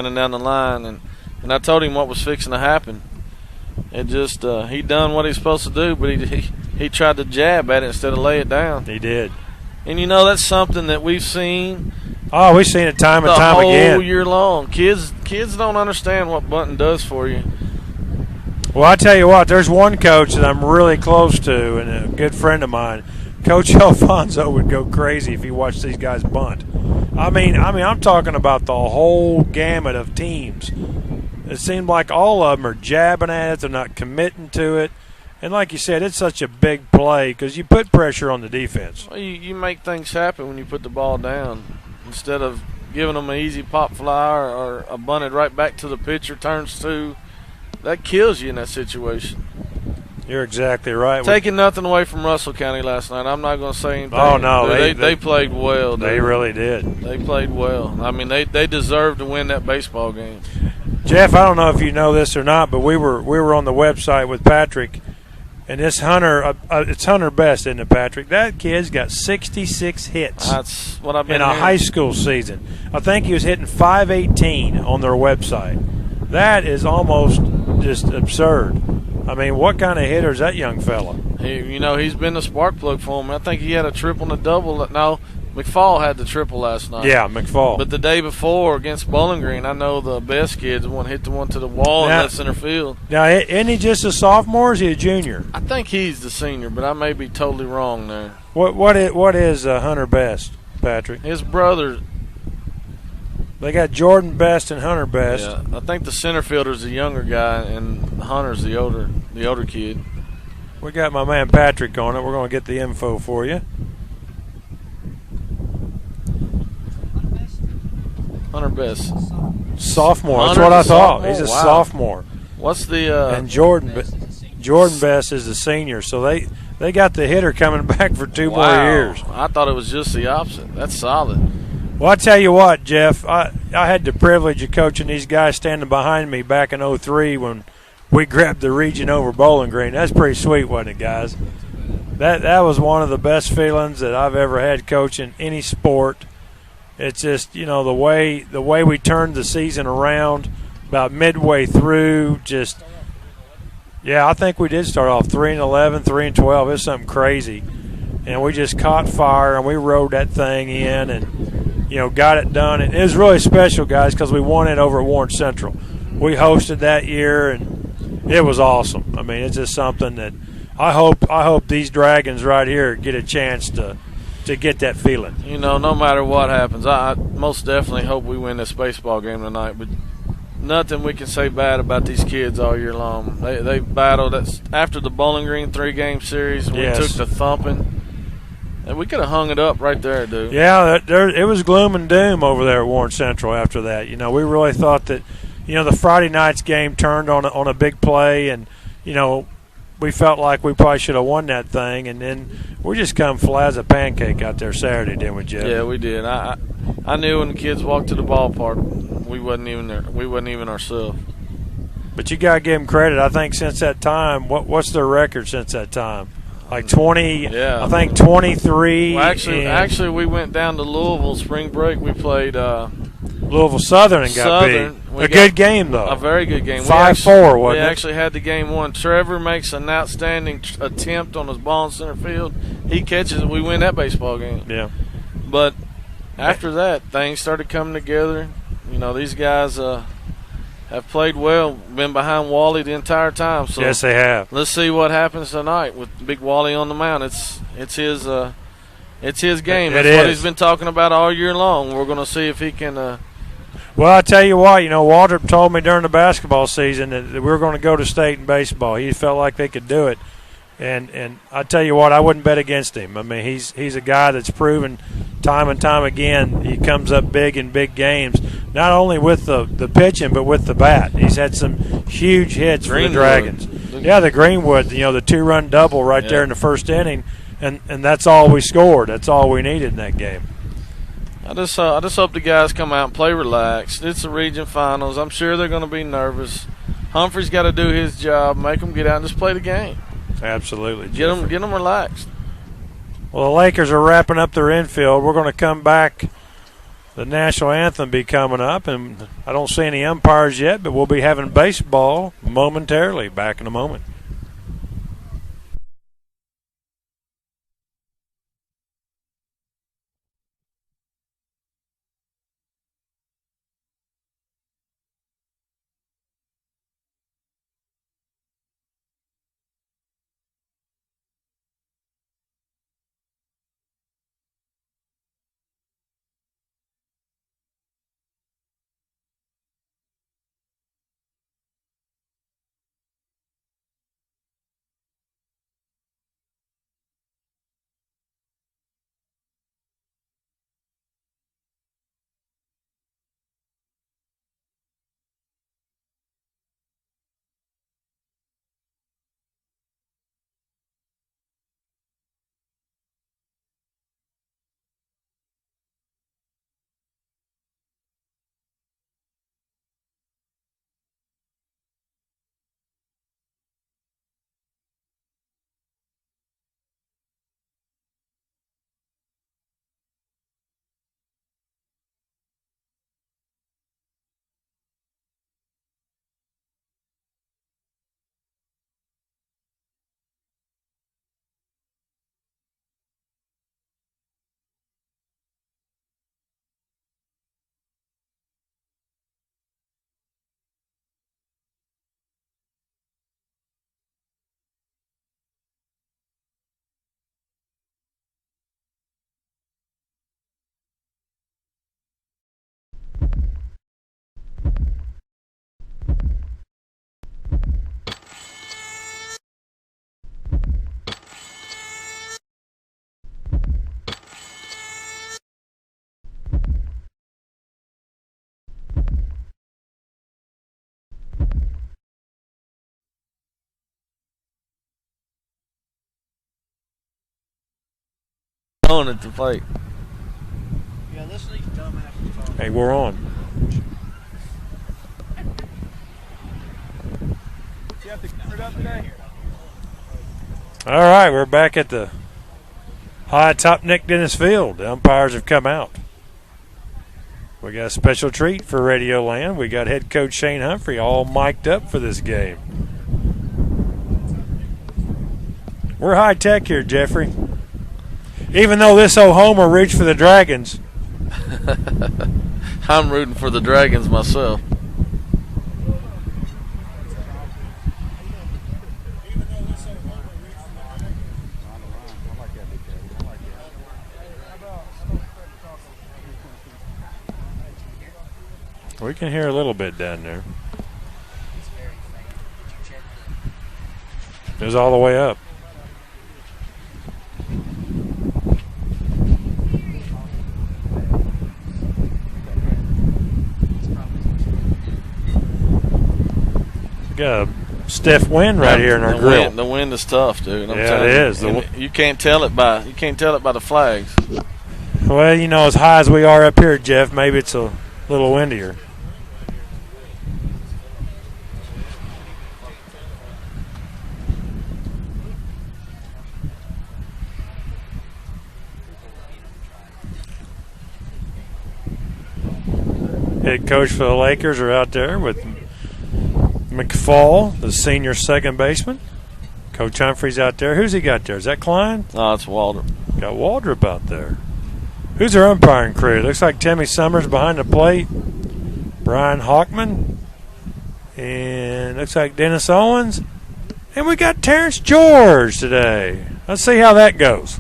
and down the line, and I told him what was fixing to happen. It just he done what he's supposed to do, but he tried to jab at it instead of lay it down. He did. And that's something that we've seen. Oh, we've seen it time and time again. The whole year long. Kids don't understand what bunting does for you. Well, I tell you what, there's one coach that I'm really close to and a good friend of mine. Coach Alfonso would go crazy if he watched these guys bunt. I mean, I'm talking about the whole gamut of teams. It seemed like all of them are jabbing at it. They're not committing to it. And like you said, it's such a big play because you put pressure on the defense. Well, you make things happen when you put the ball down. Instead of giving them an easy pop fly or a bunted right back to the pitcher, turns two, that kills you in that situation. You're exactly right. Taking nothing away from Russell County last night. I'm not going to say anything. Oh, no. They played well. They really did. They played well. I mean, they deserved to win that baseball game. Jeff, I don't know if you know this or not, but we were on the website with Patrick, and this Hunter, it's Hunter Best, isn't it, Patrick? That kid's got 66 hits. That's what I've been in a hearing. high school season. I think he was hitting 518 on their website. That is almost just absurd. I mean, what kind of hitter is that young fella? He's been the spark plug for him. I think he had a triple and a double. No, McFall had the triple last night. Yeah, McFall. But the day before against Bowling Green, I know the best kid hit the one to the wall in left center field. Now, isn't he just a sophomore or is he a junior? I think he's the senior, but I may be totally wrong there. What is Hunter Best, Patrick? His brother. They got Jordan Best and Hunter Best. Yeah, I think the center fielder's the younger guy and Hunter's the older kid. We got my man Patrick on it. We're going to get the info for you. Hunter Best. Sophomore. That's what I thought. He's a sophomore. What's the and Jordan Best is the senior. So they got the hitter coming back for 2 more years. I thought it was just the opposite. That's solid. Well, I tell you what, Jeff, I had the privilege of coaching these guys standing behind me back in 2003 when we grabbed the region over Bowling Green. That's pretty sweet, wasn't it, guys? That was one of the best feelings that I've ever had coaching any sport. It's just, the way we turned the season around about midway through, I think we did start off 3-11, 3-12. It was something crazy. And we just caught fire and we rode that thing in and got it done. And it was really special, guys, because we won it over at Warren Central. We hosted that year, and it was awesome. I mean, it's just something that I hope these Dragons right here get a chance to get that feeling. No matter what happens, I most definitely hope we win this baseball game tonight. But nothing we can say bad about these kids all year long. They battled after the Bowling Green 3-game series. We took the thumping. And we could have hung it up right there, dude. Yeah, it was gloom and doom over there at Warren Central after that. We really thought that, the Friday night's game turned on a big play, and, we felt like we probably should have won that thing. And then we just come flat as a pancake out there Saturday, didn't we, Jeff? Yeah, we did. I knew when the kids walked to the ballpark, we wasn't even there. We wasn't even ourselves. But you got to give them credit. I think since that time, what's their record since that time? Like 20, yeah. I think 23. Well, actually, we went down to Louisville spring break. We played Louisville Southern and got beat. Good game, though. A very good game. 5-4, wasn't it? We actually had the game won. Trevor makes an outstanding attempt on his ball in center field. He catches it. We win that baseball game. Yeah. But after that, things started coming together. These guys have played well, been behind Wally the entire time. So yes, they have. Let's see what happens tonight with Big Wally on the mound. It's his game. That's what he's been talking about all year long. We're going to see if he can. Well, I tell you what, Waldrop told me during the basketball season that we were going to go to state in baseball. He felt like they could do it, and I tell you what, I wouldn't bet against him. I mean, he's a guy that's proven time and time again he comes up big in big games. Not only with the pitching, but with the bat. He's had some huge hits for the Dragons. Yeah, the Greenwood, the 2-run double right there in the first inning, and that's all we scored. That's all we needed in that game. I just hope the guys come out and play relaxed. It's the region finals. I'm sure they're going to be nervous. Humphrey's got to do his job, make them get out and just play the game. Absolutely. Get them relaxed. Well, the Lakers are wrapping up their infield. We're going to come back the national anthem be coming up, and I don't see any umpires yet, but we'll be having baseball momentarily. Back in a moment. On at the plate. Yeah, listen to these dumbasses talk. Hey, we're on. You have to turn it up today. All right, we're back at the high top Nick Dennis Field. The umpires have come out. We got a special treat for Radio Land. We got head coach Shane Humphrey all mic'd up for this game. We're high tech here, Jeffrey. Even though this old homer reached for the Dragons. I'm rooting for the Dragons myself. We can hear a little bit down there. It was all the way up. We got a stiff wind right here in our grill. The wind is tough, dude. Yeah, it is. You can't tell it by the flags. Well, you know, as high as we are up here, Jeff, maybe it's a little windier. Head coach for the Lakers are out there with McFall, the senior second baseman. Coach Humphrey's out there. Who's he got there? Is that Klein? No, it's Walter. Got Waldrop out there. Who's our umpiring crew? Looks like Timmy Summers behind the plate. Brian Hawkman. And looks like Dennis Owens. And we got Terrence George today. Let's see how that goes.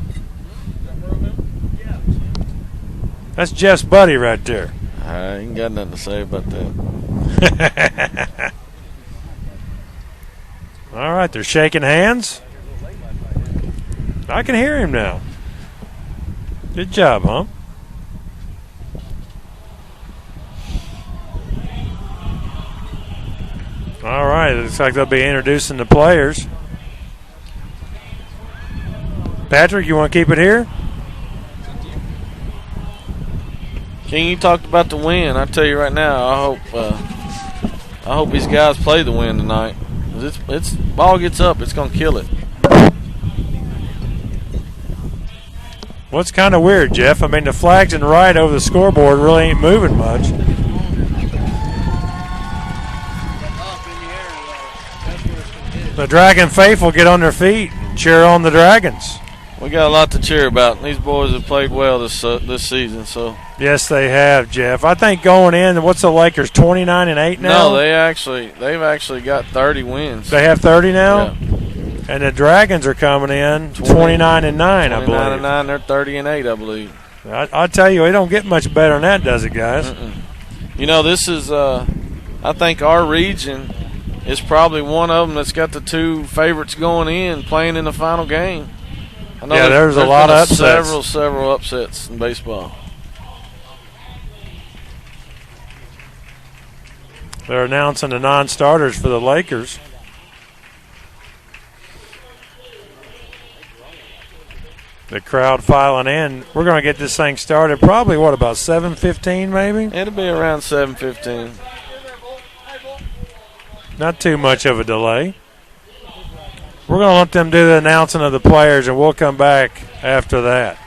That's Jeff's buddy right there. I ain't got nothing to say about that. All right, they're shaking hands. I can hear him now. Good job, Hump. All right, it looks like they'll be introducing the players. Patrick, you want to keep it here? King, you talked about the win. I tell you right now, I hope these guys play the win tonight. It's ball gets up, it's gonna kill it. What's kind of weird, Jeff? I mean, the flags in right over the scoreboard really ain't moving much. Up in the air, that's where it's going to hit. The Dragon faithful get on their feet and cheer on the Dragons. We got a lot to cheer about. These boys have played well this season. So yes, they have, Jeff. I think going in, what's the Lakers 29-8 now? no, they've actually got 30 wins. They have 30 now. Yeah. And the Dragons are coming in 29-9, I believe. 29-9, they're 30-8, I believe. I tell you, it don't get much better than that, does it, guys? You know, this is, I think our region is probably one of them that's got the two favorites going in, playing in the final game. I know there's a lot of upsets. Several upsets in baseball. They're announcing the non-starters for the Lakers. The crowd filing in. We're going to get this thing started probably, about 7:15 maybe? It'll be around 7:15. Not too much of a delay. We're going to let them do the announcing of the players, and we'll come back after that.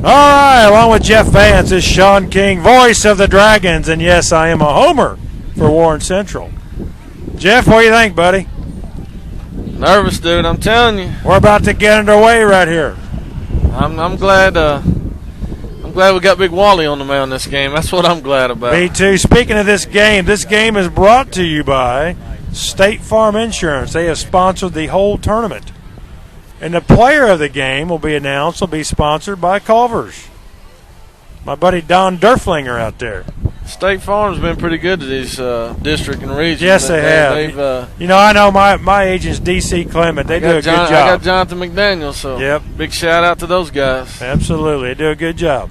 All right, along with Jeff Vance is Sean King, voice of the Dragons, and yes, I am a homer for Warren Central. Jeff, what do you think, buddy? Nervous, dude. I'm telling you. We're about to get underway right here. I'm glad. I'm glad we got Big Wally on the mound this game. That's what I'm glad about. Me too. Speaking of this game is brought to you by State Farm Insurance. They have sponsored the whole tournament. And the player of the game will be announced, will be sponsored by Culver's. My buddy Don Durflinger out there. State Farm's been pretty good to these district and region. Yes, they have. I know my agent's D.C. Clement. They do a good job. I got Jonathan McDaniel, so yep. Big shout out to those guys. Absolutely. They do a good job.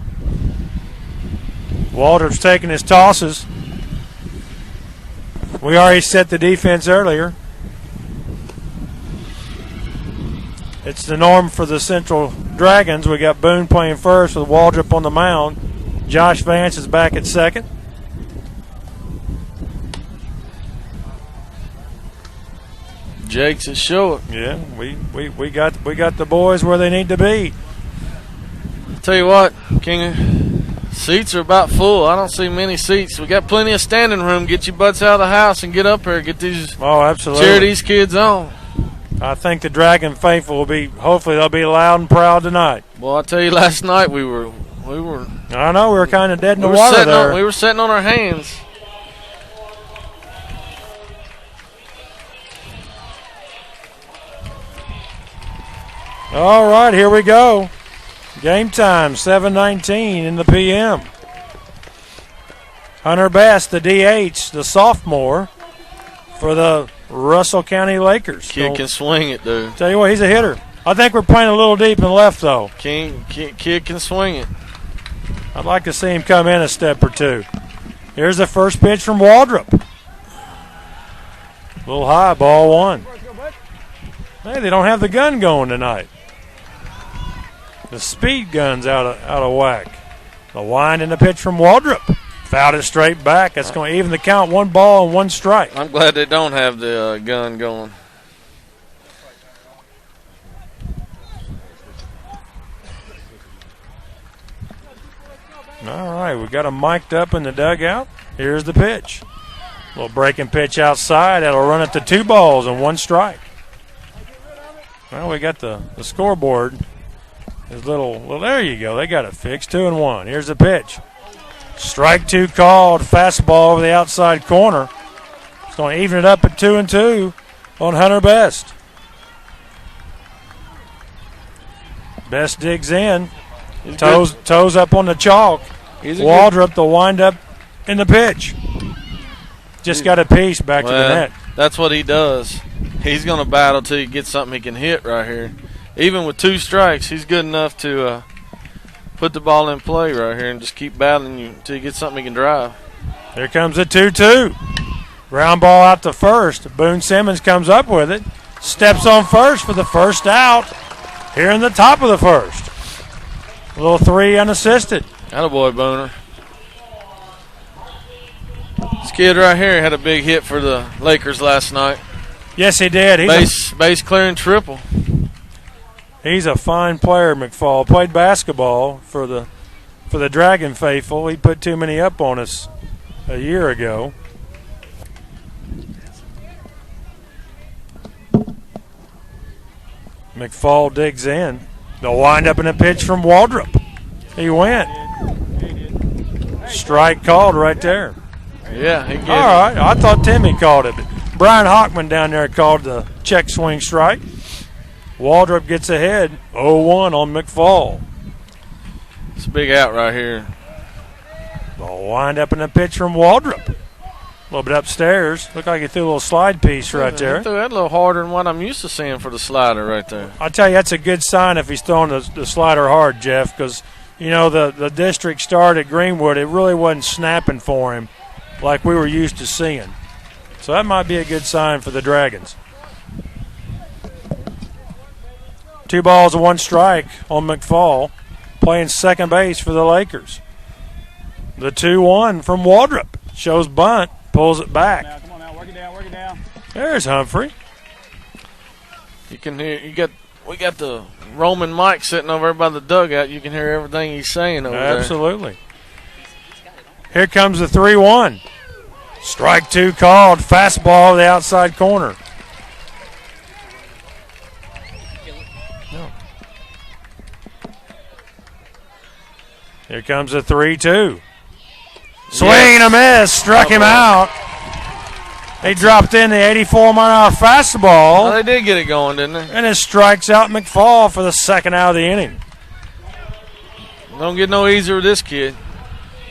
Waldrop's taking his tosses. We already set the defense earlier. It's the norm for the Central Dragons. We got Boone playing first with Waldrop on the mound. Josh Vance is back at second. Jake's is short. Yeah, we got the boys where they need to be. Tell you what, King, seats are about full. I don't see many seats. We got plenty of standing room. Get your butts out of the house and get up here. Get these. Oh, absolutely. Cheer these kids on. I think the Dragon faithful will be. Hopefully, they'll be loud and proud tonight. Well, I tell you, last night we were. I know we were kind of dead in the water there. We were sitting on our hands. All right, here we go. Game time, 7:19 in the p.m. Hunter Best, the DH, the sophomore for the Russell County Lakers. Kid can swing it, dude. Tell you what, he's a hitter. I think we're playing a little deep and left, though. Kid can swing it. I'd like to see him come in a step or two. Here's the first pitch from Waldrop. A little high, ball one. Hey, they don't have the gun going tonight. The speed gun's out of whack. The wind and the pitch from Waldrop. Fouled it straight back. That's going to even the count, 1 ball and 1 strike. I'm glad they don't have the gun going. All right, we got him mic'd up in the dugout. Here's the pitch. Little breaking pitch outside. That'll run it to 2 balls and 1 strike. Well, we got the scoreboard. His little, there you go. They got it fixed. 2-1. Here's the pitch. Strike 2 called. Fastball over the outside corner. It's going to even it up at 2-2 on Hunter Best. Best digs in. Toes up on the chalk. Waldrop the wind up in the pitch. Just got a piece back to the net. That's what he does. He's going to battle till he gets something he can hit right here. Even with 2 strikes, he's good enough to put the ball in play right here and just keep battling you until you get something he can drive. Here comes the 2-2. Ground ball out to first. Boone Simmons comes up with it. Steps on first for the first out here in the top of the first. A little 3 unassisted. Attaboy, Booner. This kid right here had a big hit for the Lakers last night. Yes, he did. Base clearing triple. He's a fine player, McFall. Played basketball for the Dragon faithful. He put too many up on us a year ago. McFall digs in. They'll wind up in a pitch from Waldrop. He went. Strike called right there. Yeah, he did. All right. I thought Timmy called it. But Brian Hockman down there called the check swing strike. Waldrop gets ahead, 0-1 on McFall. It's a big out right here. They'll wind up in a pitch from Waldrop. A little bit upstairs. Looked like he threw a little slide piece right there. He threw that a little harder than what I'm used to seeing for the slider right there. I tell you, that's a good sign if he's throwing the slider hard, Jeff, because, the district start at Greenwood, it really wasn't snapping for him like we were used to seeing. So that might be a good sign for the Dragons. 2 balls and 1 strike on McFall, playing second base for the Lakers. The 2-1 from Waldrop. Shows bunt, pulls it back. Now, come on now, work it down. There's Humphrey. You can hear, you got We got the Roman mic sitting over there by the dugout. You can hear everything he's saying over there. Absolutely. Here comes the 3-1. Strike 2 called. Fastball to the outside corner. No. Here comes the 3-2. Swing and a miss. Struck him out. He dropped in the 84-mile-an-hour fastball. Well, they did get it going, didn't they? And it strikes out McFall for the second out of the inning. Don't get no easier with this kid.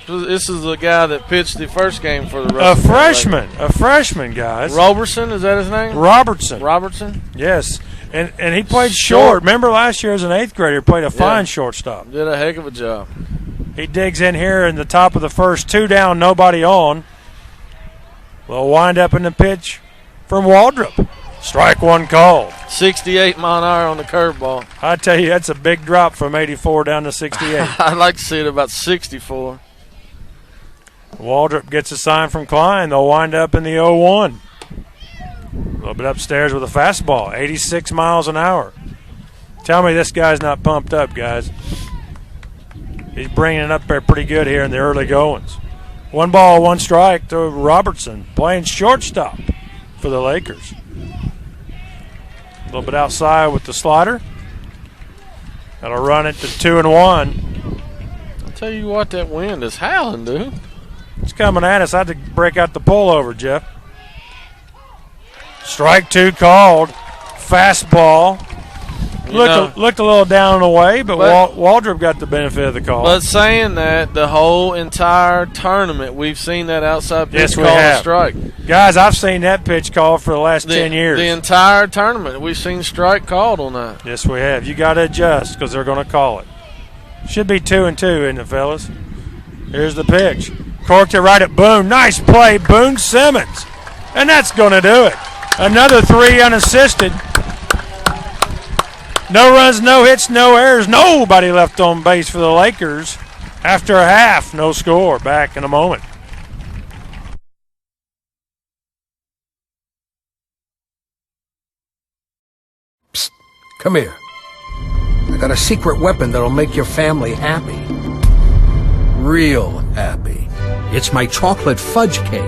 This is the guy that pitched the first game for the A freshman, guys. Robertson, is that his name? Robertson. Yes. And he played short. Remember last year as an 8th grader, played a fine shortstop. Did a heck of a job. He digs in here in the top of the first, 2 down, nobody on. Little wind up in the pitch from Waldrop. Strike 1 called. 68-mile-an-hour on the curveball. I tell you, that's a big drop from 84 down to 68. I'd like to see it about 64. Waldrop gets a sign from Klein. They'll wind up in the 0-1. A little bit upstairs with a fastball, 86 miles an hour. Tell me this guy's not pumped up, guys. He's bringing it up there pretty good here in the early goings. 1 ball, 1 strike to Robertson, playing shortstop for the Lakers. A little bit outside with the slider. That'll run it to 2-1. I'll tell you what, that wind is howling, dude. It's coming at us. I had to break out the pullover, Jeff. Strike 2 called. Fastball. Looked a little down and away, but Waldrop got the benefit of the call. But saying that, the whole entire tournament, we've seen that outside pitch call a strike. Guys, I've seen that pitch called for the last 10 years. The entire tournament, we've seen strike called on that. Yes, we have. You got to adjust because they're going to call it. Should be 2-2, isn't it, fellas? Here's the pitch. Corked it right at Boone. Nice play, Boone Simmons. And that's going to do it. Another 3 unassisted. No runs, no hits, no errors. Nobody left on base for the Lakers. After a half, no score. Back in a moment. Psst, come here. I got a secret weapon that'll make your family happy. Real happy. It's my chocolate fudge cake.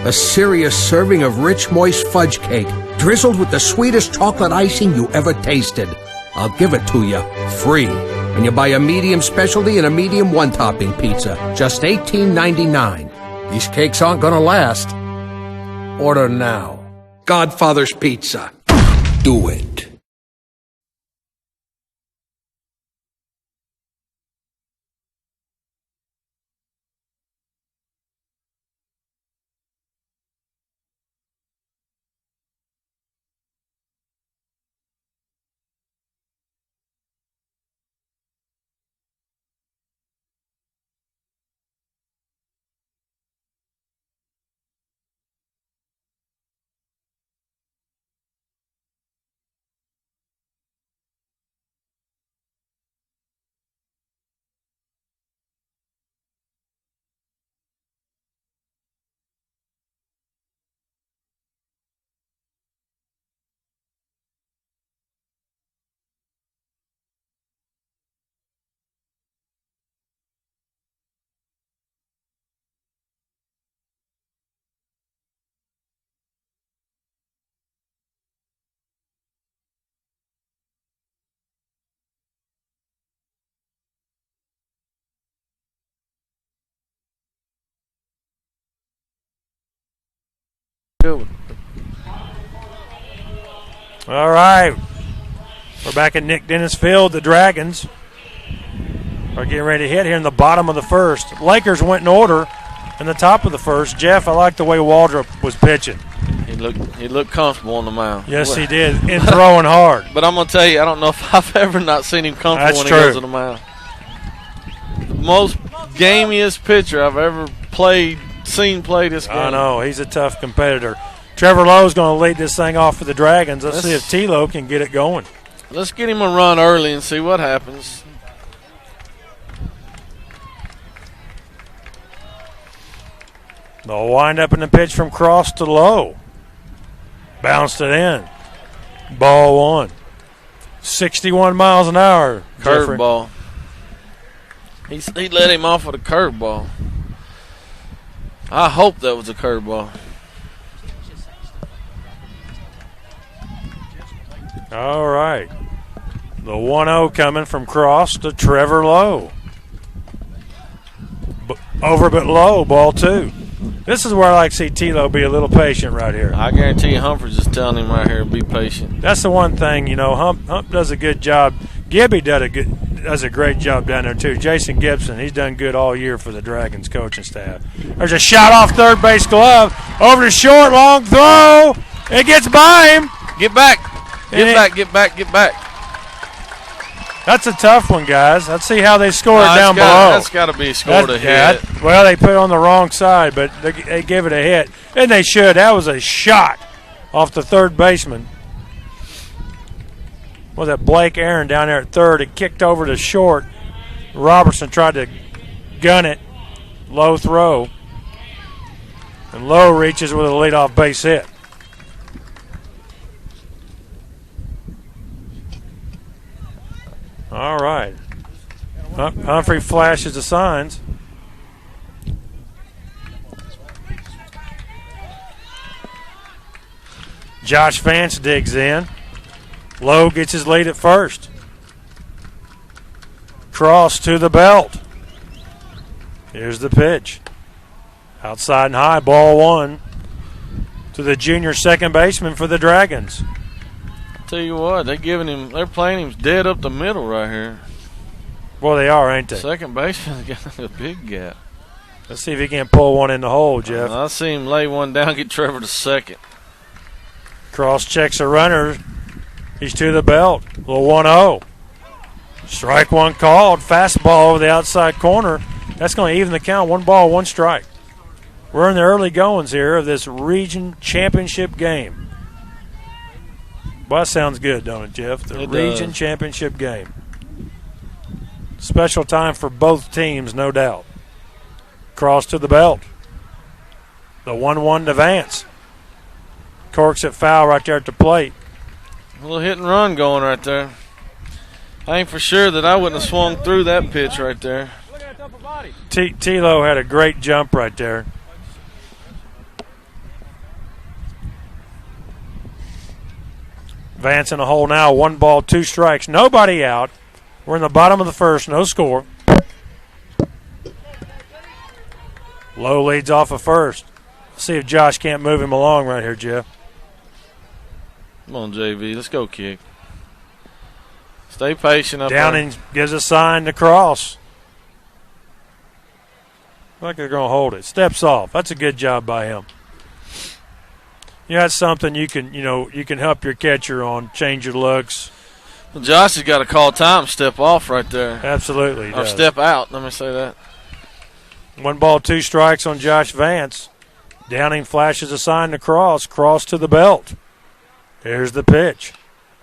A serious serving of rich, moist fudge cake, drizzled with the sweetest chocolate icing you ever tasted. I'll give it to you free. And you buy a medium specialty and a medium one-topping pizza. Just $18.99. These cakes aren't gonna last. Order now. Godfather's Pizza. Do it. All right. We're back at Nick Dennis Field. The Dragons are getting ready to hit here in the bottom of the first. Lakers went in order in the top of the first. Jeff, I like the way Waldrop was pitching. He looked comfortable on the mound. Yes, he did, and throwing hard. But I'm going to tell you, I don't know if I've ever not seen him comfortable when he goes to the mound. The most gamiest pitcher I've ever seen play this game. I know. He's a tough competitor. Trevor Lowe's going to lead this thing off for the Dragons. Let's see if T-Lo can get it going. Let's get him a run early and see what happens. They'll wind up in the pitch from Cross to Lowe. Bounced it in. Ball 1. 61 miles an hour. Curveball. He let him off with a curveball. I hope that was a curveball. All right. The 1-0 coming from Cross to Trevor Lowe. Over but low, ball 2. This is where I like to see T-Lo be a little patient right here. I guarantee you Humphreys is telling him right here, be patient. That's the one thing, Hump does a good job. Gibby does a great job down there, too. Jason Gibson, he's done good all year for the Dragons coaching staff. There's a shot off third base glove. Over to short, long throw. It gets by him. Get back. Get back. That's a tough one, guys. Let's see how they score it down below. That's got to be scored a hit. Well, they put it on the wrong side, but they give it a hit. And they should. That was a shot off the third baseman. Was that Blake Aaron down there at third? It kicked over to short. Robertson tried to gun it. Low throw. And Lowe reaches with a leadoff base hit. All right. Humphrey flashes the signs. Josh Vance digs in. Lowe gets his lead at first. Cross to the belt. Here's the pitch. Outside and high, ball 1 to the junior second baseman for the Dragons. Tell you what, they're playing him dead up the middle right here. Well, they are, ain't they? Second baseman got a big gap. Let's see if he can pull one in the hole, Jeff. I see him lay one down, get Trevor to second. Cross checks a runner. He's to the belt. Little 1-0. Strike one called. Fastball over the outside corner. That's going to even the count. 1 ball, 1 strike. We're in the early goings here of this region championship game. Well, that sounds good, don't it, Jeff? The region championship game. Special time for both teams, no doubt. Cross to the belt. The 1-1 to Vance. Corks it foul right there at the plate. A little hit and run going right there. I ain't for sure that I wouldn't have swung through that pitch right there. T-Lo had a great jump right there. Vance in a hole now. 1 ball, 2 strikes. Nobody out. We're in the bottom of the first. No score. Lowe leads off of first. Let's see if Josh can't move him along right here, Jeff. Come on, JV. Let's go, kick. Stay patient up Downing there. gives a sign to Cross. Looks like they're going to hold it. Steps off. That's a good job by him. That's something you can help your catcher on, change your looks. Well, Josh has got to call time, step off right there. Absolutely. Or step out, let me say that. 1 ball, 2 strikes on Josh Vance. Downing flashes a sign to Cross. Cross to the belt. Here's the pitch.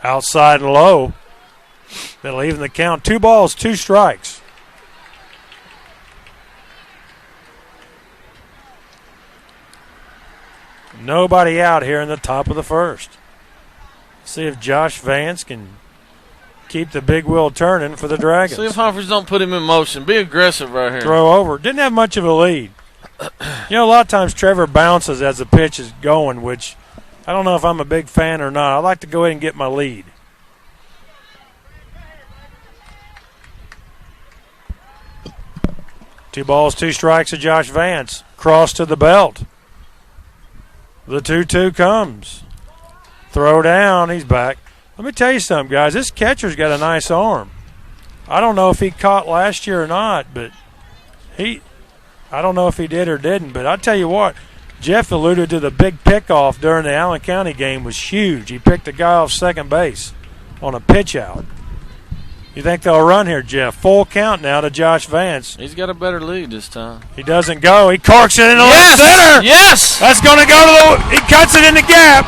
Outside and low. That'll even the count. 2 balls, 2 strikes. Nobody out here in the top of the first. See if Josh Vance can keep the big wheel turning for the Dragons. See if Humphreys don't put him in motion. Be aggressive right here. Throw over. Didn't have much of a lead. A lot of times Trevor bounces as the pitch is going, which I don't know if I'm a big fan or not. I like to go ahead and get my lead. Two balls, 2 strikes to Josh Vance. Cross to the belt. The 2-2 comes. Throw down. He's back. Let me tell you something, guys. This catcher's got a nice arm. I don't know if he caught last year or not, but I don't know if he did or didn't. But I'll tell you what, Jeff alluded to the big pickoff during the Allen County game was huge. He picked a guy off second base on a pitch out. You think they'll run here, Jeff? Full count now to Josh Vance. He's got a better lead this time. He doesn't go. He corks it in the left center. Yes! That's going to go to he cuts it in the gap.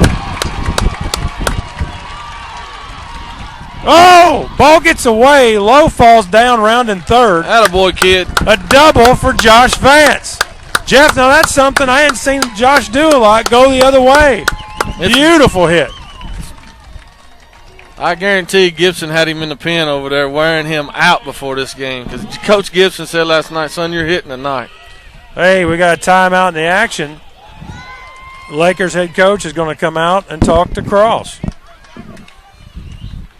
Oh, ball gets away. Lowe falls down rounding third. Attaboy, kid. A double for Josh Vance. Jeff, now that's something I hadn't seen Josh do a lot. Go the other way. Beautiful hit. I guarantee Gibson had him in the pen over there wearing him out before this game because Coach Gibson said last night, son, you're hitting tonight. Hey, we got a timeout in the action. Lakers head coach is going to come out and talk to Cross.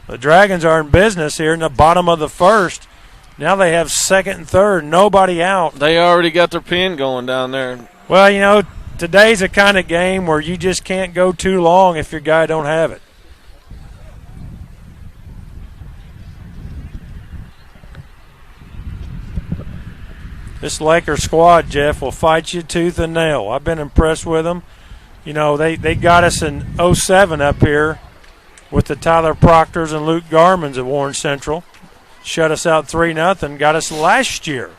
The Dragons are in business here in the bottom of the first. Now they have second and third, nobody out. They already got their pen going down there. Well, you know, today's a kind of game where you just can't go too long if your guy don't have it. This Lakers squad, Jeff, will fight you tooth and nail. I've been impressed with them. You know, they got us in 07 up here with the Tyler Proctors and Luke Garmans at Warren Central. Shut us out 3-0. Got us last year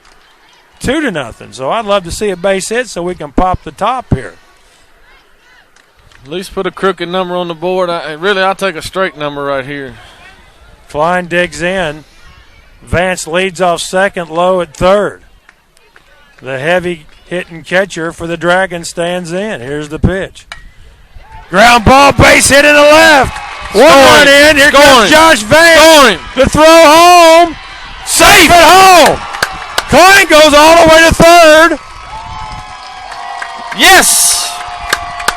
2-0. So I'd love to see a base hit so we can pop the top here. At least put a crooked number on the board. I'll take a straight number right here. Klein digs in. Vance leads off second, Lowe at third. The heavy hitting catcher for the Dragons stands in. Here's the pitch. Ground ball, base hit in the left. One run in. Here comes Josh Vance. The throw home. Safe at home. Klein goes all the way to third. Yes.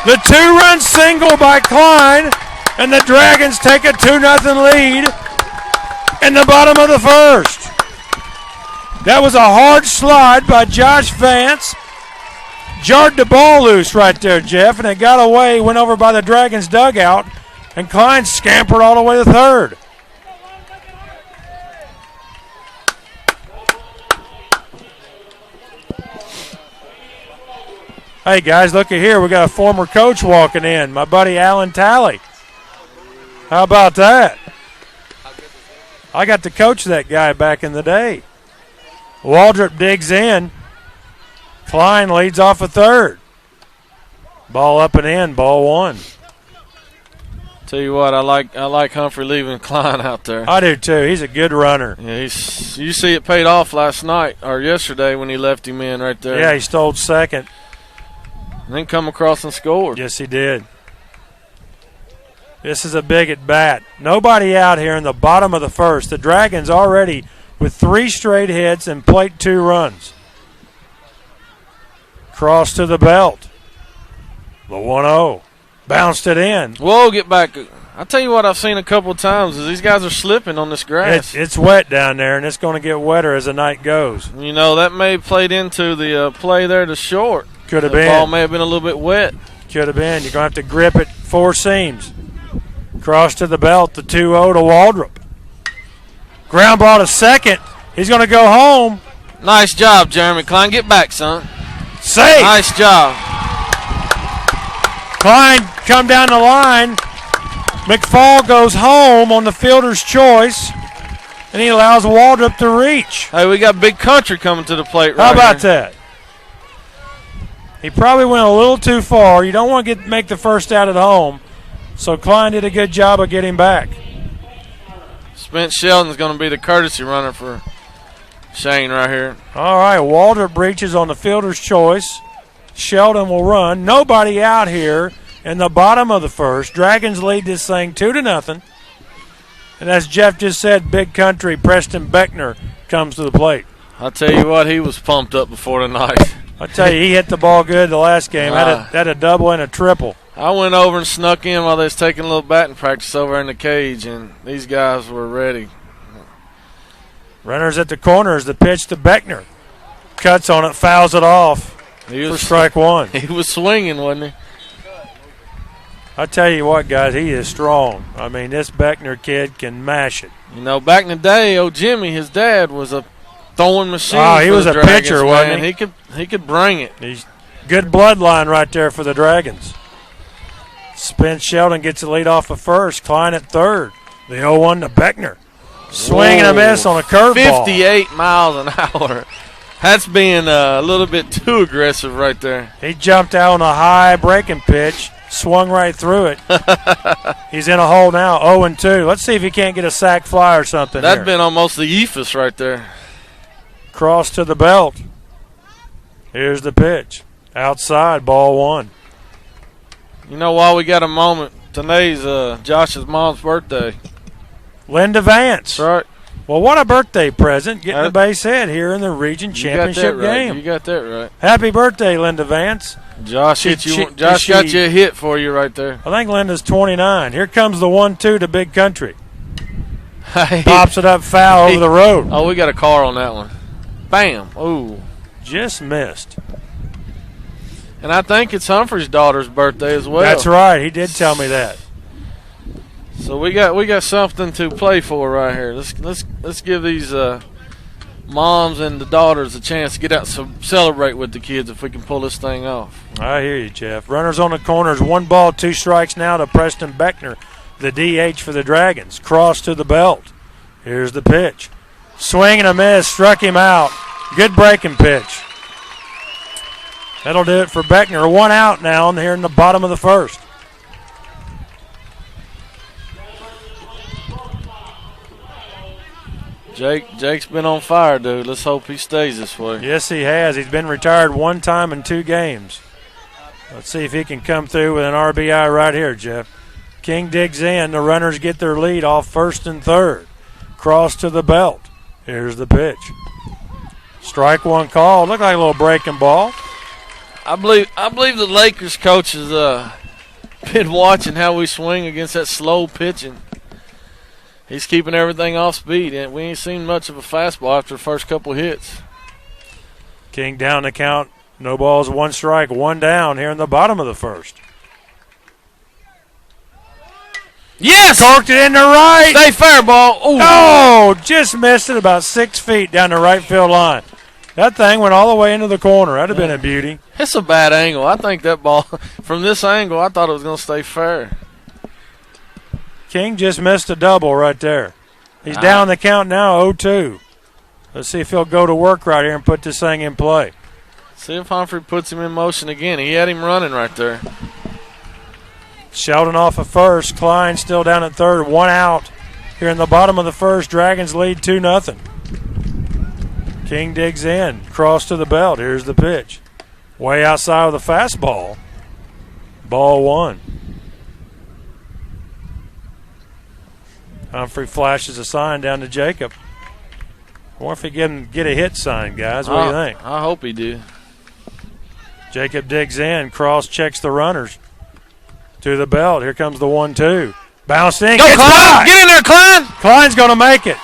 The 2-run single by Klein, and the Dragons take a 2-0 lead in the bottom of the first. That was a hard slide by Josh Vance. Jarred the ball loose right there, Jeff, and it got away, went over by the Dragons' dugout, and Klein scampered all the way to third. Hey, guys, look at here. We got a former coach walking in, my buddy Alan Talley. How about that? I got to coach that guy back in the day. Waldrop digs in. Klein leads off a third. Ball up and in, ball one. Tell you what, I like Humphrey leaving Klein out there. I do too. He's a good runner. Yeah, you see it paid off last night or yesterday when he left him in right there. Yeah, he stole second. And then come across and scored. Yes, he did. This is a big at bat. Nobody out here in the bottom of the first. The Dragons already with 3 straight hits and plate 2 runs. Cross to the belt. The 1-0. Bounced it in. Whoa, get back. I'll tell you what I've seen a couple of times is these guys are slipping on this grass. It's wet down there, and it's going to get wetter as the night goes. You know, that may have played into the play there to short. Could have been. The ball may have been a little bit wet. Could have been. You're going to have to grip it 4 seams. Cross to the belt, the 2-0 to Waldrop. Ground ball to second. He's going to go home. Nice job, Jeremy Klein. Get back, son. Safe. Nice job. Klein come down the line. McFall goes home on the fielder's choice, and he allows Waldrop to reach. Hey, we got Big Country coming to the plate right How about here. that? He probably went a little too far. You don't want to make the first out at home, so Klein did a good job of getting back. Spence Sheldon's going to be the courtesy runner for Shane right here. All right, Waldrop breaches on the fielder's choice. Sheldon will run. Nobody out here in the bottom of the first. Dragons lead this thing 2-0. And as Jeff just said, Big Country, Preston Beckner comes to the plate. I'll tell you what, he was pumped up before tonight. I tell you, he hit the ball good the last game. Had a double and a triple. I went over and snuck in while they was taking a little batting practice over in the cage, and these guys were ready. Runners at the corners. The pitch to Beckner. Cuts on it, fouls it off for strike one. He was swinging, wasn't he? I tell you what, guys, he is strong. I mean, this Beckner kid can mash it. You know, back in the day, old Jimmy, his dad, was a throwing machine. Oh, he was a Dragons, pitcher, wasn't he? He could bring it. He's good bloodline right there for the Dragons. Spence Sheldon gets the lead off of first. Klein at third. The 0-1 to Beckner. Swing and a miss on a curveball. 58 miles an hour. That's being a little bit too aggressive right there. He jumped out on a high breaking pitch, swung right through it. He's in a hole now, 0-2. Let's see if he can't get a sac fly or something. That'd been almost the eephus right there. Cross to the belt. Here's the pitch. Outside, ball one. You know, while we got a moment, today's Josh's mom's birthday. Linda Vance. That's right. Well, what a birthday present, getting the base hit here in the region championship game. You got that right. Happy birthday, Linda Vance. Josh got you a hit for you right there. I think Linda's 29. Here comes the 1-2 to Big Country. Pops it up foul over the road. Oh, we got a car on that one. Bam. Ooh. Just missed. And I think it's Humphrey's daughter's birthday as well. That's right. He did tell me that. So we got something to play for right here. Let's give these moms and the daughters a chance to get out and celebrate with the kids if we can pull this thing off. I hear you, Jeff. Runners on the corners. 1 ball, 2 strikes now to Preston Beckner, the DH for the Dragons. Cross to the belt. Here's the pitch. Swing and a miss. Struck him out. Good breaking pitch. That'll do it for Beckner. 1 out now here in the bottom of the first. Jake's been on fire, dude. Let's hope he stays this way. Yes, he has. He's been retired 1 time in 2 games. Let's see if he can come through with an RBI right here, Jeff. King digs in. The runners get their lead off first and third. Cross to the belt. Here's the pitch. Strike 1 call. Looked like a little breaking ball. I believe the Lakers coach has been watching how we swing against that slow pitching. He's keeping everything off speed, and we ain't seen much of a fastball after the first couple hits. King down the count. No balls, 1 strike, 1 down here in the bottom of the first. Yes! Corked it in the right. Stay fair, ball. Ooh. Oh, just missed it about 6 feet down the right field line. That thing went all the way into the corner. That'd have been a beauty. It's a bad angle. I think that ball, from this angle, I thought it was going to stay fair. King just missed a double right there. He's down the count now, 0-2. Let's see if he'll go to work right here and put this thing in play. See if Humphrey puts him in motion again. He had him running right there. Sheldon off of first. Klein still down at third. 1 out here in the bottom of the first. Dragons lead 2-0. King digs in. Cross to the belt. Here's the pitch. Way outside of the fastball. Ball 1. Humphrey flashes a sign down to Jacob. I wonder if he can get a hit sign, guys. What do you think? I hope he do. Jacob digs in. Cross checks the runners. To the belt. Here comes the 1-2. Bounced in. Go, Klein! Get in there, Klein! Klein's going to make it.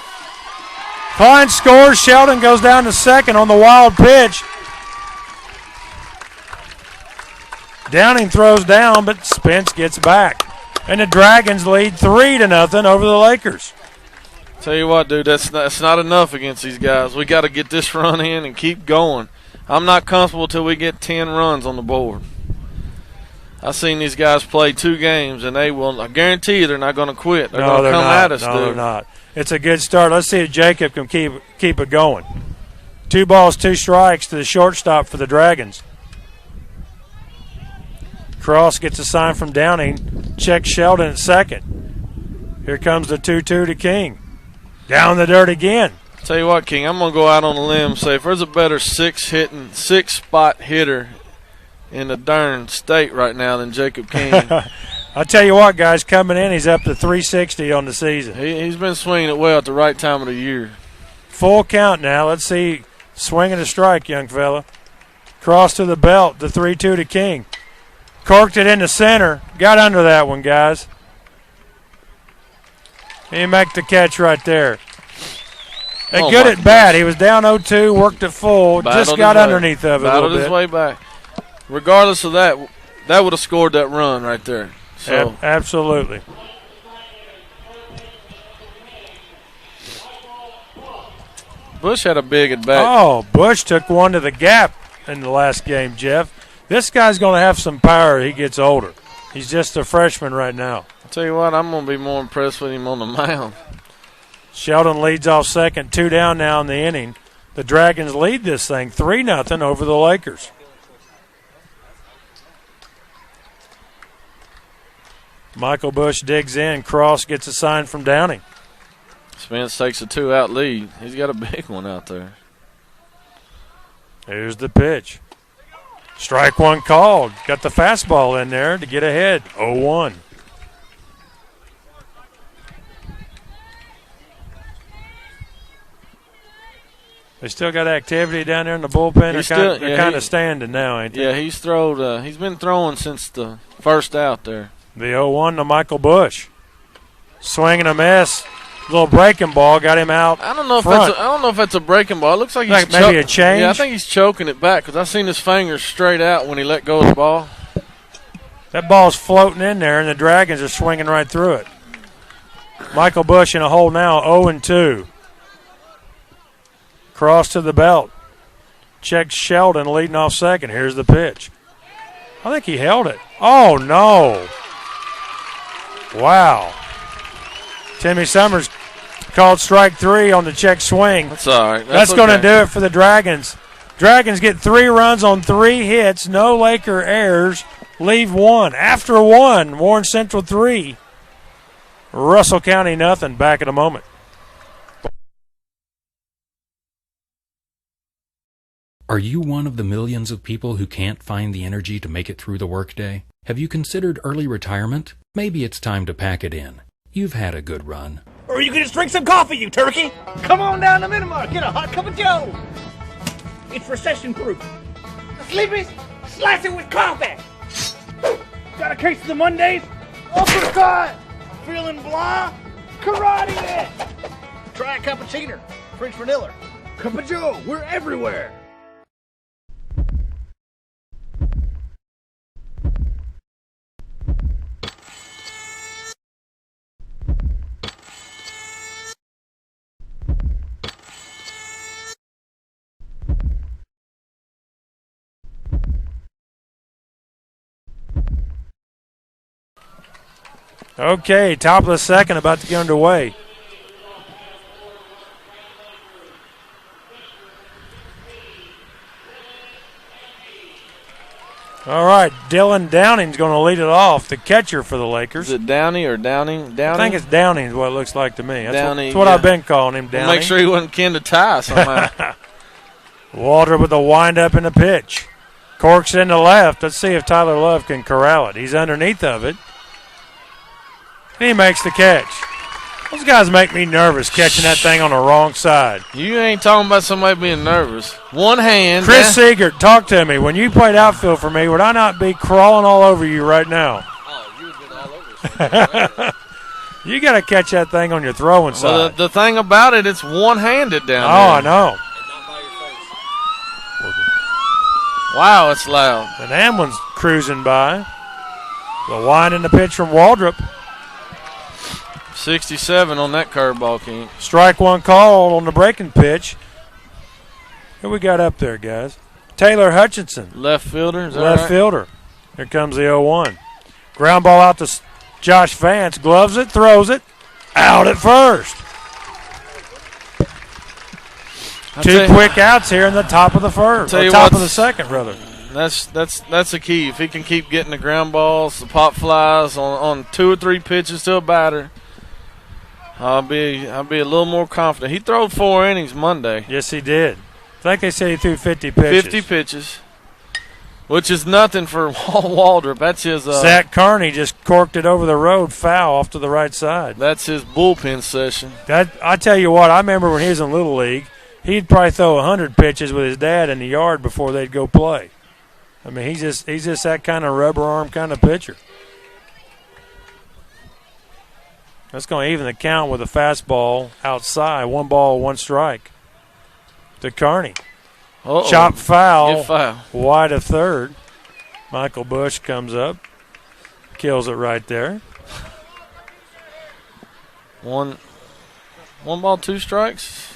Klein scores. Sheldon goes down to second on the wild pitch. Downing throws down, but Spence gets back. And the Dragons lead 3-0 over the Lakers. Tell you what, dude, that's not enough against these guys. We got to get this run in and keep going. I'm not comfortable till we get 10 runs on the board. I've seen these guys play 2 games, and I guarantee you they're not going to quit. They're going to come at us, dude. No, they're not. It's a good start. Let's see if Jacob can keep it going. 2 balls, 2 strikes to the shortstop for the Dragons. Cross gets a sign from Downing. Checks Sheldon at second. Here comes the 2-2 to King. Down the dirt again. Tell you what, King, I'm going to go out on a limb and say if there's a better 6-spot hitter in the darn state right now than Jacob King. I'll tell you what, guys, coming in, he's up to 360 on the season. He's been swinging it well at the right time of the year. Full count now. Let's see. Swinging a strike, young fella. Cross to the belt, the 3-2 to King. Corked it into center. Got under that one, guys. He make the catch right there. Good at bat. He was down 0-2, worked it full, just got underneath of it a little bit. Battled his way back. Regardless of that would have scored that run right there. So. Absolutely. Bush had a big at bat. Oh, Bush took one to the gap in the last game, Jeff. This guy's going to have some power as he gets older. He's just a freshman right now. I'll tell you what, I'm going to be more impressed with him on the mound. Sheldon leads off second, 2 down now in the inning. The Dragons lead this thing 3-0 over the Lakers. Michael Bush digs in. Cross gets a sign from Downing. Spence takes a 2-out lead. He's got a big one out there. Here's the pitch. Strike 1 called. Got the fastball in there to get ahead. 0-1. They still got activity down there in the bullpen. They're kind of standing now, ain't they? Yeah, he's been throwing since the first out there. The 0-1 to Michael Bush. Swinging a miss. Little breaking ball got him out. I don't know if that's a breaking ball. It looks like he's maybe a change. Yeah, I think he's choking it back because I seen his fingers straight out when he let go of the ball. That ball's floating in there, and the Dragons are swinging right through it. Michael Bush in a hole now, 0-2. Cross to the belt. Checks Sheldon leading off second. Here's the pitch. I think he held it. Oh, no. Wow. Timmy Summers called strike 3 on the check swing. That's all right. That's going to do it for the Dragons. Dragons get 3 runs on 3 hits. No Laker errors. Leave 1. After 1, Warren Central 3. Russell County nothing. Back in a moment. Are you one of the millions of people who can't find the energy to make it through the workday? Have you considered early retirement? Maybe it's time to pack it in. You've had a good run. Or you can just drink some coffee, you turkey. Come on down to Minimart, get a hot cup of joe. It's recession-proof. Sleepy, slice it with coffee. Got a case of the Mondays? Uppercut. Feeling blah? Karate it. Try a cappuccino, French vanilla. Cup of joe, we're everywhere. Okay, top of the second, about to get underway. All right, Dylan Downing's going to lead it off, the catcher for the Lakers. Is it Downey or Downing? Downing? I think it's Downing is what it looks like to me. That's what I've been calling him, Downing. Make sure he wasn't kin to Ty somehow. Walter with the windup and the pitch. Corks in the left. Let's see if Tyler Love can corral it. He's underneath of it. He makes the catch. Those guys make me nervous catching that thing on the wrong side. You ain't talking about somebody being nervous. One hand. Chris Siegert, talk to me. When you played outfield for me, would I not be crawling all over you right now? Oh, you would have been all over us. You got to catch that thing on your throwing side. Well, the thing about it, it's one-handed down there. I know. And not by your face. Wow, it's loud. And Amlin's cruising by. The wind and the pitch from Waldrop. 67 on that curveball, King. Strike 1 called on the breaking pitch. Who we got up there, guys? Taylor Hutchinson. Left fielder. Is that Left right? fielder. Here comes the 0-1. Ground ball out to Josh Vance. Gloves it, throws it. Out at first. Two quick outs here in the top of the first. Top of the second, rather. That's the key. If he can keep getting the ground balls, the pop flies on 2 or 3 pitches to a batter, I'll be a little more confident. He threw 4 innings Monday. Yes, he did. I think they said he threw 50 pitches. 50 pitches, which is nothing for Waldrop. That's his. Zach Carney just corked it over the road, foul off to the right side. That's his bullpen session. I tell you what, I remember when he was in Little League, he'd probably throw 100 pitches with his dad in the yard before they'd go play. I mean, he's just that kind of rubber arm kind of pitcher. That's going to even the count with a fastball outside. 1 ball, 1 strike to Carney. Uh-oh. Chop foul. Get foul. Wide of third. Michael Bush comes up. Kills it right there. 1 ball, 2 strikes?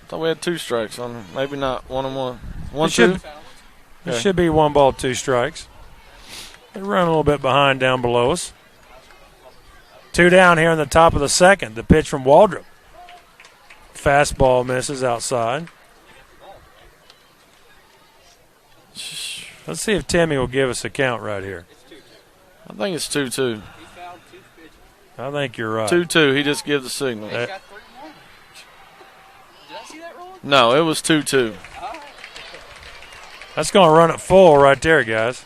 I thought we had 2 strikes on him. Maybe not. 1-1. 1-2? It should be 1 ball, 2 strikes. They run a little bit behind down below us. 2 down here in the top of the second. The pitch from Waldrop. Fastball misses outside. Let's see if Timmy will give us a count right here. I think it's 2-2. I think you're right. 2-2. He just gives the signal. Did I see that wrong? No, it was 2-2. That's going to run it full right there, guys.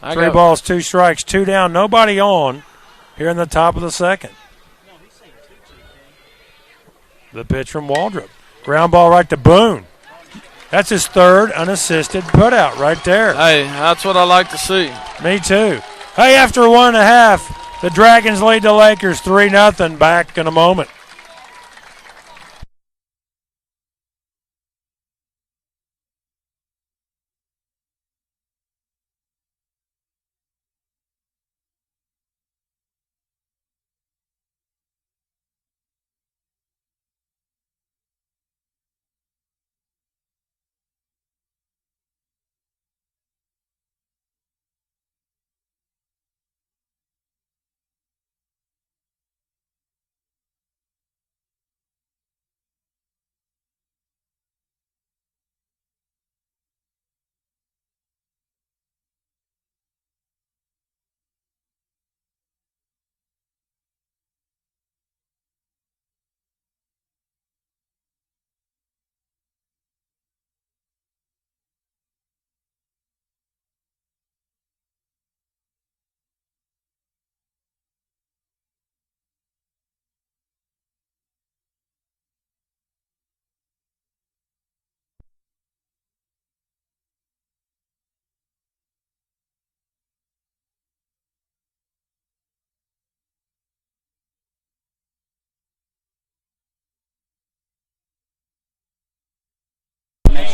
3 balls, 2 strikes, 2 down, nobody on here in the top of the second. The pitch from Waldrop. Ground ball right to Boone. That's his third unassisted putout right there. Hey, that's what I like to see. Me too. Hey, after 1.5, the Dragons lead the Lakers 3-0. Back in a moment.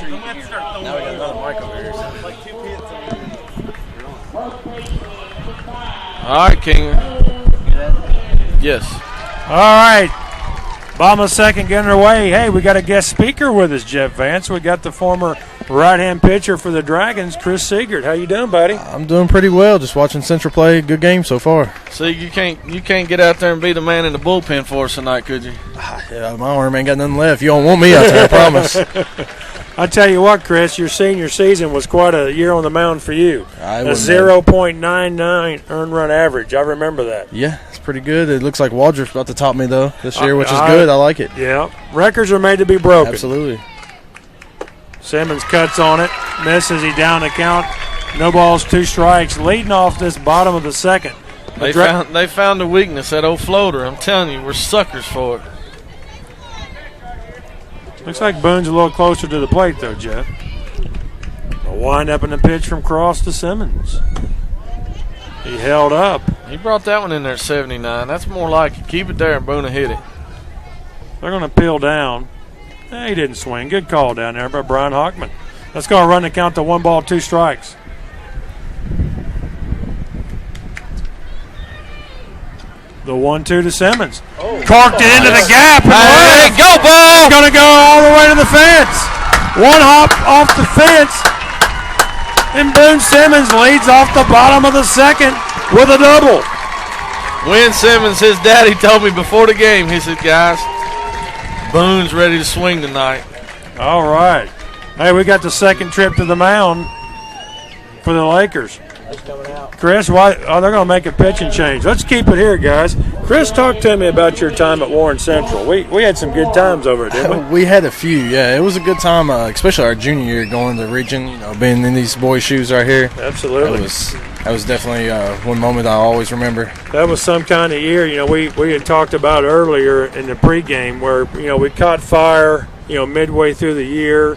Now we got another mic over here. All right, King. Yes. All right. Bottom of the second getting underway. Hey, we got a guest speaker with us, Jeff Vance. We got the former right-hand pitcher for the Dragons, Chris Siegert. How you doing, buddy? I'm doing pretty well. Just watching Central play. Good game so far. See, you can't get out there and be the man in the bullpen for us tonight, could you? Yeah, my arm ain't got nothing left. You don't want me out there, I promise. I tell you what, Chris, your senior season was quite a year on the mound for you. A 0.99 earned run average. I remember that. Yeah, it's pretty good. It looks like Waldrop's about to top me, though, this year, which is good. I like it. Yeah. Records are made to be broken. Absolutely. Simmons cuts on it. Misses. He down the count. No balls, 2 strikes. Leading off this bottom of the second. They found the weakness, that old floater. I'm telling you, we're suckers for it. Looks like Boone's a little closer to the plate, though, Jeff. A wind up in the pitch from Cross to Simmons. He held up. He brought that one in there at 79. That's more like it. Keep it there and Boone will hit it. They're going to peel down. He didn't swing. Good call down there by Brian Hockman. Let's go run the count to 1 ball, 2 strikes. The 1-2 to Simmons. Corked it into the gap. Hey, go ball! It's going to go all the way to the fence. 1 hop off the fence. And Boone Simmons leads off the bottom of the second with a double. Win Simmons, his daddy told me before the game, he said, guys, Boone's ready to swing tonight. All right. Hey, we got the second trip to the mound for the Lakers. Chris, why? Oh, they're going to make a pitching change. Let's keep it here, guys. Chris, talk to me about your time at Warren Central. We had some good times over it, didn't we? We had a few, yeah. It was a good time, especially our junior year going to the region, being in these boys' shoes right here. Absolutely. That was definitely one moment I always remember. That was some kind of year. We had talked about earlier in the pregame where, we caught fire, midway through the year,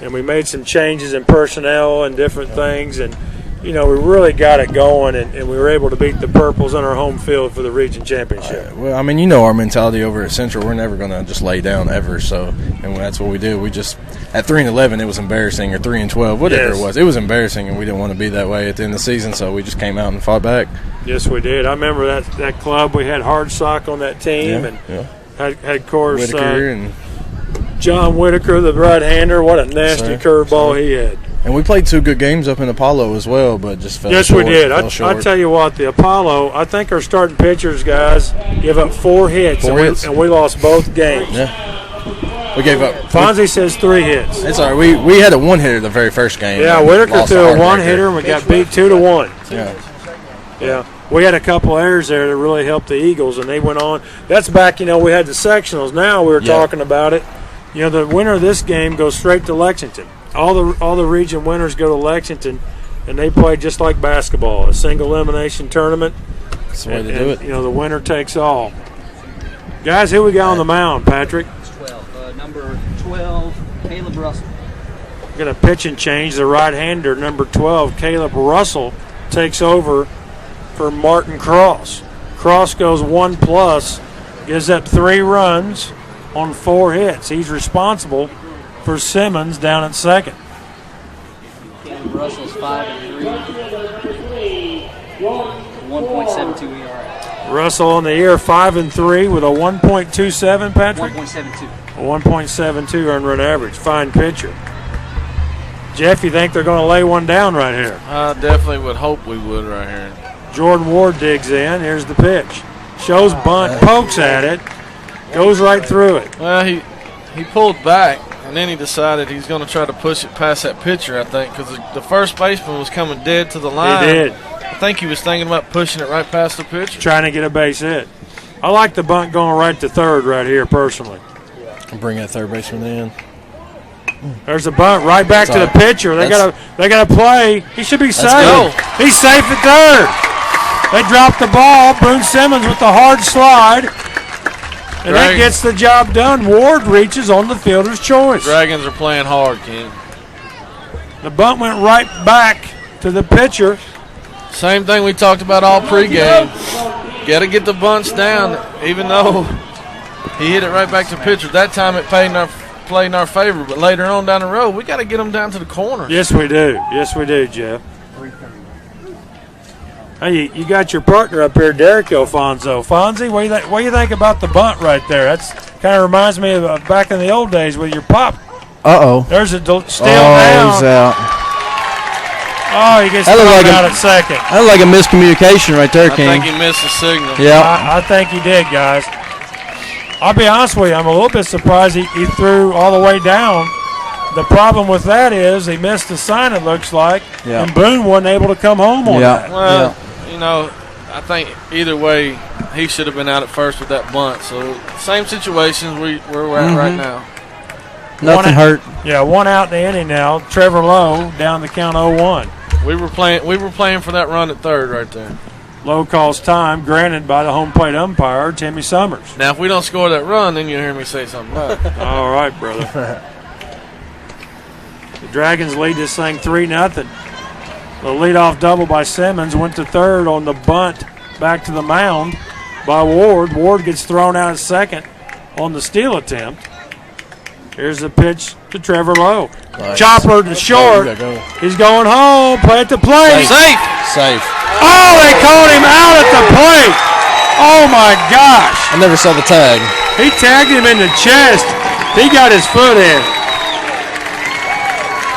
and we made some changes in personnel and different things, and we really got it going, and we were able to beat the Purples on our home field for the region championship. Well, I mean, our mentality over at Central, we're never going to just lay down ever. So, and that's what we did. We just, at 3-11, it was embarrassing, or 3-12, whatever it was. It was embarrassing, and we didn't want to be that way at the end of the season, so we just came out and fought back. Yes, we did. I remember that club. We had Hardsock on that team, had of course, Whitaker and John Whitaker, the right-hander. What a nasty curveball he had. And we played 2 good games up in Apollo as well, but just fell short. Yes, we did. I tell you what, the Apollo, I think our starting pitchers, guys, give up 4 hits. And we lost both games. Yeah. We gave up. Fonzie says 3 hits. It's all right. We had a 1-hitter the very first game. Yeah, Whitaker threw a 1-hitter, and we got beat 2-1. Yeah. Yeah. We had a couple errors there that really helped the Eagles, and they went on. That's back, we had the sectionals. Now we were talking about it. The winner of this game goes straight to Lexington. All the region winners go to Lexington, and they play just like basketball, a single elimination tournament. That's the way to do it. The winner takes all. Guys, who we got on the mound, Patrick? 12. Number 12, Caleb Russell. Going to pitch and change. The right-hander, number 12, Caleb Russell, takes over for Martin Cross. Cross goes 1+, gives up 3 runs on 4 hits. He's responsible for Simmons down at second. Caleb Russell's 5-3, 1.72 ERA. Russell on the year 5-3 with a 1.27, Patrick? 1.72. A 1.72 earned run average. Fine pitcher. Jeff, you think they're going to lay one down right here? I definitely would hope we would right here. Jordan Ward digs in. Here's the pitch. Shows bunt, pokes at it, goes right through it. Well, he pulled back, and then he decided he's going to try to push it past that pitcher, I think, because the first baseman was coming dead to the line. He did. I think he was thinking about pushing it right past the pitcher. Trying to get a base hit. I like the bunt going right to third right here, personally. Bring that third baseman in. There's a bunt right back to the pitcher. They got to play. He should be safe. Go. He's safe at third. They dropped the ball. Boone Simmons with the hard slide. And that gets the job done. Ward reaches on the fielder's choice. Dragons are playing hard, Ken. The bunt went right back to the pitcher. Same thing we talked about all pregame. Got to get the bunts down, even though he hit it right back to the pitcher. That time it played in our favor, but later on down the road, we got to get them down to the corner. Yes, we do. Yes, we do, Jeff. Hey, you got your partner up here, Derek Alfonso. Fonzie, what do you think about the bunt right there? That's kind of reminds me of back in the old days with your pop. Uh-oh. There's a steal down. He's out. Oh, he gets thrown out at second. That looked like a miscommunication right there, King. I think he missed the signal. Yeah. I think he did, guys. I'll be honest with you, I'm a little bit surprised he threw all the way down. The problem with that is he missed the sign, it looks like, and Boone wasn't able to come home on that. Well, you know, I think either way he should have been out at first with that bunt. So same situations where we're at right now. Nothing hurt. Yeah, 1 out in the inning now. Trevor Lowe down the count 0-1. We were playing for that run at third right there. Lowe calls time, granted by the home plate umpire, Timmy Summers. Now, if we don't score that run, then you'll hear me say something about it. All right, brother. The Dragons lead this thing 3-0. The leadoff double by Simmons went to third on the bunt back to the mound by Ward. Ward gets thrown out at second on the steal attempt. Here's the pitch to Trevor Lowe. Nice. Chopper to short. He's going home. Play at the plate. Safe. Oh, they called him out at the plate. Oh, my gosh. I never saw the tag. He tagged him in the chest. He got his foot in.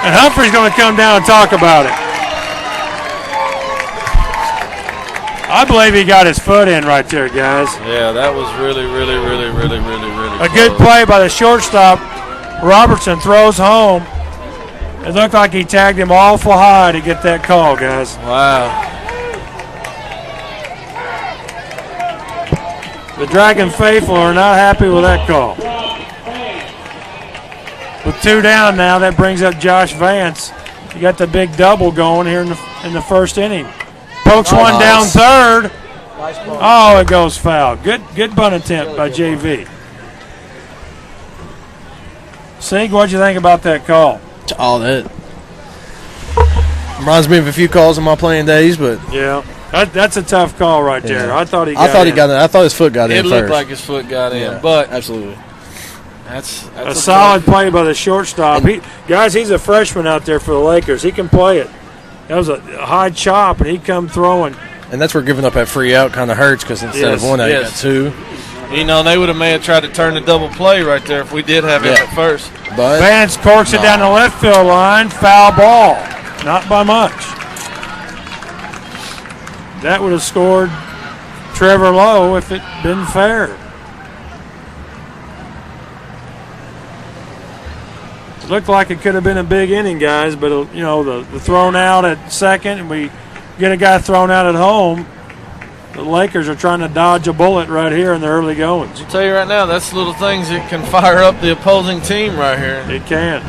And Humphrey's going to come down and talk about it. I believe he got his foot in right there, guys. Yeah, that was really a good play by the shortstop. Robertson throws home. It looked like he tagged him awful high to get that call, guys. Wow. The Dragon faithful are not happy with that call. With 2 down now, that brings up Josh Vance. You got the big double going here in the first inning. Pokes one down third. Oh, it goes foul. Good bunt attempt by JV. Sig, what'd you think about that call? All that reminds me of a few calls in my playing days, but yeah, that's a tough call right there. Yeah. I thought he got it. I thought his foot got in. It looked like his foot got in, but absolutely. That's a solid play by the shortstop. He's a freshman out there for the Lakers. He can play it. That was a high chop, and he come throwing. And that's where giving up that free out kind of hurts because instead of 1 out, you got 2. You know, they may have tried to turn the double play right there if we did have him at first. But Vance corks it down the left field line. Foul ball. Not by much. That would have scored Trevor Lowe if it been fair. It looked like it could have been a big inning, guys, but, the thrown out at second, and we get a guy thrown out at home. The Lakers are trying to dodge a bullet right here in the early goings. I'll tell you right now, that's little things that can fire up the opposing team right here. It can.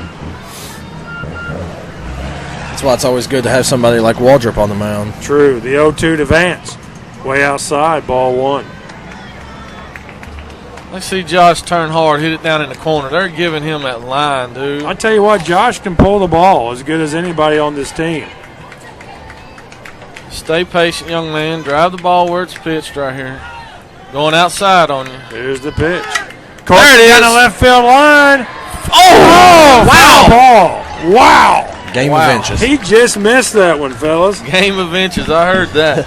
That's why it's always good to have somebody like Waldrop on the mound. True. The 0-2 to Vance. Way outside, ball 1. Let's see Josh turn hard, hit it down in the corner. They're giving him that line, dude. I tell you what, Josh can pull the ball as good as anybody on this team. Stay patient, young man. Drive the ball where it's pitched right here. Going outside on you. Here's the pitch. There it is. Down the left field line. Oh, wow. Ball. Wow. Game of inches. He just missed that one, fellas. Game of inches. I heard that.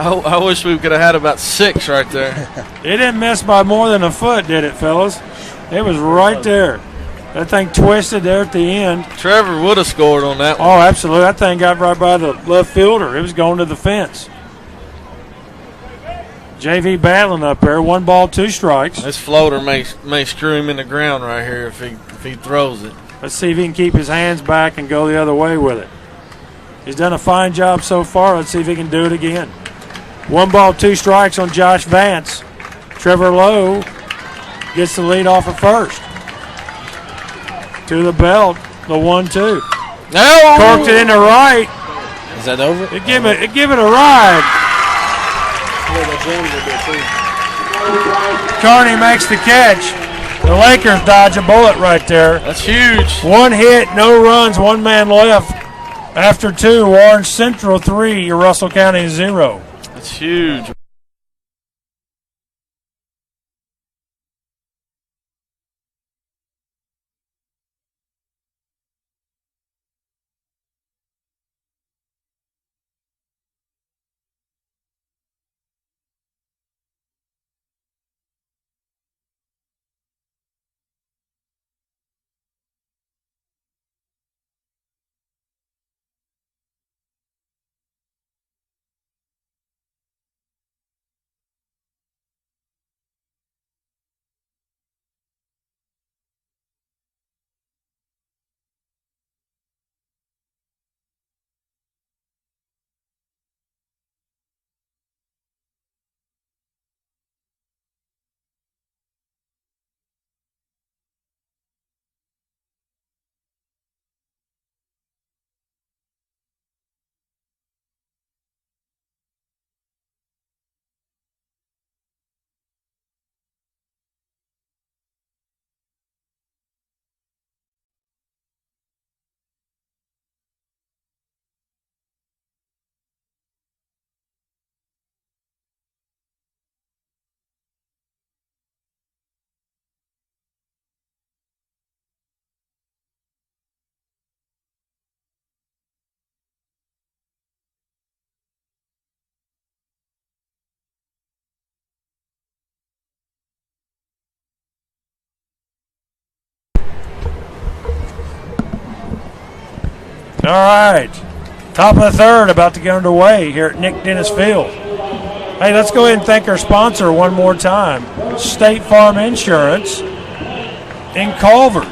I wish we could have had about 6 right there. It didn't miss by more than a foot, did it, fellas? It was right there. That thing twisted there at the end. Trevor would have scored on that one. Oh, absolutely. That thing got right by the left fielder. It was going to the fence. JV battling up there. 1 ball, 2 strikes. This floater may screw him in the ground right here if he throws it. Let's see if he can keep his hands back and go the other way with it. He's done a fine job so far. Let's see if he can do it again. 1 ball, 2 strikes on Josh Vance. Trevor Lowe gets the lead off at first. To the belt, the 1-2. No! Corked it in the right. Is that over? It give it a ride. Carney makes the catch. The Lakers dodge a bullet right there. That's huge. 1 hit, no runs, 1 man left. After 2, Orange Central 3, Russell County 0. That's huge. All right. Top of the third, about to get underway here at Nick Dennis Field. Hey, let's go ahead and thank our sponsor one more time, State Farm Insurance in Culver's.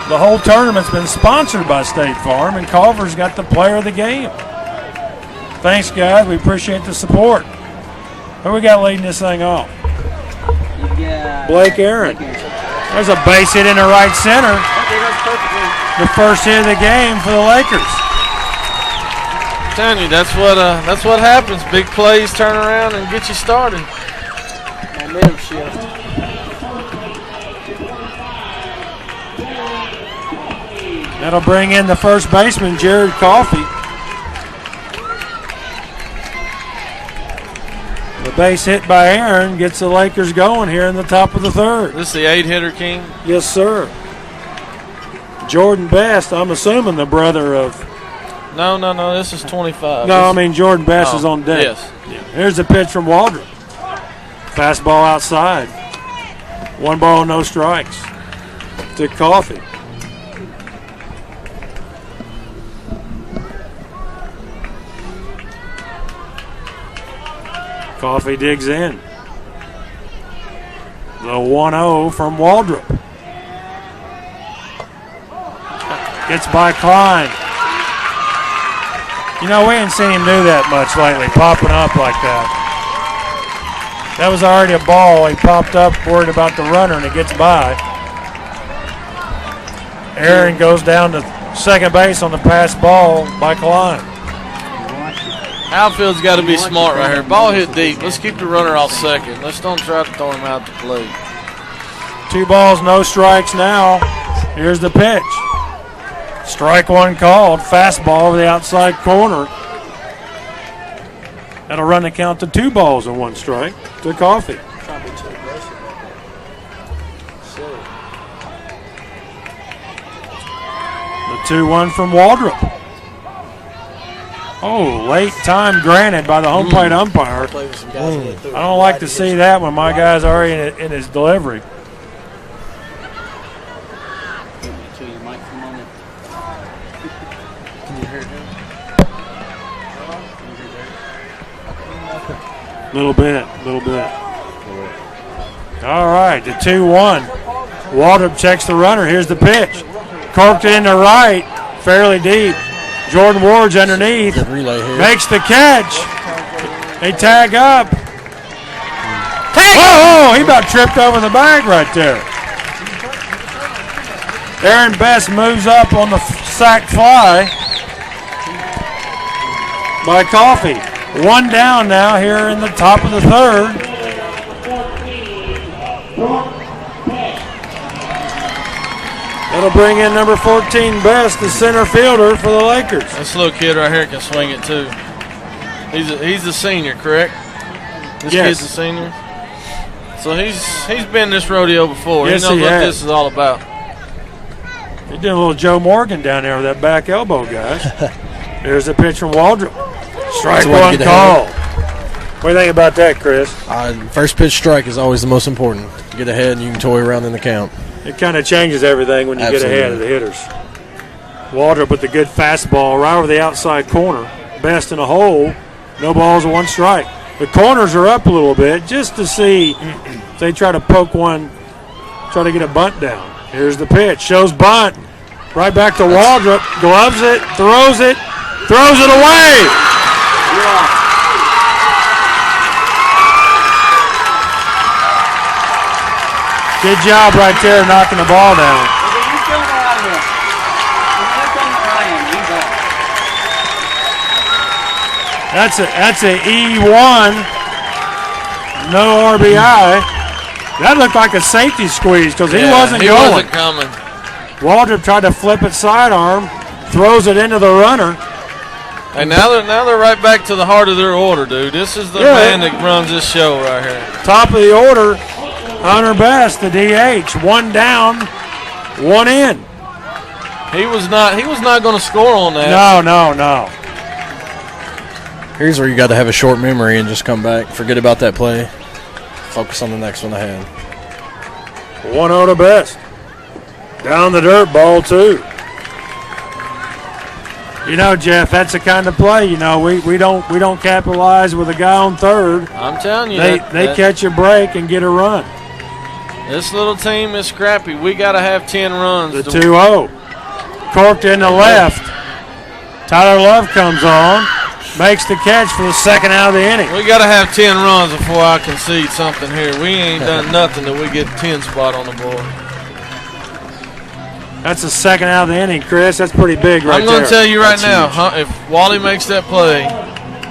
The whole tournament's been sponsored by State Farm, and Culver's got the player of the game. Thanks, guys. We appreciate the support. Who we got leading this thing off? Blake Aaron. There's a base hit in the right center. The first hit of the game for the Lakers. I'm telling you, that's what happens. Big plays turn around and get you started. Momentum shift. That'll bring in the first baseman, Jared Coffey. The base hit by Aaron gets the Lakers going here in the top of the third. This is the 8-hitter, King? Yes, sir. Jordan Best, I'm assuming the brother of... No, this is 25. No, I mean Jordan Best is on deck. Yes. Yeah. Here's the pitch from Waldrop. Fastball outside. 1 ball, no strikes. To Coffey. Coffey digs in. The 1-0 from Waldrop. Gets by Klein. You know, we ain't seen him do that much lately, popping up like that. That was already a ball. He popped up, worried about the runner, and it gets by. Aaron goes down to second base on the pass ball by Klein. Outfield's got to be smart right here. Ball hit deep. Let's keep the runner off second. Let's don't try to throw him out the plate. 2 balls, no strikes now. Here's the pitch. Strike one called. Fastball over the outside corner. That'll run the count to 2 balls and 1 strike to Coffee. The 2-1 from Waldrop. Oh, late time granted by the home plate umpire. I don't like to see that when my guy's already in his delivery. Little bit. All right, the 2-1. Waldrop checks the runner. Here's the pitch. Corked in to right, fairly deep. Jordan Ward's underneath. Makes the catch. They tag up. Oh, he about tripped over the bag right there. Aaron Best moves up on the sac fly by Coffee. 1 down now here in the top of the 3rd. That'll bring in number 14, Best, the center fielder for the Lakers. This little kid right here can swing it too. He's a senior, correct? This kid's a senior. So he's been this rodeo before. Yes, he knows what this is all about. He did a little Joe Morgan down there with that back elbow, guys. There's a pitch from Waldrop. Strike one call. What do you think about that, Chris? First pitch strike is always the most important. Get ahead and you can toy around in the count. It kind of changes everything when you get ahead of the hitters. Waldrop with the good fastball right over the outside corner. Best in a hole. No balls and 1 strike. The corners are up a little bit just to see if they try to poke one, try to get a bunt down. Here's the pitch. Shows bunt. Right back to Waldrop. Gloves it. Throws it away. Good job right there knocking the ball down. That's a E1. No RBI. That looked like a safety squeeze because he wasn't going. He wasn't coming. Waldrop tried to flip it sidearm, throws it into the runner. And now they're right back to the heart of their order, dude. This is the man that runs this show right here. Top of the order, Hunter Best, the DH. 1 down, 1 in. He was not going to score on that. No. Here's where you got to have a short memory and just come back. Forget about that play. Focus on the next one ahead. 1-0 to Best. Down the dirt, ball 2. You know, Jeff, that's the kind of play. You know, we don't capitalize with a guy on third. I'm telling you, they catch a break and get a run. This little team is scrappy. We got to have 10 runs. The 2-0, corked in the left. Tyler Love comes on, makes the catch for the second out of the inning. We got to have 10 runs before I concede something here. We ain't done nothing till we get 10 spot on the board. That's the second out of the inning, Chris. That's pretty big right there. I'm going to tell you right now, if Wally makes that play,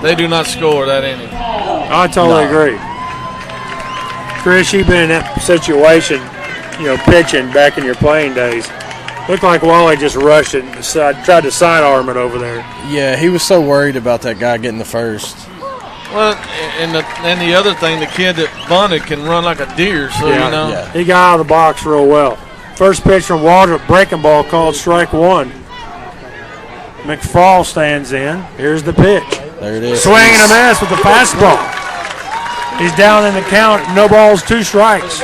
they do not score that inning. I totally agree. Chris, you've been in that situation, pitching back in your playing days. Looked like Wally just rushed it and tried to sidearm it over there. Yeah, he was so worried about that guy getting the first. Well, and the other thing, the kid that bunted can run like a deer, so Yeah. He got out of the box real well. First pitch from Waldrop, breaking ball called strike 1. McFall stands in. Here's the pitch. There it is. Swing and a miss with the fastball. He's down in the count. No balls, 2 strikes.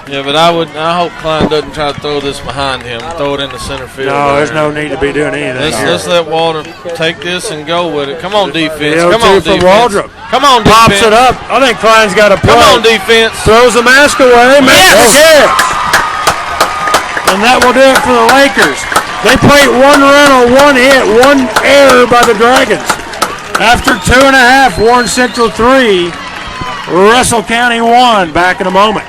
Yeah, but I hope Klein doesn't try to throw this behind him. Throw it in the center field. No, there's no need to be doing anything. Let's let Waldrop take this and go with it. Come on, defense. Come on, defense. Waldrop. Come on, defense. Pops it up. I think Klein's got a play. Come on, defense. Throws the mask away. Makes the catch. And that will do it for the Lakers. They played 1 run on 1 hit, 1 error by the Dragons. After 2.5, Warren Central 3, Russell County 1. Back in a moment.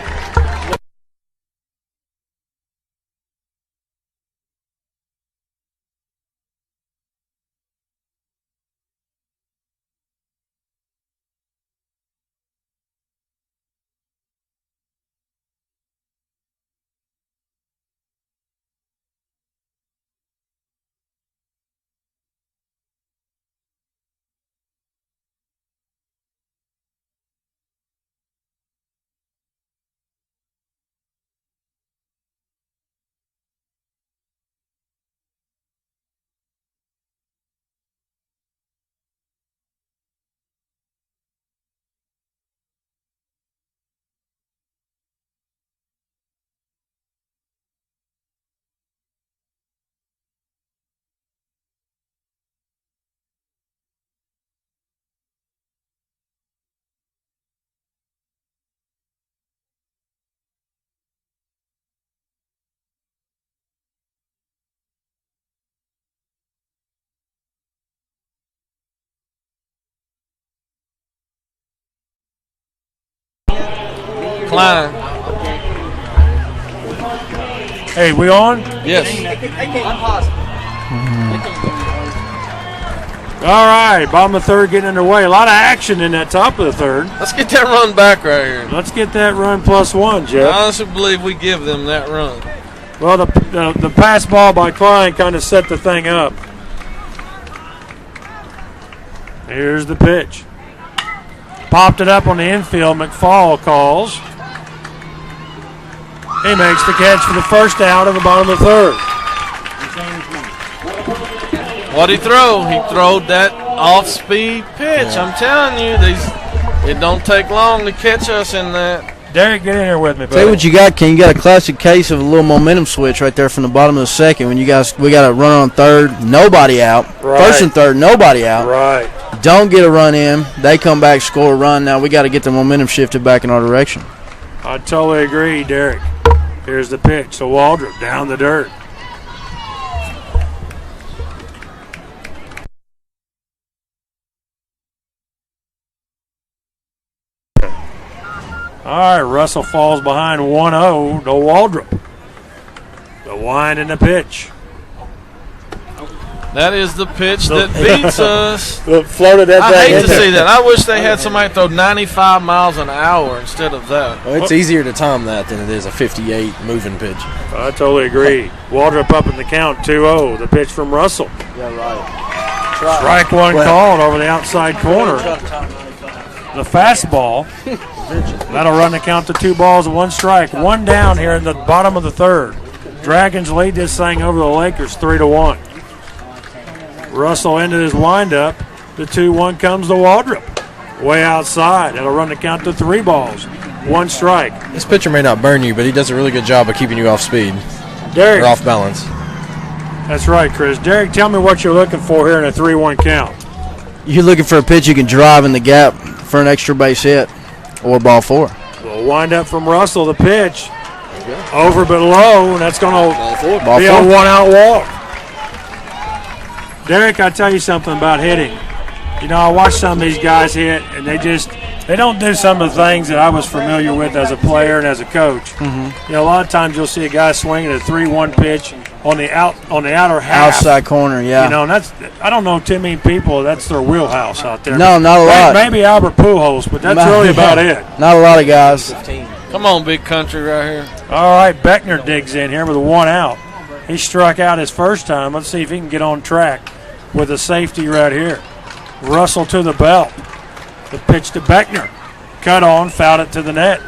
Klein. Hey, we on? Yes. All right, bottom of the third getting underway. A lot of action in that top of the third. Let's get that run back right here. Let's get that run +1, Jeff. I honestly believe we give them that run. Well, the pass ball by Klein kind of set the thing up. Here's the pitch. Popped it up on the infield. McFall calls. He makes the catch for the first out of the bottom of the third. What'd he throw? He throwed that off-speed pitch. I'm telling you, it don't take long to catch us in that. Derek, get in here with me, buddy. Tell you what you got, Ken. You got a classic case of a little momentum switch right there from the bottom of the second when we got a run on third, nobody out. Right. First and third, nobody out. Right. Don't get a run in. They come back, score a run. Now we got to get the momentum shifted back in our direction. I totally agree, Derek. Here's the pitch to Waldrop down the dirt. All right, Russell falls behind 1-0 to Waldrop. The wind and the pitch. That is the pitch that beats us. Floated that I thing hate in to there. see that. I wish they had somebody throw 95 miles an hour instead of that. Well, it's easier to time that than it is a 58 moving pitch. I totally agree. Waldrop up in the count, 2-0. The pitch from Russell. Yeah, right. Strike one called over the outside corner. The fastball. That'll run the count to 2 balls and 1 strike. 1 down here in the bottom of the third. Dragons lead this thing over the Lakers 3-1. Russell ended his windup. The 2-1 comes to Waldrop. Way outside. It'll run the count to 3 balls. 1 strike. This pitcher may not burn you, but he does a really good job of keeping you off speed Derek. or off balance. That's right, Chris. Derek, tell me what you're looking for here in a 3-1 count. You're looking for a pitch you can drive in the gap for an extra base hit or ball 4. We'll wind up from Russell. The pitch. Over but low, and that's going to Ball be 4. a 1-out walk. Derek, I tell you something about hitting. You know, I watch some of these guys hit, and they don't do some of the things that I was familiar with as a player and as a coach. Mm-hmm. You know, a lot of times you'll see a guy swinging a 3-1 pitch on the outer half. Outside corner, yeah. You know, and I don't know too many people that's their wheelhouse out there. No, not a lot. Maybe Albert Pujols, but that's really about it. Not a lot of guys. Come on, big country right here. All right, Beckner digs in here with a 1 out. He struck out his first time. Let's see if he can get on track with a safety right here. Russell to the belt. The pitch to Beckner. Cut on, fouled it to the net.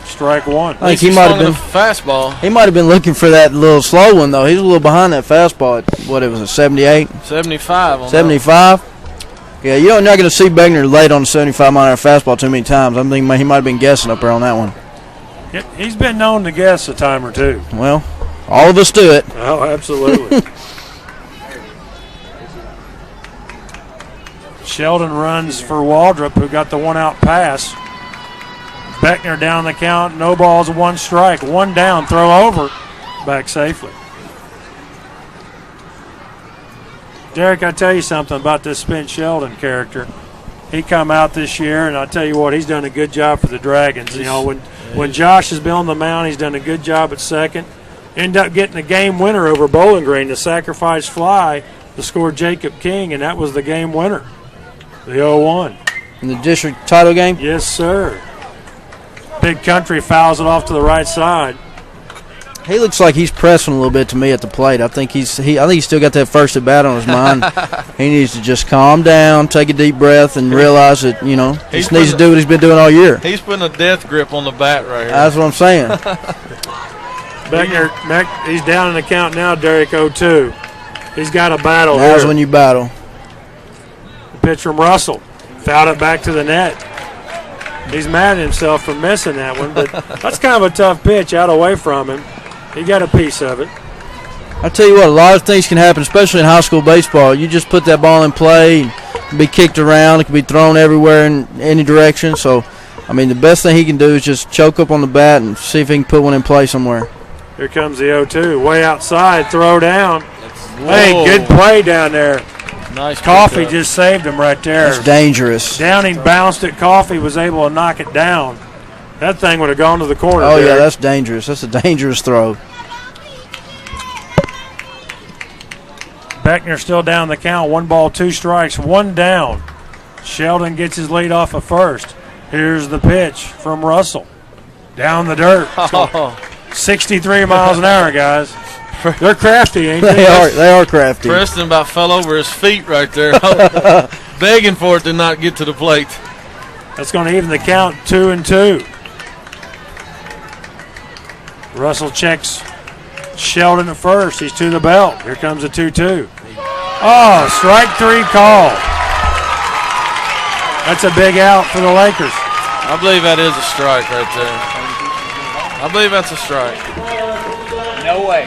Strike 1. I think he might have been fastball. He might have been looking for that little slow one though. He's a little behind that fastball at what it was, a 78, 75. On 75. Yeah, you're not going to see Beckner late on the 75-mile-an-hour fastball too many times. I'm thinking he might have been guessing up there on that one. He's been known to guess a time or two. Well, all of us do it. Oh, absolutely. Sheldon runs for Waldrop, who got the 1-out pass. Beckner down the count, no balls, 1 strike. 1 down, throw over, back safely. Derek, I tell you something about this Spence Sheldon character. He come out this year, and I tell you what, he's done a good job for the Dragons. You know, when Josh has been on the mound, he's done a good job at second. End up getting the game winner over Bowling Green, the sacrifice fly to score Jacob King, and that was the game winner, the 0-1. In the district title game? Yes, sir. Big Country fouls it off to the right side. He looks like he's pressing a little bit to me at the plate. I think he's still got that first at bat on his mind. He needs to just calm down, take a deep breath, and realize that, you know, he just needs to do what he's been doing all year. He's putting a death grip on the bat right here. That's what I'm saying. Beckner, he's down in the count now, Derek 0-2. He's got a battle here. That's when you battle. The pitch from Russell. Fouled it back to the net. He's mad at himself for missing that one, but that's kind of a tough pitch out away from him. He got a piece of it. I tell you what, a lot of things can happen, especially in high school baseball. You just put that ball in play, and it can be kicked around, it can be thrown everywhere in any direction. So, I mean, the best thing he can do is just choke up on the bat and see if he can put one in play somewhere. Here comes the 0-2. Way outside, throw down. Whoa. Hey, good play down there. Nice. Coffee just saved him right there. That's dangerous. Downing bounced it. Coffee was able to knock it down. That thing would have gone to the corner. Oh, Derek. yeah, that's dangerous. That's a dangerous throw. Beckner still down the count. 1 ball, 2 strikes, 1 down. Sheldon gets his lead off of first. Here's the pitch from Russell. Down the dirt. 63 miles an hour, guys. They're crafty, ain't they? They are crafty. Preston about fell over his feet right there, begging for it to not get to the plate. That's going to even the count, 2-2. Russell checks Sheldon at first. He's to the belt. Here comes a 2-2. Oh, strike 3 call. That's a big out for the Lakers. I believe that is a strike right there. I believe that's a strike. No way.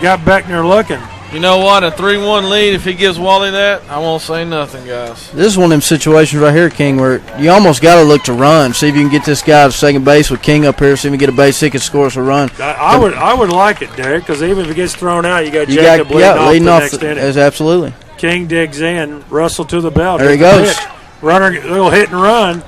Got Beckner looking. You know what? A 3-1 lead, if he gives Wally that, I won't say nothing, guys. This is one of them situations right here, King, where you almost got to look to run. See if you can get this guy to second base with King up here. See if you can get a base hit and score us a run. I would like it, Derek, because even if it gets thrown out, you got Jacob leading off the next inning. Absolutely. King digs in. Russell to the belt. There he goes. Runner, little hit and run.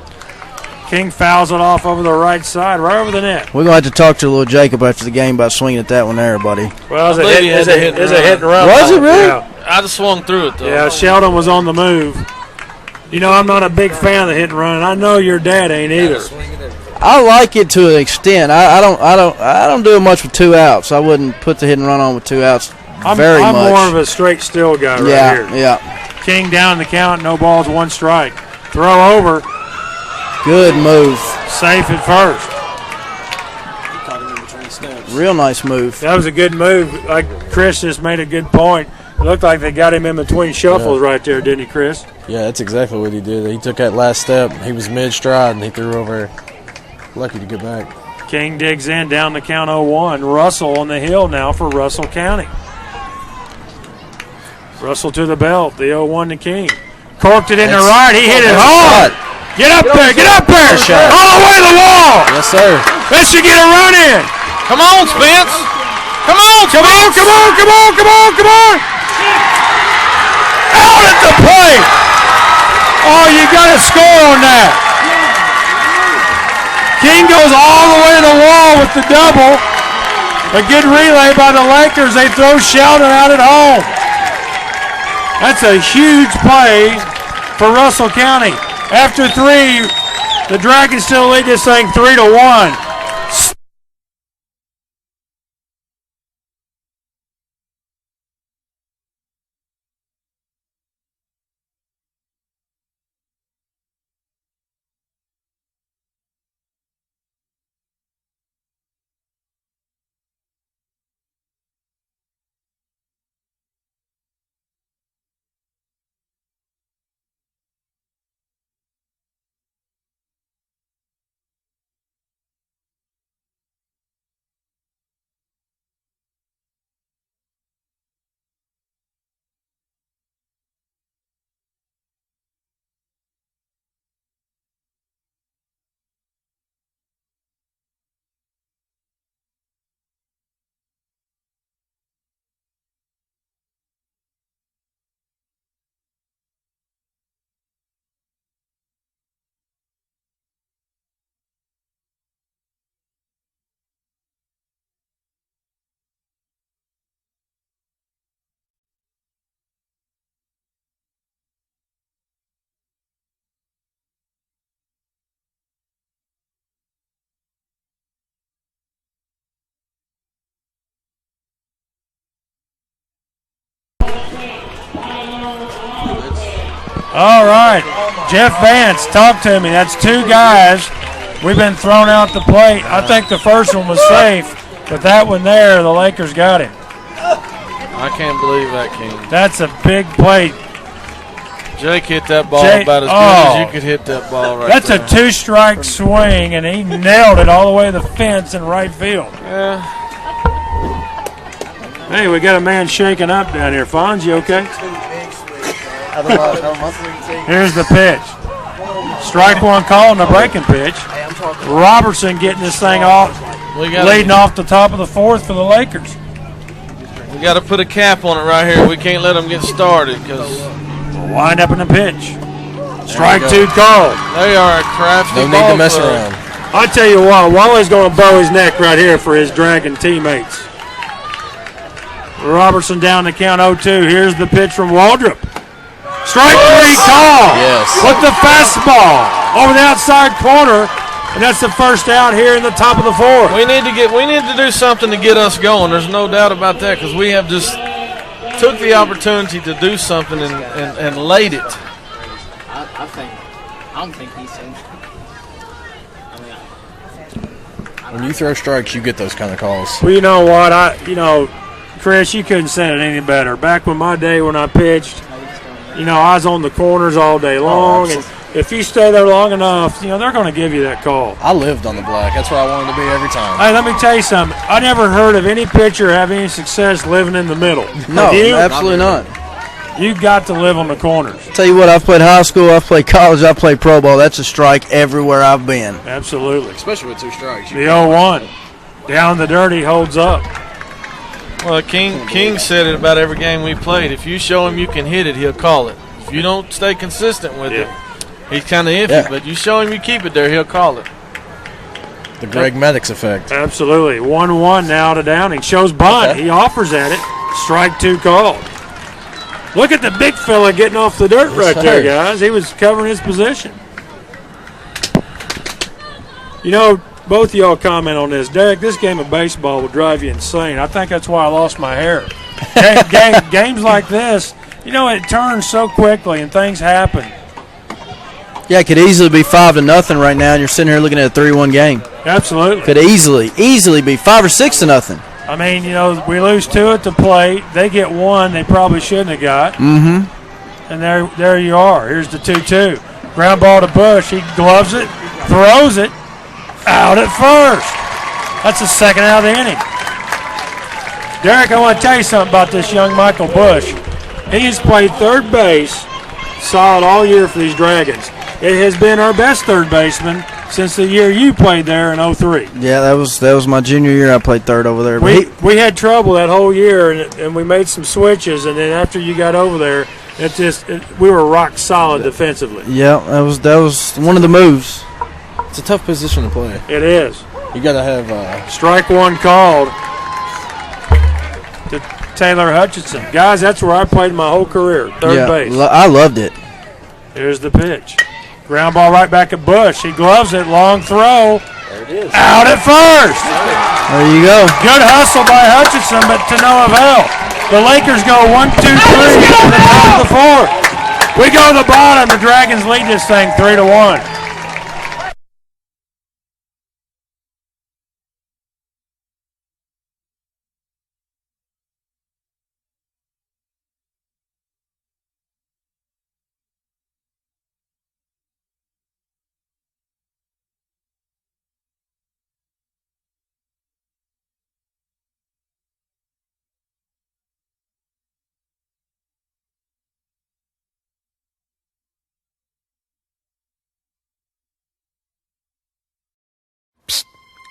King fouls it off over the right side, right over the net. We're going to have to talk to little Jacob after the game about swinging at that one there, buddy. Well, it was a hit and run. Was it really? Yeah. I just swung through it, though. Yeah, Sheldon was on the move. You know, I'm not a big fan of the hit and run, and I know your dad ain't either. I like it to an extent. I don't do it much with 2 outs. I wouldn't put the hit and run on with 2 outs I'm much. more of a straight still guy right here. Yeah. King down the count, no balls, 1 strike. Throw over. Good move. Safe at first. Real nice move. That was a good move. Like Chris just made a good point. It looked like they got him in between shuffles right there, didn't he, Chris? Yeah, that's exactly what he did. He took that last step. He was mid-stride, and he threw over. Lucky to get back. King digs in, down the count 0-1. Russell on the hill now for Russell County. Russell to the belt, the 0-1 to King. Corked it in the right. He hit it hard. Get up there. All the way to the wall. Yes, sir. That should get a run in. Come on, Spence. Come on. Come on. Out at the plate. Oh, you got to score on that. King goes all the way to the wall with the double. A good relay by the Lakers. They throw Sheldon out at home. That's a huge play for Russell County. After 3, the Dragons still lead this thing 3-1. All right, Jeff Vance, talk to me. That's 2 guys. We've been thrown out the plate. I think the first one was safe, but that one there, the Lakers got him. I can't believe that, King. That's a big plate. Jake hit that ball about as good as you could hit that ball right That's there. a 2-strike swing, and he nailed it all the way to the fence in right field. Yeah. Hey, we got a man shaking up down here. Fonz, you okay? Here's the pitch. Strike 1 call on the breaking pitch. Robertson getting this thing off, leading off the top of the 4th for the Lakers. We got to put a cap on it right here. We can't let them get started because wind up in the pitch. Strike 2 called. They are a crafty No need ball to mess club. around. I tell you what, Wally's going to bow his neck right here for his Dragon teammates. Robertson down to count 0-2. Here's the pitch from Waldrop. Strike 3 call. Yes. With the fastball over the outside corner, and that's the first out here in the top of the fourth. We need to do something to get us going. There's no doubt about that because we have just took the opportunity to do something and laid it. I don't think he's seen. When you throw strikes, you get those kind of calls. Well, you know what? Chris, you couldn't say it any better. Back when my day when I pitched, I was on the corners all day long, and if you stay there long enough, they're going to give you that call. I lived on the black. That's where I wanted to be every time. Hey, let me tell you something. I never heard of any pitcher have any success living in the middle. No, absolutely not. You got to live on the corners. Tell you what, I've played high school, I've played college, I've played pro ball. That's a strike everywhere I've been. Absolutely. Especially with 2 strikes. The 0-1. Down the dirty, holds up. Well, King said it about every game we played. If you show him you can hit it, he'll call it. If you don't stay consistent with it, he's kind of iffy. But you show him you keep it there, he'll call it. The Greg Maddox effect. Absolutely. 1-1 now to Downing. Shows bunt. Okay. He offers at it. Strike 2 called. Look at the big fella getting off the dirt right there, guys. He was covering his position. Both of y'all comment on this. Derek, this game of baseball will drive you insane. I think that's why I lost my hair. Games like this, it turns so quickly and things happen. Yeah, it could easily be 5-0 right now, and you're sitting here looking at a 3-1 game. Absolutely. Could easily be 5 or 6-0. I mean, we lose 2 at the plate. They get 1 they probably shouldn't have got. Mm-hmm. And there you are. Here's the 2-2. Ground ball to Bush. He gloves it, throws it, out at first. That's the second out of the inning. Derek, I want to tell you something about this young Michael Bush. He has played third base solid all year for these Dragons. It has been our best third baseman since the year you played there in 03. Yeah, that was my junior year. I played third over there. We had trouble that whole year, and we made some switches, and then after you got over there, we were rock solid defensively. Yeah, that was one of the moves. It's a tough position to play. It is. You got to have strike 1 called to Taylor Hutchinson. Guys, that's where I played my whole career, third base. I loved it. Here's the pitch. Ground ball right back at Bush. He gloves it. Long throw. There it is. Out at first. There you go. Good hustle by Hutchinson, but to no avail. The Lakers go 1, 2, 3 to the top of the fourth. We go to the bottom. The Dragons lead this thing 3-1.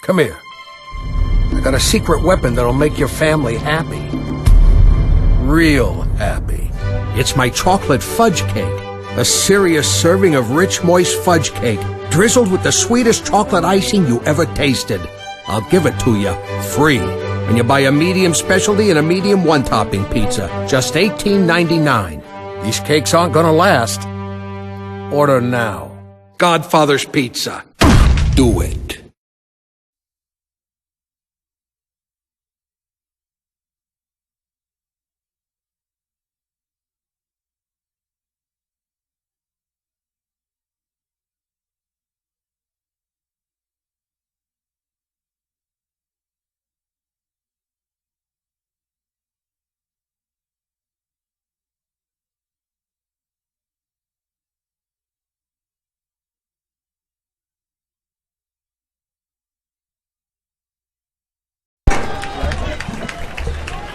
Come here. I got a secret weapon that'll make your family happy. Real happy. It's my chocolate fudge cake. A serious serving of rich, moist fudge cake, drizzled with the sweetest chocolate icing you ever tasted. I'll give it to you, free. And you buy a medium specialty and a medium one-topping pizza, just $18.99. These cakes aren't gonna last. Order now. Godfather's Pizza. Do it.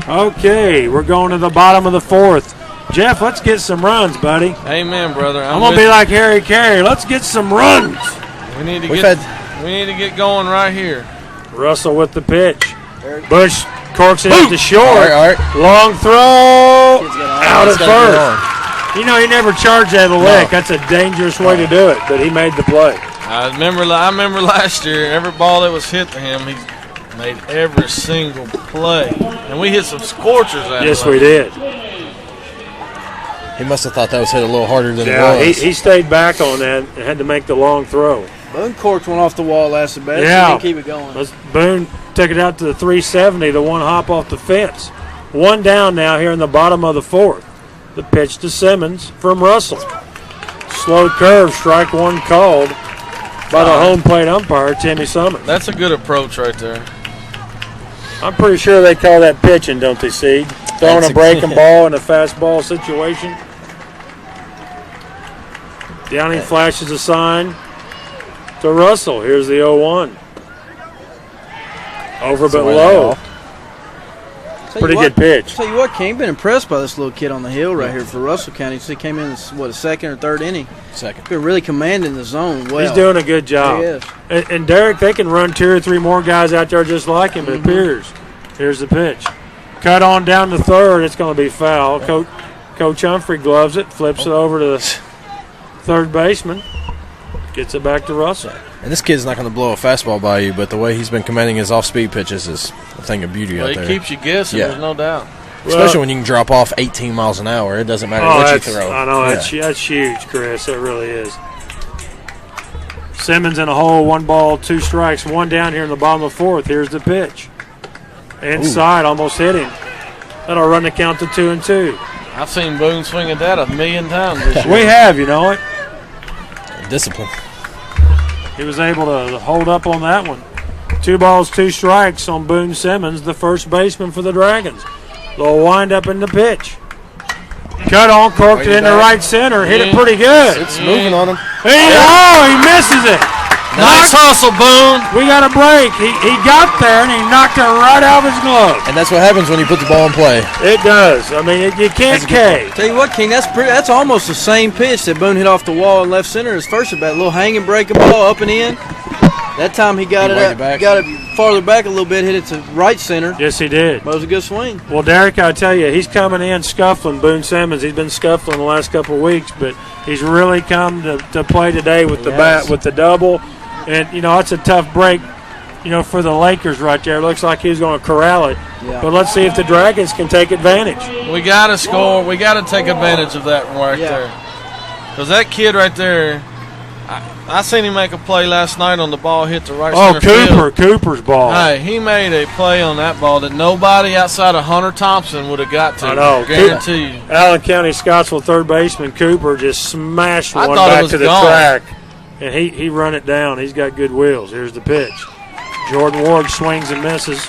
Okay, we're going to the bottom of the fourth. Jeff, let's get some runs, buddy. Amen, brother. I'm going to be like Harry Carey. Let's get some runs. We need to get going right here. Russell with the pitch. Bush corks it up to short. All right. Long throw. Out at first. You know, he never charged that lick. That's a dangerous way to do it, but he made the play. I remember last year, every ball that was hit to him, he made every single play. And we hit some scorchers at him. Yes, we did. He must have thought that was hit a little harder than it was. He stayed back on that and had to make the long throw. Boone corked one off the wall last at best. Yeah. He didn't keep it going. Boone took it out to the 370, the one hop off the fence. One down now here in the bottom of the fourth. The pitch to Simmons from Russell. Slow curve, strike one called by the home plate umpire, Timmy Summers. That's a good approach right there. I'm pretty sure they call that pitching, don't they, Seed? Throwing a breaking ball in a fastball situation. Downing flashes a sign to Russell. Here's the 0-1. Over but low. Pretty good pitch. Tell you what, King, been impressed by this little kid on the hill right here for Russell County. He came in, a second or third inning. Second. Been really commanding the zone well. He's doing a good job. He is. And Derek, they can run 2 or 3 more guys out there just like him, it appears. Here's the pitch. Cut on down to third. It's going to be foul. Coach Humphrey gloves it, flips it over to the third baseman, gets it back to Russell. And this kid's not going to blow a fastball by you, but the way he's been commanding his off-speed pitches is a thing of beauty out there. He keeps you guessing, there's no doubt. Especially when you can drop off 18 miles an hour. It doesn't matter what you throw. I know, that's huge, Chris. It really is. Simmons in a hole, 1 ball, 2 strikes, 1 down here in the bottom of the fourth. Here's the pitch. Inside, almost hit him. That'll run the count to 2-2. I've seen Boone swing at that 1,000,000 times this year. We have, you know it. Discipline. He was able to hold up on that one. 2 balls, 2 strikes on Boone Simmons, the first baseman for the Dragons. Little wind up in the pitch. Cut on, corked it into right center. Hit it pretty good. It's moving on him. He misses it. Nice hustle, Boone. We got a break. He got there, and he knocked it right out of his glove. And that's what happens when you put the ball in play. It does. I mean, you can't K. Tell you what, King, that's almost the same pitch that Boone hit off the wall in left center his first at bat. A little hanging breaking ball up and in. That time he got it farther back a little bit, hit it to right center. Yes, he did. But it was a good swing. Well, Derek, I tell you, he's coming in scuffling, Boone Simmons. He's been scuffling the last couple of weeks, but he's really come to play today with the bat, with the double. And, you know, it's a tough break, you know, for the Lakers right there. It looks like he's going to corral it. Yeah. But let's see if the Dragons can take advantage. We got to score. We got to take advantage of that right there. Because that kid right there, I seen him make a play last night on the ball hit the right center field. Cooper's ball. Hey, he made a play on that ball that nobody outside of Hunter Thompson would have got to. I know. Guarantee you. Allen County Scottsville third baseman Cooper just smashed one back to the track. And he run it down. He's got good wheels. Here's the pitch. Jordan Ward swings and misses.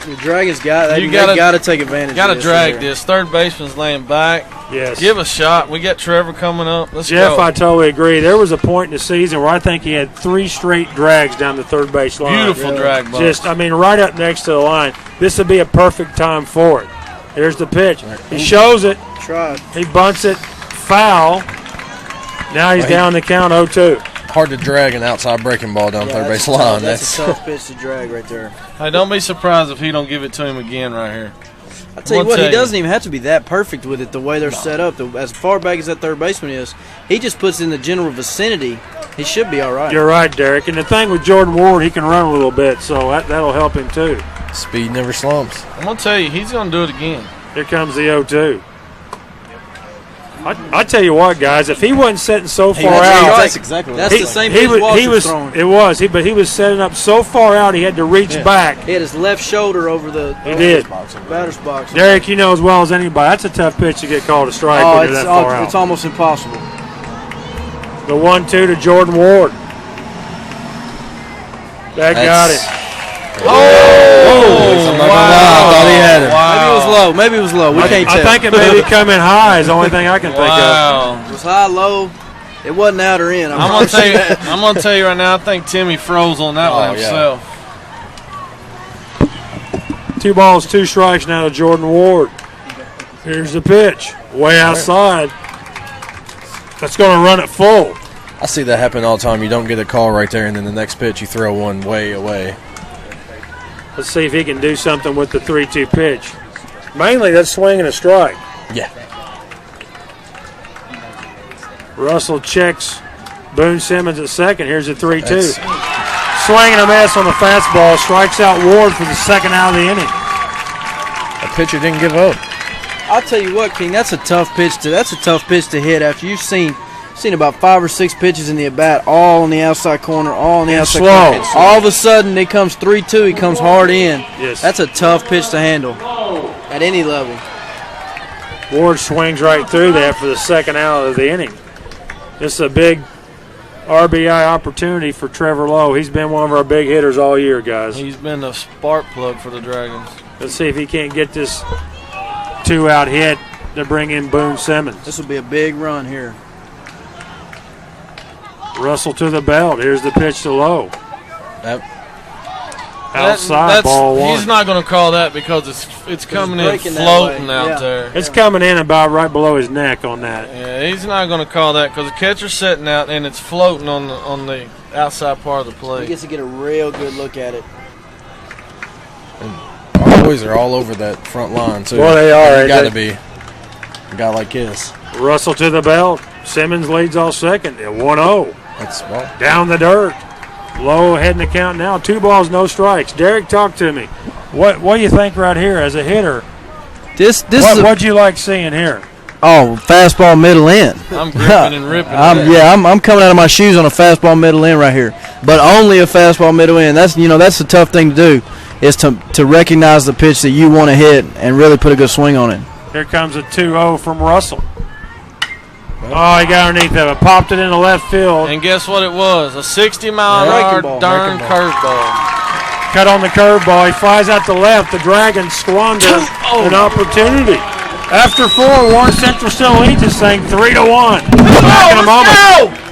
The Dragons got to take advantage. Got to drag this. Third baseman's laying back. Yes. Give a shot. We got Trevor coming up. Let's Jeff, go. I totally agree. There was a point in the season where I think he had 3 straight drags down the third base line. Beautiful drag ball. Just, I mean, right up next to the line. This would be a perfect time for it. Here's the pitch. He shows it. He bunts it. Foul. Now he's down the count 0-2. Hard to drag an outside breaking ball down third base line. That's a tough pitch to drag right there. Hey, don't be surprised if he don't give it to him again right here. I tell you what, he doesn't even have to be that perfect with it the way they're set up. As far back as that third baseman is, he just puts it in the general vicinity. He should be all right. You're right, Derek. And the thing with Jordan Ward, he can run a little bit, so that'll help him too. Speed never slumps. I'm going to tell you, he's going to do it again. Here comes the 0-2. I tell you what, guys, if he wasn't setting so far out, that's exactly what the same pitch he was throwing. It was, but he was setting up so far out he had to reach back. He had his left shoulder over the batter's box. Derek, you know as well as anybody, that's a tough pitch to get called a strike when you're that far out. It's almost impossible. The 1-2 to Jordan Ward. That got it. Oh! Wow. I thought he had it. Wow. Maybe it was low. We can't tell. I think it may be coming high is the only thing I can think of. It was high, low. It wasn't out or in. I'm gonna tell you right now, I think Timmy froze on that one himself. 2 balls, 2 strikes now to Jordan Ward. Here's the pitch. Way outside. That's going to run it full. I see that happen all the time. You don't get a call right there, and then the next pitch you throw one way away. Let's see if he can do something with the 3-2 pitch. Mainly, that's swing and a strike. Yeah. Russell checks Boone Simmons at second. Here's a 3-2. Swing and a miss on the fastball. Strikes out Ward for the second out of the inning. The pitcher didn't give up. I'll tell you what, King, that's a tough pitch to hit after you've seen about 5 or 6 pitches in the at bat, all on the outside corner, all on the outside corner. All of a sudden, it comes 3-2. He comes hard in. Yes. That's a tough pitch to handle at any level. Ward swings right through that for the second out of the inning. This is a big RBI opportunity for Trevor Lowe. He's been one of our big hitters all year, guys. He's been a spark plug for the Dragons. Let's see if he can't get this 2-out hit to bring in Boone Simmons. This will be a big run here. Russell to the belt. Here's the pitch to Lowe. Yep. Outside, ball one. He's not going to call that because it's coming in floating out there. It's coming in about right below his neck on that. Yeah, he's not going to call that because the catcher's sitting out and it's floating on the outside part of the plate. He gets to get a real good look at it. And our boys are all over that front line, too. Well, they are. Got to be a guy like this. Russell to the belt. Simmons leads all second at 1-0. That's well. Down the dirt. Low heading the count now. 2 balls, no strikes. Derek, talk to me. What do you think right here as a hitter? What'd you like seeing here? Oh, fastball middle in. I'm gripping and ripping. I'm coming out of my shoes on a fastball middle in right here, but only a fastball middle in. That's a tough thing to do, is to recognize the pitch that you want to hit and really put a good swing on it. Here comes a 2-0 from Russell. Oh, he got underneath of it. Popped it into left field. And guess what it was? A 60-mile-an-hour darn curveball. Cut on the curveball. He flies out to left. The Dragons squander an opportunity. After 4, Warren Central still leads this thing 3-1. Back in a moment.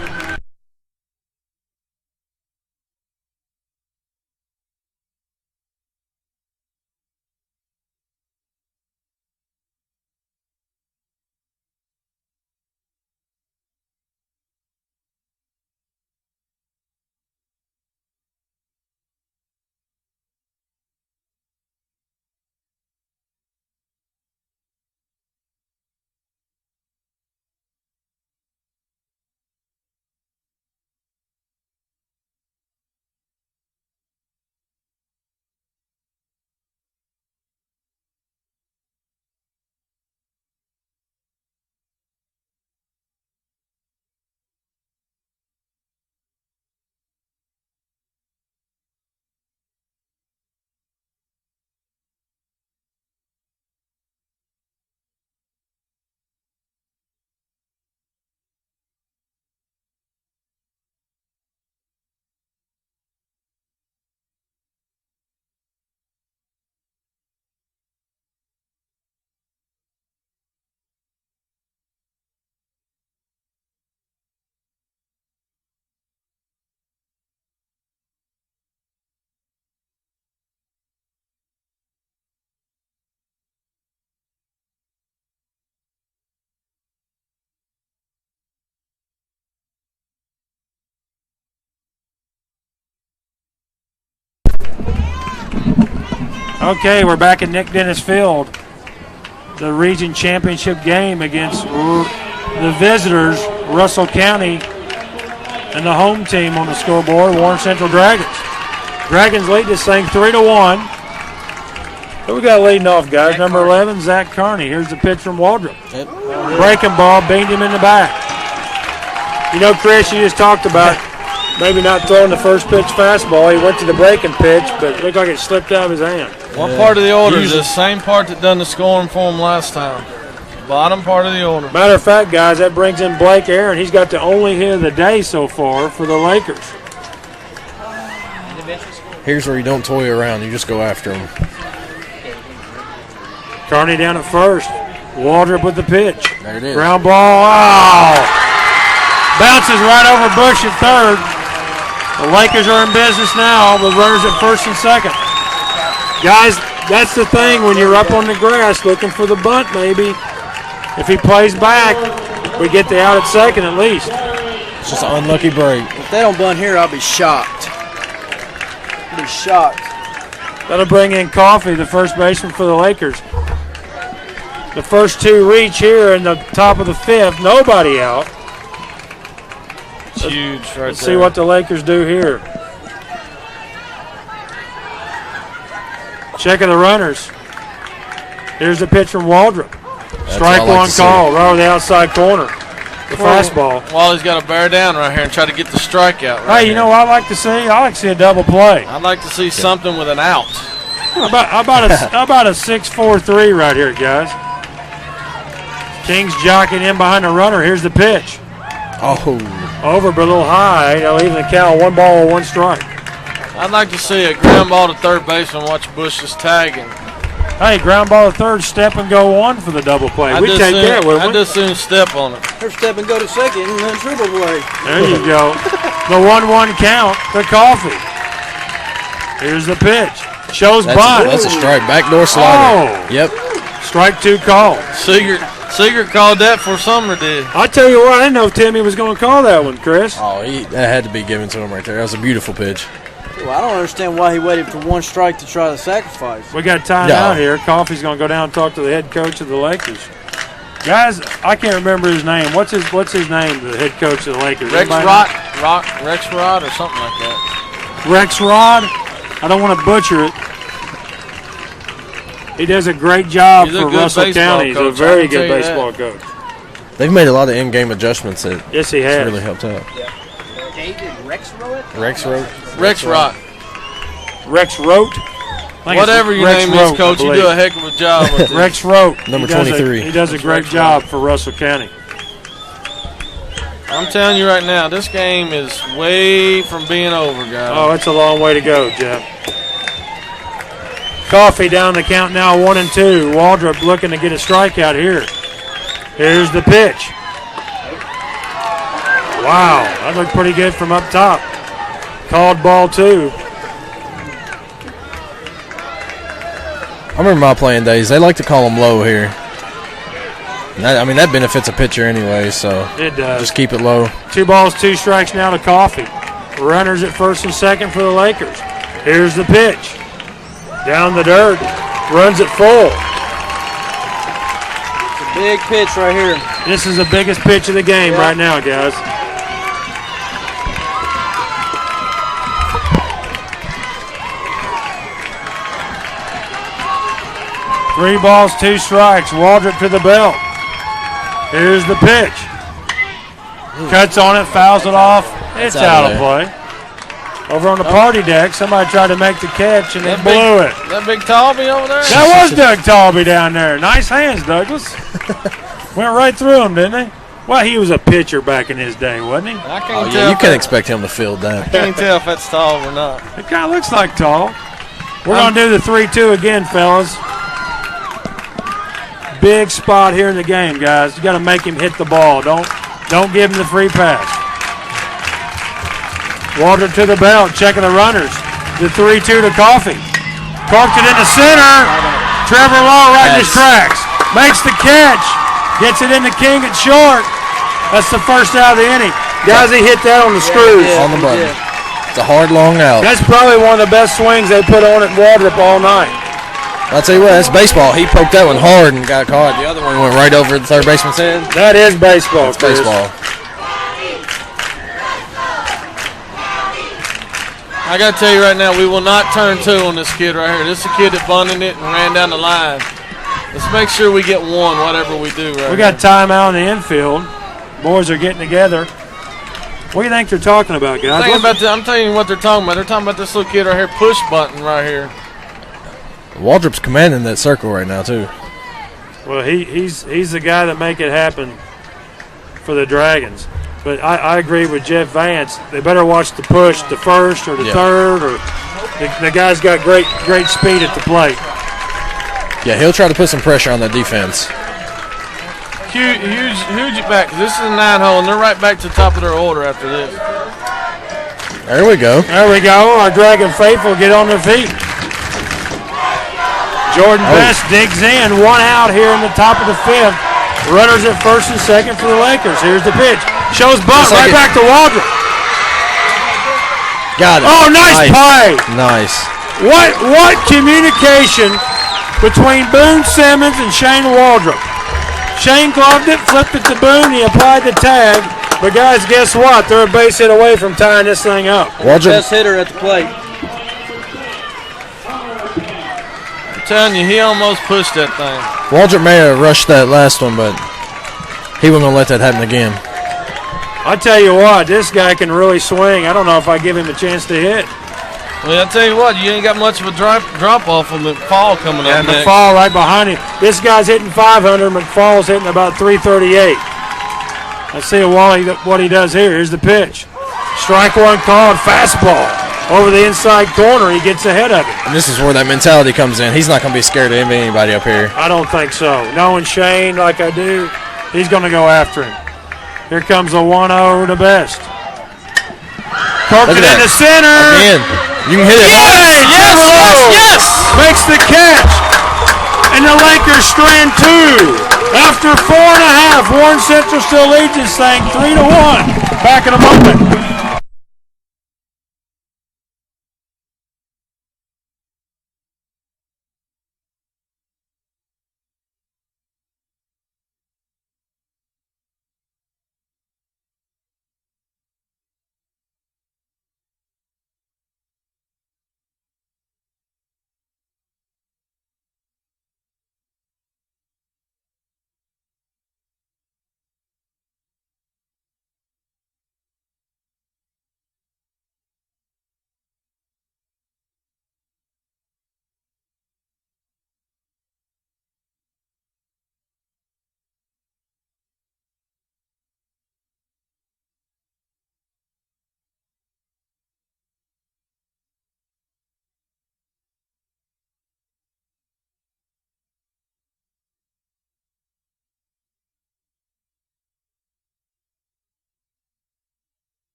Okay, we're back at Nick Dennis Field. The region championship game against the visitors, Russell County, and the home team on the scoreboard, Warren Central Dragons. Dragons lead this thing 3-1. Who we got leading off, guys? Number 11, Zach Carney. Here's the pitch from Waldrop. Breaking ball, beamed him in the back. You know, Chris, you just talked about maybe not throwing the first pitch fastball. He went to the breaking pitch, but it looked like it slipped out of his hand. One part of the order is the same part that done the scoring for him last time. Bottom part of the order. Matter of fact, guys, that brings in Blake Aaron. He's got the only hit of the day so far for the Lakers. Here's where you don't toy around. You just go after him. Carney down at first. Waldrop with the pitch. There it is. Ground ball. Oh! Bounces right over Bush at third. The Lakers are in business now with runners at first and second. Guys, that's the thing when you're up on the grass looking for the bunt maybe. If he plays back, we get the out at second at least. It's just an unlucky break. If they don't bunt here, I'll be shocked. I'll be shocked. That'll bring in Coffey, the first baseman for the Lakers. The first two reach here in the top of the fifth. Nobody out. That's huge right Let's there. see what the Lakers do here. Checking the runners. Here's the pitch from Waldrop. Strike one call right over the outside corner. The fastball. Wally's got to bear down right here and try to get the strikeout Hey, you know what I like to see? I like to see a double play. I'd like to see something with an out. How about a 6-4-3 right here, guys? Kings jockeying in behind the runner. Here's the pitch. Oh. Over but a little high. They'll even the count 1 ball, 1 strike. I'd like to see a ground ball to third baseman. Watch Bush is tagging. Hey, ground ball to third, step and go 1 for the double play. We take that, wouldn't we? I'd just soon step on it. Her step and go to second and then triple play. There you go. The 1-1 count to Coffee. Here's the pitch. Shows bunt. That's a strike. Backdoor slider. Oh. Yep. Strike 2 call. Seager called that before Sumner did. I tell you what, I didn't know if Timmy was going to call that one, Chris. Oh, that had to be given to him right there. That was a beautiful pitch. Well, I don't understand why he waited for 1 strike to try the sacrifice. We got time out here. Coffee's going to go down and talk to the head coach of the Lakers. Guys, I can't remember his name. What's his name, the head coach of the Lakers? Rex Rod or something like that. Rex Rod? I don't want to butcher it. He does a great job for Russell County. He's a very good baseball coach. They've made a lot of in-game adjustments that yes, he has. Really helped out. Yeah. David Rexroth? Rexroth. Rex Rote? Whatever your name is, Coach, you do a heck of a job with this. Rex Rote. Number 23. He does a great job for Russell County. I'm telling you right now, this game is way from being over, guys. Oh, it's a long way to go, Jeff. Coffee down the count now, 1-2. Waldrop looking to get a strikeout here. Here's the pitch. Wow, that looked pretty good from up top. Called ball 2. I remember my playing days. They like to call them low here. And that benefits a pitcher anyway, so it does. Just keep it low. 2 balls, 2 strikes now to Coffee. Runners at first and second for the Lakers. Here's the pitch. Down the dirt. Runs it full. It's a big pitch right here. This is the biggest pitch of the game right now, guys. Three balls, 2 strikes. Waldrop to the belt. Here's the pitch. Cuts on it, fouls it off. It's out of play. Over on the party deck, somebody tried to make the catch and they blew it. That big Talby over there? That was Doug Talby down there. Nice hands, Douglas. Went right through him, didn't they? Well, he was a pitcher back in his day, wasn't he? I can't tell. You can't expect him to field that. I can't tell if that's tall or not. It kind of looks like tall. We're going to do the 3-2 again, fellas. Big spot here in the game, guys. You got to make him hit the ball. Don't give him the free pass. Waldrop to the belt, checking the runners. The 3-2 to Coffee. Parked it in the center. Trevor Law right in his tracks. Makes the catch. Gets it in the King at short. That's the first out of the inning. Guys, he hit that on the screws. On the button. It's a hard, long out. That's probably one of the best swings they put on at Waldrop all night. I'll tell you what, that's baseball. He poked that one hard and got caught. The other one went right over the third baseman's head. That is baseball, That's baseball. I got to tell you right now, we will not turn 2 on this kid right here. This is a kid that bunted it and ran down the line. Let's make sure we get 1, whatever we do right We got timeout in the infield. Boys are getting together. What do you think they're talking about, guys? I'm telling you what they're talking about. They're talking about this little kid right here, push button right here. Waldrop's commanding that circle right now, too. Well, he's the guy that make it happen for the Dragons. But I agree with Jeff Vance. They better watch the push, the first or the third, or the guy's got great speed at the plate. Yeah, he'll try to put some pressure on that defense. Huge back. This is a 9-hole, and they're right back to the top of their order after this. There we go. There we go. Our Dragon faithful get on their feet. Jordan Best digs in. 1 out here in the top of the 5th. Runners at first and second for the Lakers. Here's the pitch. Shows bunt right back to Waldrop. Got it. Oh, nice play. Nice. What communication between Boone Simmons and Shane Waldrop. Shane gloved it, flipped it to Boone. He applied the tag. But, guys, guess what? They're a base hit away from tying this thing up. Best hitter at the plate. I'm telling you, he almost pushed that thing. Waldrop may have rushed that last one, but he wasn't going to let that happen again. I tell you what, this guy can really swing. I don't know if I give him a chance to hit. Well, I tell you what, you ain't got much of a drop off from McFall coming up And next. McFall right behind him. This guy's hitting 500. McFall's hitting about 338. Let's see what he does here. Here's the pitch. Strike one called, fastball. Over the inside corner, he gets ahead of it. And this is where that mentality comes in. He's not going to be scared of anybody up here. I don't think so. Knowing Shane like I do, he's going to go after him. Here comes the 1-0 to Best. Corked it into center. Again. You can hit it. Yes! Makes the catch. And the Lakers strand 2. After 4.5, Warren Central still leads this thing 3-1. Back in a moment.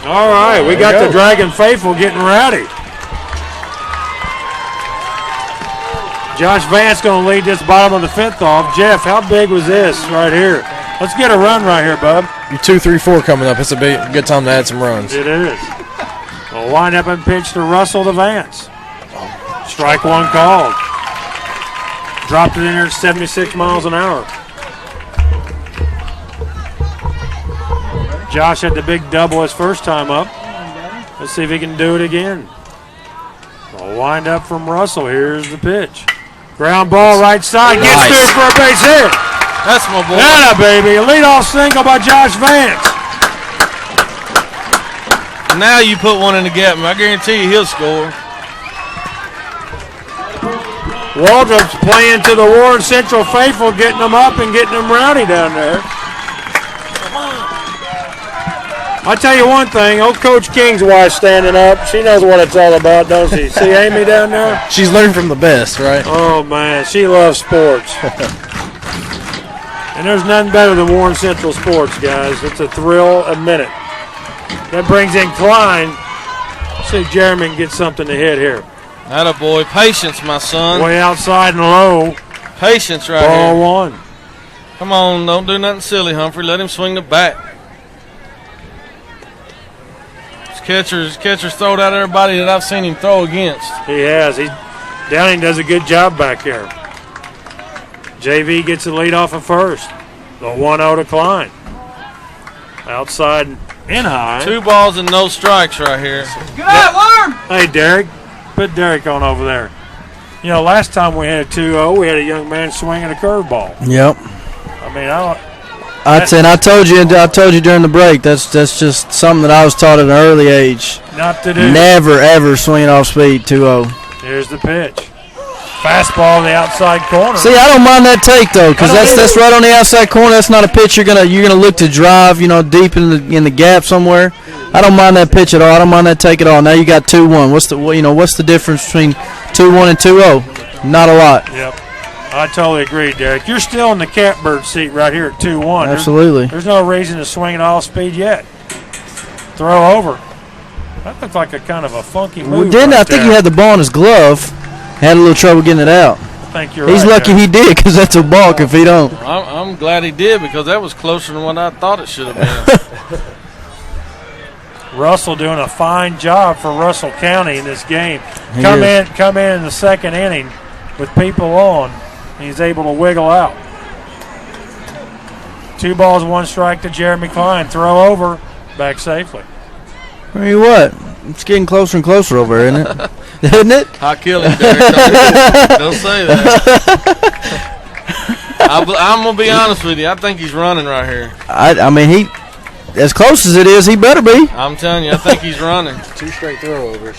All right, we got the Dragon Faithful getting ready. Josh Vance going to lead this bottom of the 5th off. Jeff, how big was this right here? Let's get a run right here, bub. You're 2, 3, 4 coming up. It's a good time to add some runs. It is. A wind up and pitch to Russell to Vance. Strike one called. Dropped it in there at 76 miles an hour. Josh had the big double his first time up. Let's see if he can do it again. A wind up from Russell. Here's the pitch. Ground ball right side. Gets through for a base hit. That's my boy. Atta baby. A leadoff single by Josh Vance. Now you put one in the gap, and I guarantee you he'll score. Waldrop's playing to the Warren Central Faithful, getting them up and getting them rowdy down there. I tell you one thing, old Coach King's wife standing up. She knows what it's all about, don't she? See Amy down there? She's learned from the best, right? Oh, man, she loves sports. And there's nothing better than Warren Central sports, guys. It's a thrill a minute. That brings in Klein. See if Jeremy can get something to hit here. Atta boy. Patience, my son. Way outside and low. Patience right Ball here. one. Come on, don't do nothing silly, Humphrey. Let him swing the bat. Catcher's throwed out everybody that I've seen him throw against. He has. Downing does a good job back there. JV gets the lead off at first. The 1-0 to Klein. Outside and high. 2 balls and no strikes right here. Good night, Worm! Hey, Derek. Put Derek on over there. You know, last time we had a 2-0, we had a young man swinging a curveball. Yep. I mean, I told you during the break. That's just something that I was taught at an early age. Not to do. Never ever swing off speed 2-0. Here's the pitch. Fastball on the outside corner. See, I don't mind that take though, because that's right on the outside corner. That's not a pitch you're gonna look to drive, deep in the gap somewhere. I don't mind that pitch at all. I don't mind that take at all. Now you got 2-1. What's the difference between 2-1 and 2-0? Not a lot. Yep. I totally agree, Derek. You're still in the catbird seat right here at 2-1. Absolutely. There's no reason to swing it off speed yet. Throw over. That looked like a kind of a funky move. Well, didn't I think he had the ball in his glove. Had a little trouble getting it out. I think you're He's right lucky there. he did, because that's a balk if he don't. I'm glad he did, because that was closer than what I thought it should have been. Russell doing a fine job for Russell County in this game. He Come is. in the second inning with people on. He's able to wiggle out. 2 balls, 1 strike to Jeremy Klein. Throw over, back safely. Tell you what, it's getting closer and closer over here, isn't it? Isn't it? I kill him, Derek. Don't say that. I'm going to be honest with you. I think he's running right here. I mean, as close as it is, he better be. I'm telling you, I think he's running. 2 straight throwovers.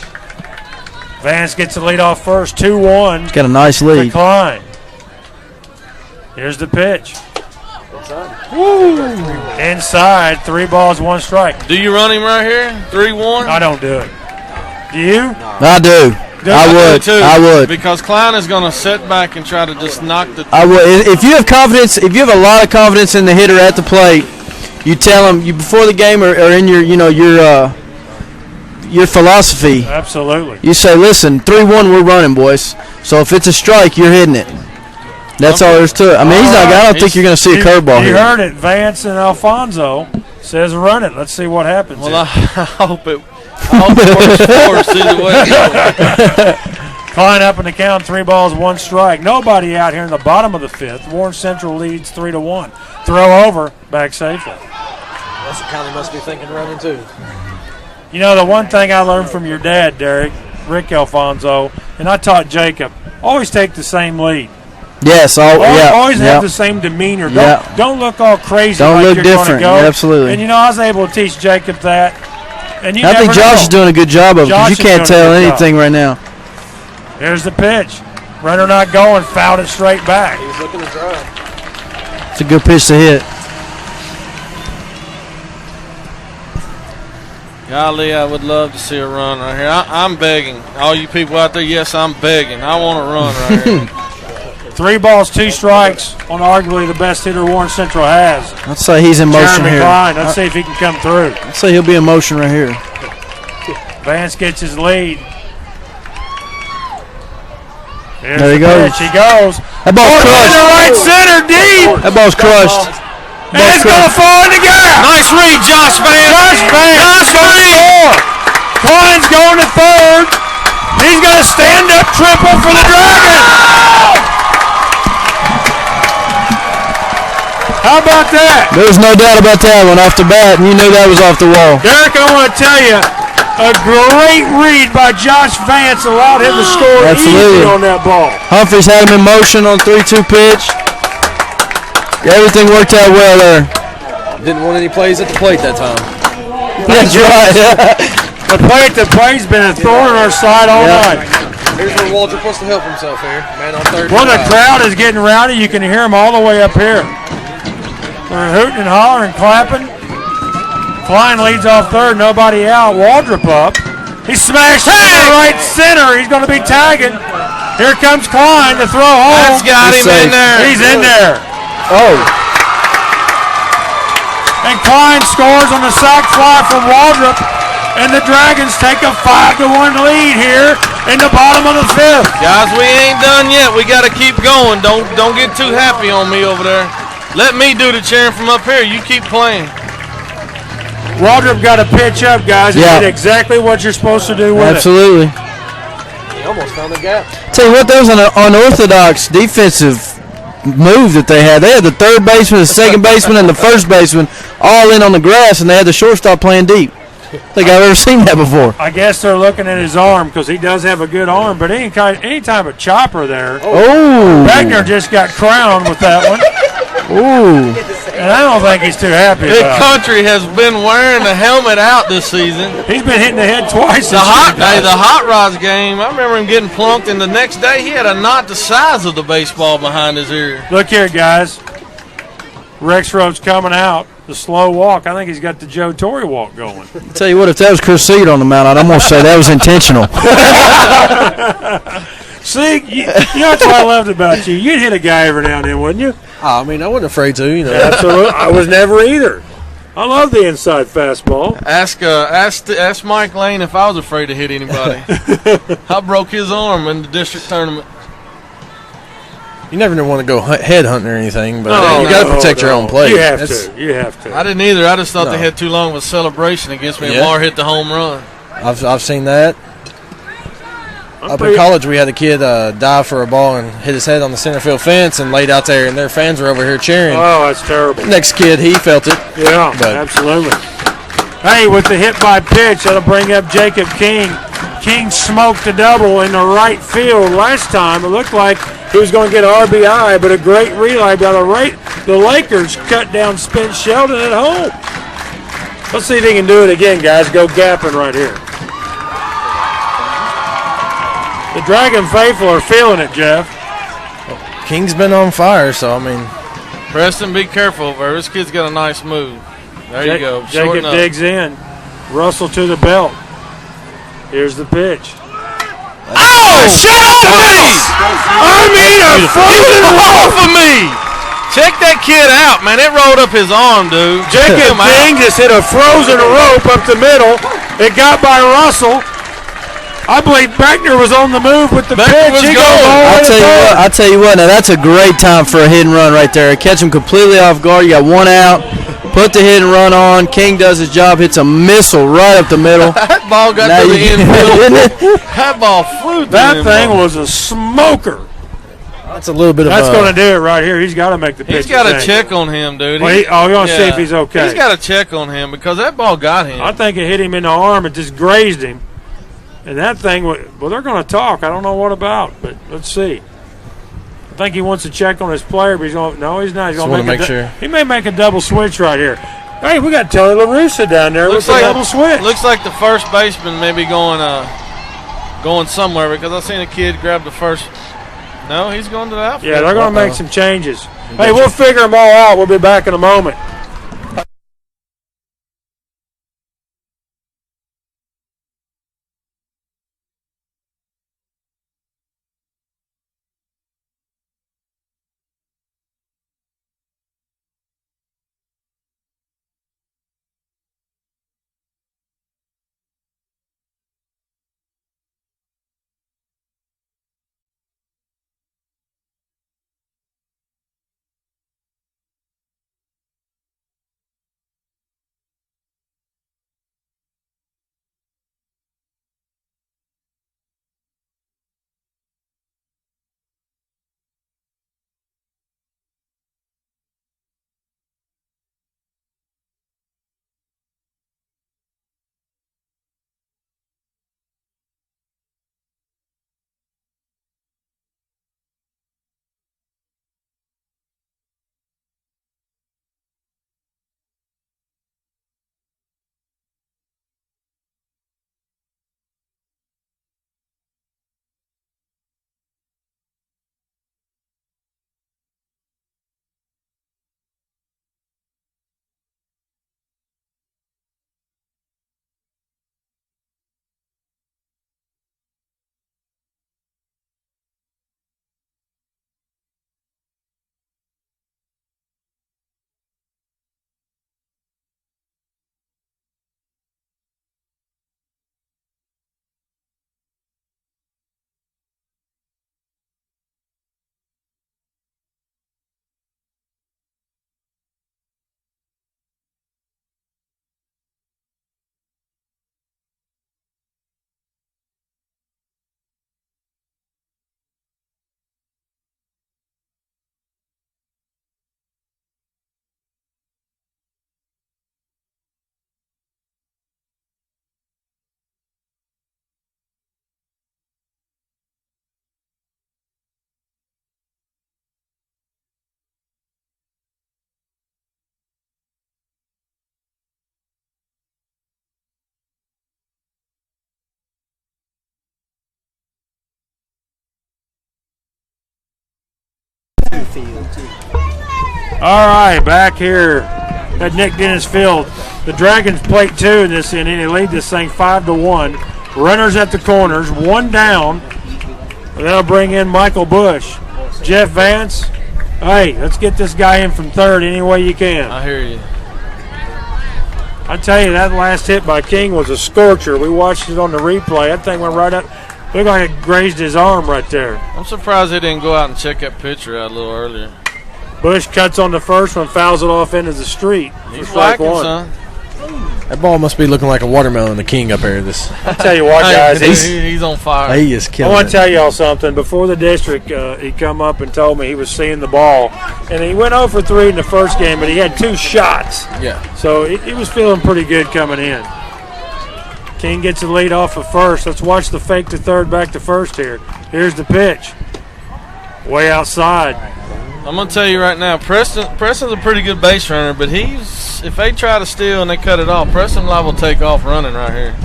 Vance gets the lead off first, 2-1. He's got a nice lead. Klein. Here's the pitch. Inside, 3 balls, 1 strike. Do you run him right here? 3-1? I don't do it. Do you? I do. I would. Because Klein is going to sit back and try to just knock the. I would. If you have confidence, if you have a lot of confidence in the hitter at the plate, you tell him before the game or in your philosophy. Absolutely. You say, listen, 3-1, we're running, boys. So if it's a strike, you're hitting it. That's all there is to it. I mean, I don't think you're going to see a curveball here. You heard it. Vance and Alfonso says run it. Let's see what happens. Well, I hope it works for us either way. Klein up in the count, 3 balls, 1 strike. Nobody out here in the bottom of the 5th. Warren Central leads 3-1. Throw over, back safely. Russell County must be thinking running too. You know, the one thing I learned from your dad, Derek, Rick Alfonso, and I taught Jacob, always take the same lead. Yes, always have the same demeanor. Don't look all crazy. Don't like look you're different. Go. Absolutely. And I was able to teach Jacob that. And I think Josh is doing a good job of it, because you can't tell anything right now. Here's the pitch. Runner not going, fouled it straight back. He's looking to drive. It's a good pitch to hit. Golly, I would love to see a run right here. I'm begging. All you people out there, yes, I'm begging. I want a run right here. 3 balls, 2 strikes on arguably the best hitter Warren Central has. Let's say he's in motion Jeremy here. Klein. Let's see if he can come through. Let's say he'll be in motion right here. Vance gets his lead. Here's There he goes. Pitch. He goes. That ball's crushed. To right center, deep. That ball's crushed. And it's going to fall in the gap. Nice read, Josh Vance. Josh Vance. Klein's going to third. He's going to stand up triple for the Dragons. How about that? There was no doubt about that one off the bat, and you knew that was off the wall. Derek, I want to tell you, a great read by Josh Vance allowed him to score easy on that ball. Humphreys had him in motion on 3-2 pitch. Everything worked out well there. Didn't want any plays at the plate that time. That's right. The play at the plate's been a thorn in our side all night. Here's where Waldrop wants to help himself here. Man on third. Well, the crowd is getting rowdy. You can hear them all the way up here. They're hooting and hollering, clapping. Klein leads off third, nobody out. Waldrop up. He smashed it to right center. He's going to be tagging. Here comes Klein to throw home. That's got him in there. He's in there. Oh. And Klein scores on the sac fly from Waldrop. And the Dragons take a 5-1 lead here in the bottom of the 5th. Guys, we ain't done yet. We got to keep going. Don't get too happy on me over there. Let me do the cheering from up here. You keep playing. Waldrop got to pitch up, guys. He did exactly what you're supposed to do with Absolutely. He almost found the gap. Tell you what, that was an unorthodox defensive move that they had. They had the third baseman, the second baseman, and the first baseman all in on the grass, and they had the shortstop playing deep. I think I've ever seen that before. I guess they're looking at his arm because he does have a good arm, but any time a chopper there. Oh. Beckner just got crowned with that one. Ooh. And I don't think he's too happy Big about it. Country has been wearing the helmet out this season. He's been hitting the head twice. The Hot Rods game, I remember him getting plunked, and the next day he had a knot the size of the baseball behind his ear. Look here, guys. Rexroad's coming out. The slow walk. I think he's got the Joe Torre walk going. I'll tell you what, if that was Chris Seed on the mound, I'm going to say that was intentional. See, you know that's what I loved about you. You'd hit a guy every now and then, wouldn't you? I mean, I wasn't afraid to, Absolutely. I was never either. I love the inside fastball. Ask Mike Lane if I was afraid to hit anybody. I broke his arm in the district tournament. You never want to go head hunting or anything, but you got to protect your own play. You have to. I didn't either. I just thought they had too long of a celebration against me. And Mar hit the home run. I've seen that. Up in college, we had a kid dive for a ball and hit his head on the center field fence and laid out there, and their fans were over here cheering. Oh, that's terrible. Next kid, he felt it. Yeah, absolutely. Hey, with the hit by pitch, that'll bring up Jacob King. King smoked a double in the right field last time. It looked like he was going to get an RBI, but a great relay by the Lakers cut down Spence Sheldon at home. Let's see if he can do it again, guys. Go gapping right here. The Dragon faithful are feeling it, Jeff. King's been on fire, so, I mean. Preston, be careful over there. This kid's got a nice move. There you go. Jacob digs in. Russell to the belt. Here's the pitch. Oh, shut up me! I mean, a frozen off of me! Check that kid out, man. It rolled up his arm, dude. Jacob King just hit a frozen rope up the middle. It got by Russell. I believe Beckner was on the move with the pitch. He goes I'll tell you what. Now that's a great time for a hit and run right there. Catch him completely off guard. You got one out. Put the hit and run on. King does his job. Hits a missile right up the middle. That ball got to the infield. That ball flew. That thing was a smoker. That's a little bit of. That's going to do it right here. He's got to make the pitch. He's got to check on him, dude. We're going to see if he's okay. He's got to check on him because that ball got him. I think it hit him in the arm. It just grazed him. And that thing, well, they're going to talk. I don't know what about, but let's see. I think he wants to check on his player, but he's going. No, he's not. He's going to make sure. He may make a double switch right here. Hey, we got Telly LaRussa down there with a double switch. Looks like the first baseman may be going somewhere because I seen a kid grab the first. No, he's going to the outfield. Yeah, they're going to make some changes. Hey, we'll figure them all out. We'll be back in a moment. All right, back here at Nick Dennis Field. The Dragons plate 2 in this inning. They lead this thing 5-1. Runners at the corners, one down. And that'll bring in Michael Bush. Jeff Vance, hey, let's get this guy in from third any way you can. I hear you. I tell you, that last hit by King was a scorcher. We watched it on the replay. That thing went right up. Looked like it grazed his arm right there. I'm surprised they didn't go out and check that pitcher out a little earlier. Bush cuts on the first one, fouls it off into the street. He's whacking, son. That ball must be looking like a watermelon to King up here. This. I'll tell you what, guys. He's on fire. He is killing I want it. to tell y'all something. Before the district, he come up and told me he was seeing the ball. And he went 0 for 3 in the first game, but he had 2 shots. Yeah. So he was feeling pretty good coming in. King gets the lead off of first. Let's watch the fake to third, back to first here. Here's the pitch. Way outside. I'm going to tell you right now, Preston's a pretty good base runner, but if they try to steal and they cut it off, Preston liable to take off running right here.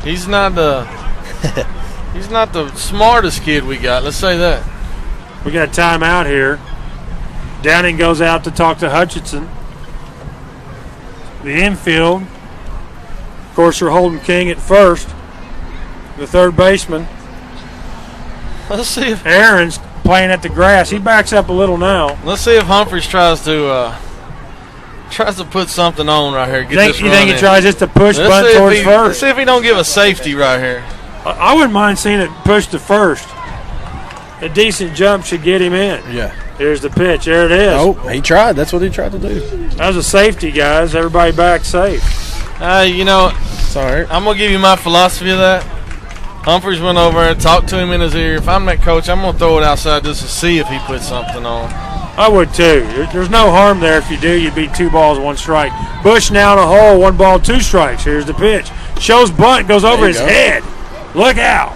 He's not the smartest kid we got, let's say that. We got a timeout here. Downing goes out to talk to Hutchinson. The infield. Of course, you're holding King at first. The third baseman. Let's see if Aaron's playing at the grass. He backs up a little now. Let's see if Humphreys tries to put something on right here. You think he tries just to push bunt towards first? Let's see if he don't give a safety right here. I wouldn't mind seeing it push to first. A decent jump should get him in. Yeah. Here's the pitch. There it is. Oh, he tried. That's what he tried to do. That was a safety, guys. Everybody back safe. Sorry. I'm going to give you my philosophy of that. Humphreys went over and talked to him in his ear. If I'm that coach, I'm going to throw it outside just to see if he puts something on. I would too. There's no harm there. If you do, you'd be 2 balls, 1 strike. Bush now in a hole, 1 ball, 2 strikes. Here's the pitch. Shows bunt, goes over his head. Look out.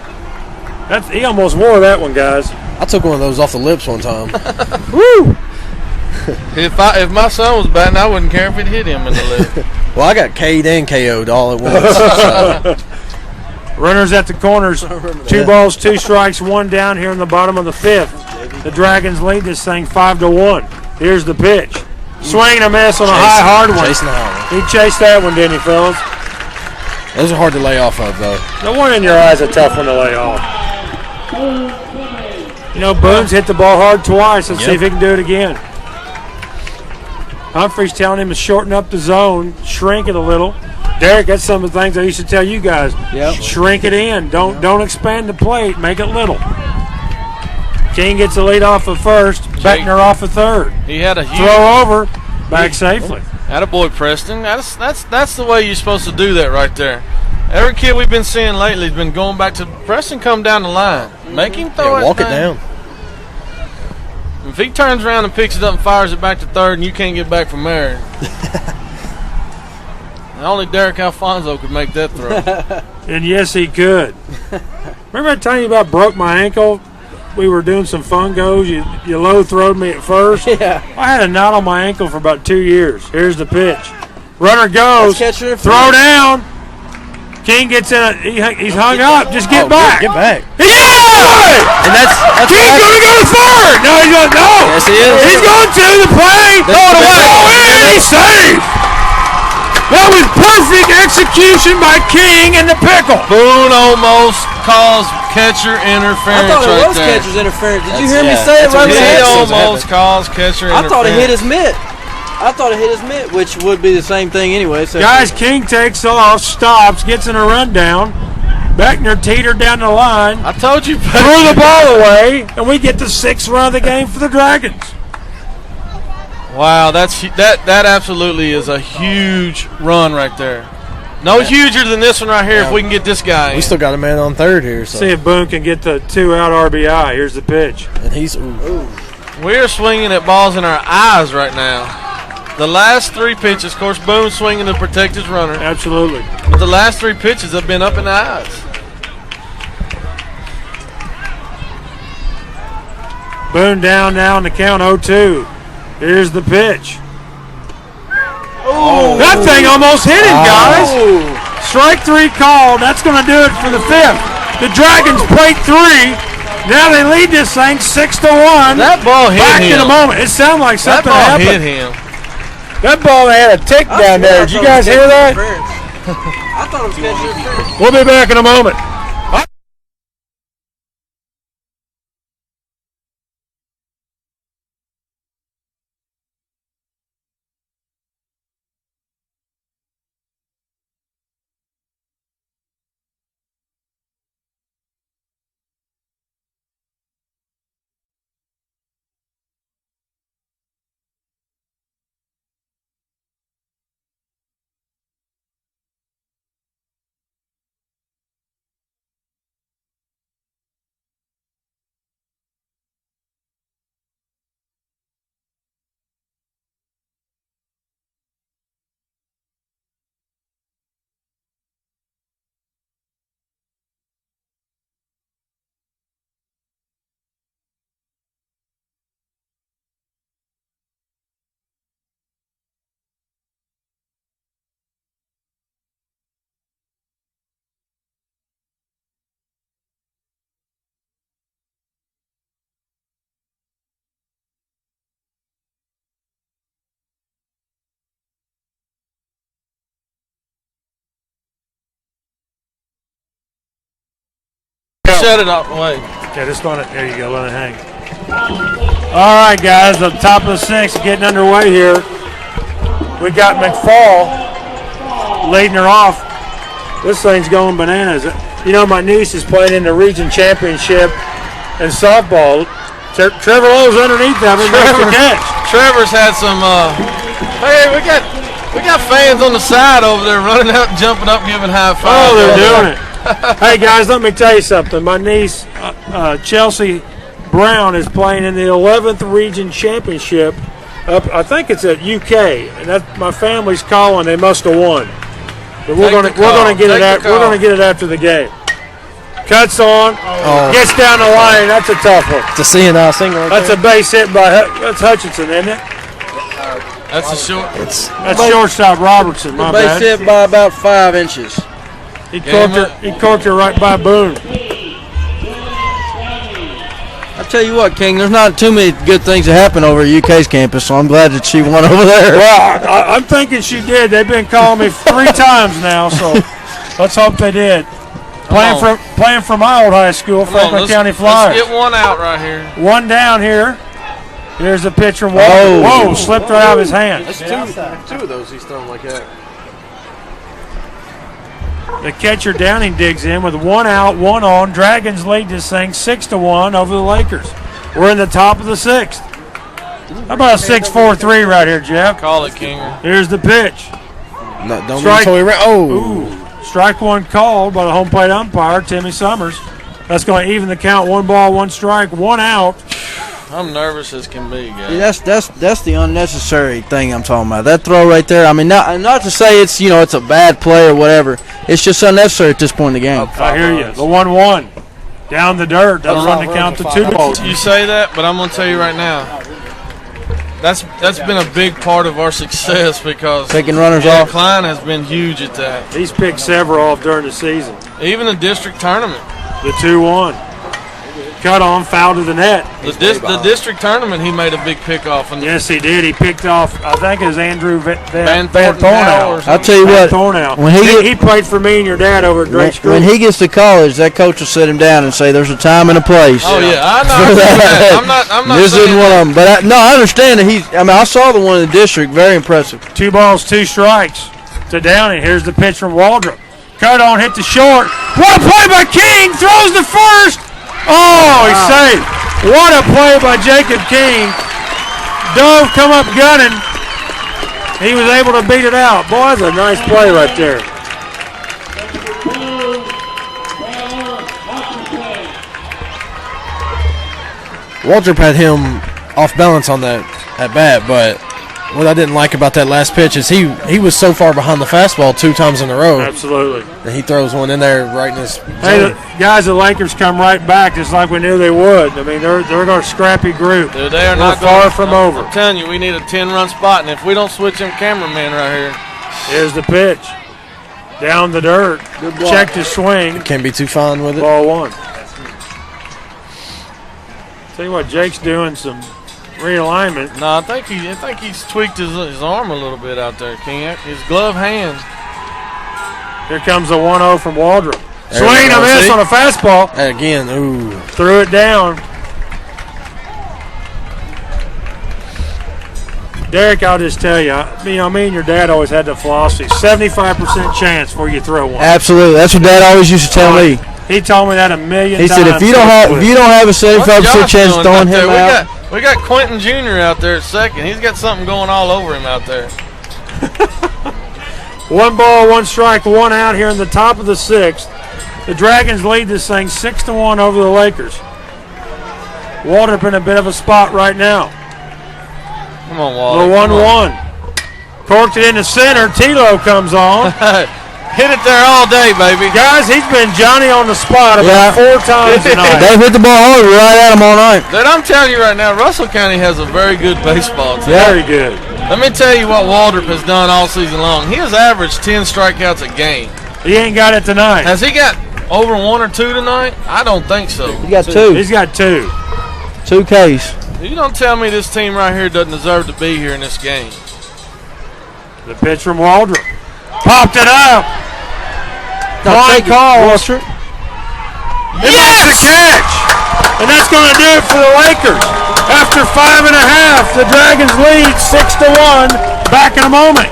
He almost wore that one, guys. I took one of those off the lips one time. Woo! If my son was batting, I wouldn't care if it hit him in the lip. Well, I got K'd and KO'd all at once. Runners at the corners. 2 balls, 2 strikes, 1 down here in the bottom of the 5th. The Dragons lead this thing 5-1. Here's the pitch. Swing and a miss on a high, hard one. Chasing the high one. He chased that one, didn't he, fellas? Those are hard to lay off of, though. The one in your eye is a tough one to lay off. Boone's hit the ball hard twice. Let's see if he can do it again. Humphreys telling him to shorten up the zone, shrink it a little. Derek, that's some of the things I used to tell you guys. Yep. Shrink it in. Don't expand the plate. Make it little. King gets the lead off of first. Beckner off of third. He had a huge throw over. Back safely. Attaboy, Preston. That's the way you're supposed to do that right there. Every kid we've been seeing lately has been going back to Preston. Come down the line. Make him throw it. Walk it down. If he turns around and picks it up and fires it back to third and you can't get back from there. Only Derek Alfonso could make that throw. And yes, he could. Remember I telling you about broke my ankle? We were doing some fungos. You low throwed me at first. Yeah. I had a knot on my ankle for about 2 years. Here's the pitch. Runner goes. Throw down. King gets in. He's hung up. Just get back. Get back. Yeah! And that's King's going to go to third. No, he's going to no. Yes, he is. He's going to the play. Throw it away. And he's safe. That was perfect execution by King and the pickle. Boone almost caused catcher interference. I thought it right was there. catcher's interference. Did you That's- hear me yeah, say it that's right what when He it happened? almost caused catcher I interference. thought it hit his mitt. I thought it hit his mitt, which would be the same thing anyway. So Guys, King takes off, stops, gets in a rundown. Beckner teetered down the line, I told you. threw the ball away, and we get the 6th run of the game for the Dragons. Wow, that absolutely is a huge run right there. No huger than this one right here if we can get this guy in. We still got a man on third here. So. See if Boone can get the 2-out RBI. Here's the pitch. And he's ooh. We're swinging at balls in our eyes right now. The last 3 pitches, of course, Boone swinging to protect his runner. Absolutely. But the last 3 pitches have been up in the eyes. Boone down now in the count 0-2. Here's the pitch. Oh, that thing almost hit him, guys. Strike 3 called. That's going to do it for the 5th. The Dragons played 3. Now they lead this thing 6-1. That ball hit Back him. in a moment. It sounded like That something ball happened. hit him. That ball had a tick down there. Did you guys hear that? I thought it was catcher's interference. We'll be back in a moment. shut it off the way. Okay, just let it. There you go. Let it hang. All right, guys. The top of the sixth getting underway here. We got McFall leading her off. This thing's going bananas. You know, my niece is playing in the region championship in softball. Trevor Lowe's underneath them and makes the catch. Trevor's had some. Hey, we got fans on the side over there running out, and jumping up, giving high fives. Oh, they're doing it. Hey, guys, let me tell you something. My niece, Chelsea Brown, is playing in the 11th region championship. I think it's at UK, and that's my family's calling. They must have won. But we're gonna get it after the game. Cuts on, gets down the line. That's a tough one. It's a CNI single. That's a base hit by Hutchinson, isn't it? That's a short. That's shortstop Robertson. My bad. Base hit by about 5 inches. He corked her right by Boone. I tell you what, King, there's not too many good things that happen over at UK's campus, so I'm glad that she won over there. Well, I'm thinking she did. They've been calling me 3 times now, so let's hope they did. Playing for my old high school, Franklin County Flyers. Let's get one out right here. One down here. Here's the pitcher. Whoa, slipped right out of his hand. That's two of those he's thrown like that. The catcher Downing digs in with 1 out, 1 on. Dragons lead this thing 6-1 over the Lakers. We're in the top of the 6th. How about a 6-4-3 right here, Jeff? Call it, King. Here's the pitch. No, don't Strike. Ooh. Strike one called by the home plate umpire, Timmy Summers. That's going to even the count. 1 ball, 1 strike, 1 out. I'm nervous as can be, guys. Yeah, that's the unnecessary thing I'm talking about. That throw right there. I mean, not to say it's it's a bad play or whatever. It's just unnecessary at this point in the game. I hear you. The 1-1 down the dirt. Doesn't run the count to 2 balls. You say that, but I'm going to tell you right now. That's been a big part of our success because taking runners off. Klein has been huge at that. He's picked several off during the season. Even the district tournament. The 2-1. Cut on, foul to the net. The district tournament, he made a big pick off. Yes, he did. He picked off, I think it was Andrew Van Thornau. I'll tell you what, when he played for me and your dad over at Drake School. When he gets to college, that coach will sit him down and say, "There's a time and a place." Oh yeah, I know that. I'm not. This isn't one of them, but I understand that I saw the one in the district. Very impressive. 2 balls, 2 strikes to Downey. Here's the pitch from Waldrop. Cut on, hit the short. What a play by King! Throws the first. Oh, he's safe. What a play by Jacob King. Dove come up gunning. He was able to beat it out. Boy, that's a nice play right there. Waldrop had him off balance on that at bat, but what I didn't like about that last pitch is he was so far behind the fastball 2 times in a row. Absolutely. And he throws one in there right in his Hey, guys, the Lakers come right back just like we knew they would. I mean, they're our scrappy group. Dude, they are not far from over. I'm telling you, we need a 10-run spot, and if we don't switch them cameramen right here. Here's the pitch. Down the dirt. Check the swing. Can't be too fine with it. Ball 1. Tell you what, Jake's doing some realignment. No, I think he's tweaked his arm a little bit out there, King. His glove hand. Here comes the 1-0 from Waldrop. Swing and a miss on a fastball. Again, ooh. Threw it down. Derek, I'll just tell you, me and your dad always had the philosophy, 75% chance before you throw one. Absolutely. That's what Dad always used to tell me. He told me that a million times. He said, if you don't have a 75% chance of throwing him out. We got Quentin Jr. out there at second. He's got something going all over him out there. 1 ball, 1 strike, 1 out here in the top of the 6th. The Dragons lead this thing 6-1 over the Lakers. Waldrop in a bit of a spot right now. Come on, Waldrop. The 1-1. Corked it in the center. Tilo comes on. Hit it there all day, baby. Guys, he's been Johnny on the spot about 4 times tonight. They've hit the ball hard right at him all night. Dude, I'm telling you right now, Russell County has a very good baseball team. Very good. Let me tell you what Waldrop has done all season long. He has averaged 10 strikeouts a game. He ain't got it tonight. Has he got over 1 or 2 tonight? I don't think so. He got 2. He's got 2. 2 Ks. You don't tell me this team right here doesn't deserve to be here in this game. The pitch from Waldrop. Popped it up. Fine call. It makes the catch. And that's going to do it for the Lakers. After 5.5, the Dragons lead 6-1. Back in a moment.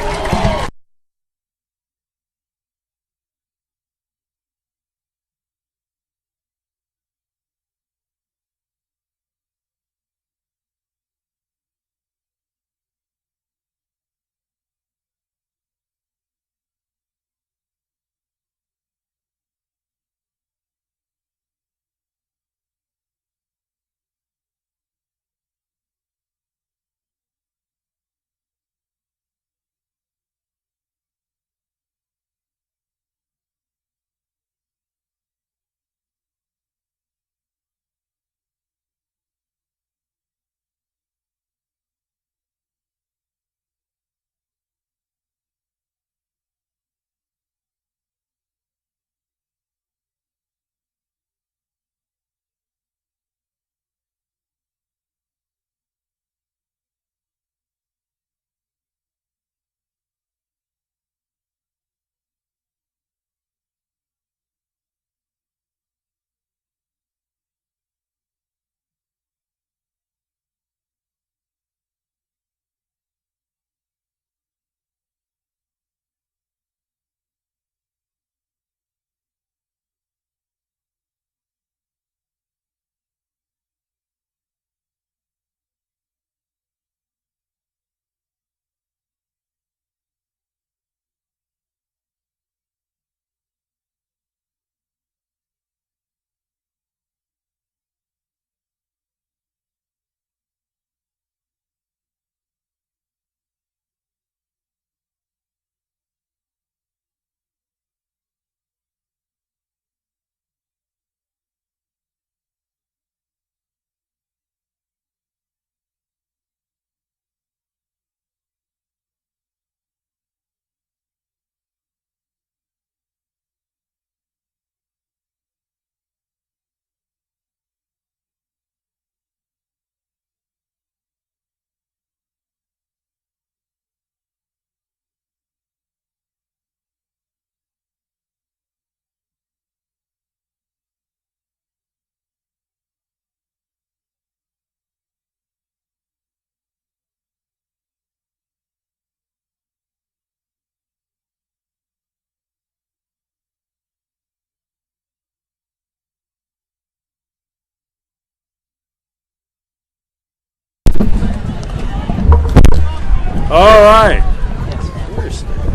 All right.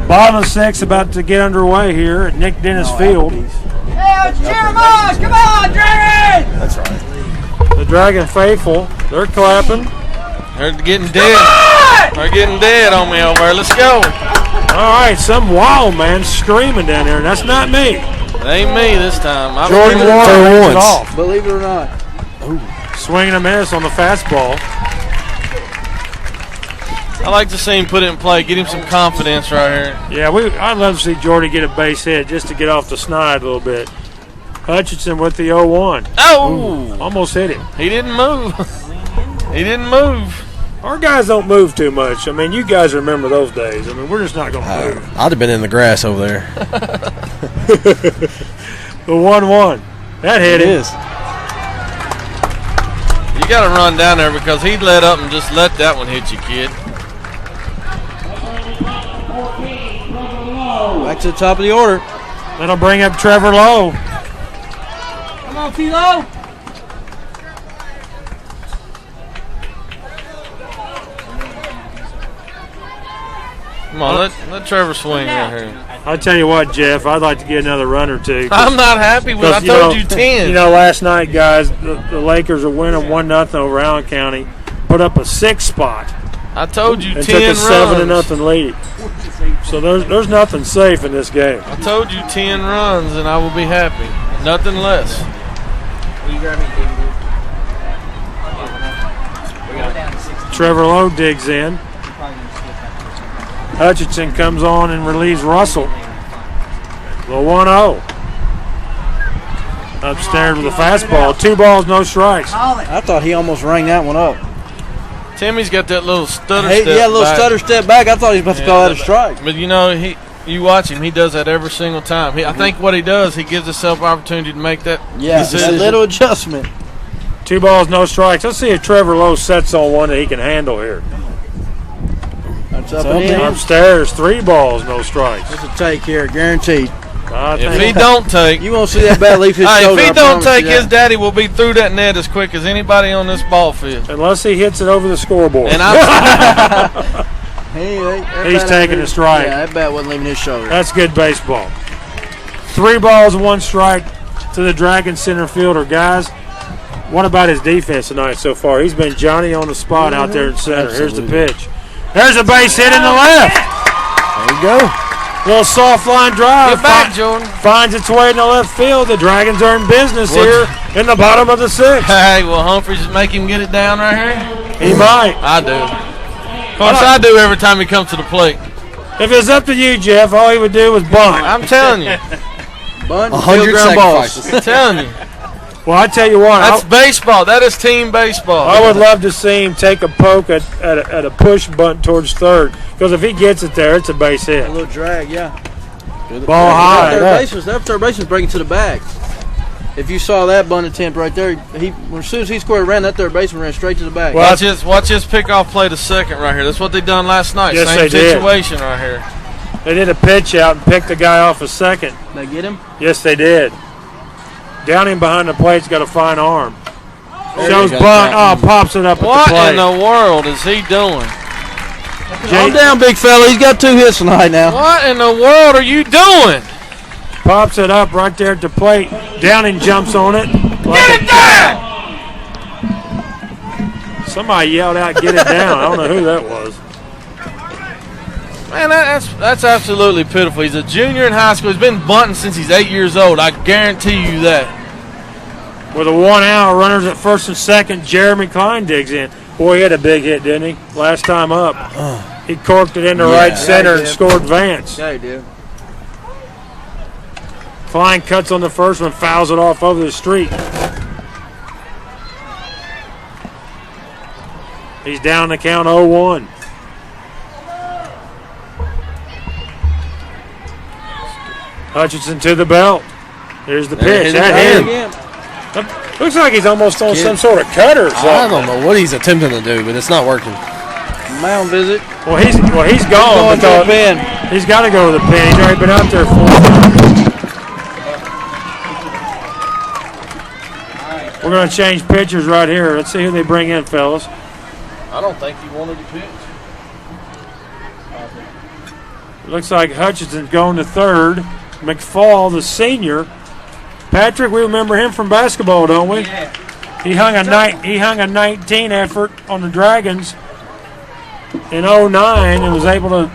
Bottom of 6 about to get underway here at Nick Dennis Field. Hey, let's cheer 'em on! Come on, Dragon! That's right. The Dragon faithful, they're clapping. They're getting dead. They're getting dead on me over there. Let's go. All right, some wild man screaming down there, and that's not me. It ain't me this time. Jordan Warren leads it off. Believe it or not. Swinging a miss on the fastball. I like to see him put it in play, get him some confidence right here. Yeah, I'd love to see Jordy get a base hit just to get off the snide a little bit. Hutchinson with the 0-1. Oh! Almost hit him. He didn't move. He didn't move. Our guys don't move too much. I mean, you guys remember those days. I mean, we're just not going to move. I'd have been in the grass over there. The 1-1. That hit It him. is. You got to run down there because he let up and just let that one hit you, kid. Back to the top of the order. That'll bring up Trevor Lowe. Come on, Kilo! Come on, let Trevor swing right here. I'll tell you what, Jeff, I'd like to get another run or two. I'm not happy with it. I told you 10. You know, last night, guys, the Lakers are winning 1-0 over Allen County. Put up a 6 spot. I told you and 10 took a runs. 7-0 lead. So there's nothing safe in this game. I told you 10 runs and I will be happy. Nothing less. Trevor Lowe digs in. Hutchinson comes on and relieves Russell. The 1-0. Upstairs with a fastball. 2 balls, no strikes. I thought he almost rang that one up. Timmy's got that little stutter Hey, step yeah, a little back. stutter step back. I thought he was about to call that a strike. But you know, you watch him, he does that every single time. I think what he does, he gives himself opportunity to make that decision. A little adjustment. 2 balls, no strikes. Let's see if Trevor Lowe sets on one that he can handle here. That's up and in. Upstairs, 3 balls, no strikes. That's a take here, guaranteed. If he don't take, you won't see that bat leave his shoulder. If he don't take, his daddy will be through that net as quick as anybody on this ball field. Unless he hits it over the scoreboard. And he's taking a strike. Yeah, that bat wasn't leaving his shoulder. That's good baseball. 3 balls, 1 strike to the Dragon center fielder. Guys, what about his defense tonight so far? He's been Johnny on the spot out there in center. Absolutely. Here's the pitch. There's a base hit in the left. There you go. Little soft line drive. Get back, Jordan. Finds its way in the left field. The Dragons are in business here in the bottom of the 6th. Hey, will Humphreys just make him get it down right here? He might. I do. Of course, I do every time he comes to the plate. If it's up to you, Jeff, all he would do was bunt. I'm telling you. Bunt, 100 ground balls. sacrifices. I'm telling you. Well, I tell you what. That's baseball. That is team baseball. I would love to see him take a poke at a push bunt towards third. Because if he gets it there, it's a base hit. A little drag, yeah. Ball high. That third baseman's breaking to the bag. If you saw that bunt attempt right there, as soon as he squared around, that third baseman ran straight to the bag. Watch his pickoff play to second right here. That's what they done last night. Yes, Same they situation right here. They did a pitch out and picked the guy off a second. They get him? Yes, they did. Downing behind the plate's got a fine arm. Shows bunt. Pops it up at the plate. What in the world is he doing? Calm down, big fella. He's got 2 hits tonight now. What in the world are you doing? Pops it up right there at the plate. Downing jumps on it. Get it down! Somebody yelled out, "Get it down." I don't know who that was. Man, that's absolutely pitiful. He's a junior in high school. He's been bunting since he's 8 years old. I guarantee you that. With a 1 out, runners at first and second, Jeremy Klein digs in. Boy, he had a big hit, didn't he? Last time up. He corked it into right center and scored Vance. Yeah, he did. Klein cuts on the first one, fouls it off over the street. He's down the count 0-1. Hutchinson to the belt. Here's the pitch. That hit. Looks like he's almost on some sort of cutter or something. I don't know what he's attempting to do, but it's not working. Mound visit. Well, he's gone. Going to the pen. He's got to go to the pen. He's already been out there 4 times. We're going to change pitchers right here. Let's see who they bring in, fellas. I don't think he wanted to pitch. It looks like Hutchinson's going to third. McFall, the senior. Patrick, we remember him from basketball, don't we? Yeah. He hung a 19 effort on the Dragons in 09 and was able to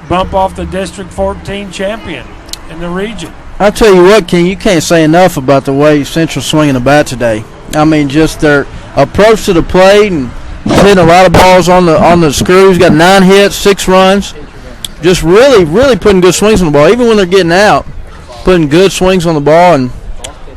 bump off the District 14 champion in the region. I'll tell you what, King, you can't say enough about the way Central swinging the bat today. I mean, just their approach to the plate and hitting a lot of balls on the screws. Got 9 hits, 6 runs. Just really, really putting good swings on the ball. Even when they're getting out, putting good swings on the ball. And,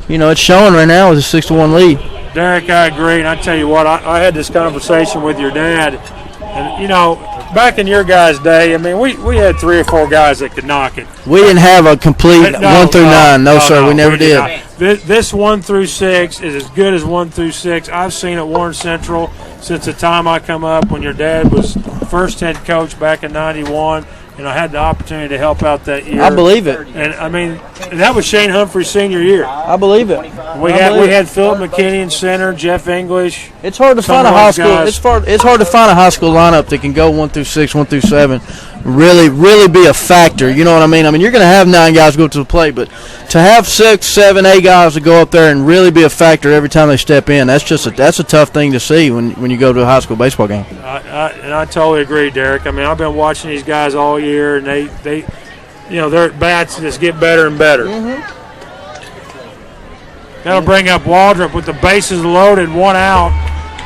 you know, it's showing right now with a 6-1 lead. Derek, I agree. And I tell you what, I had this conversation with your dad. And, you know, back in your guys' day, I mean, we had 3 or 4 guys that could knock it. We didn't have a complete 1 through 9. No, sir, we never did. This 1 through 6 is as good as 1 through 6. I've seen at Warren Central since the time I come up when your dad was first head coach back in 91. And I had the opportunity to help out that year. I believe it. And, I mean, that was Shane Humphrey's senior year. I believe it. We had Philip McKinney in center, Jeff English. It's hard to find a high school. It's hard to find a high school lineup that can go 1 through 6, 1 through 7, really be a factor. You know what I mean? I mean, you're going to have 9 guys go to the plate, but to have 6, 7, 8 guys to go up there and really be a factor every time they step in, that's a tough thing to see when you go to a high school baseball game. I totally agree, Derek. I mean, I've been watching these guys all year, and they you know, their bats just get better and better. Mm-hmm. That'll bring up Waldrop with the bases loaded, 1 out.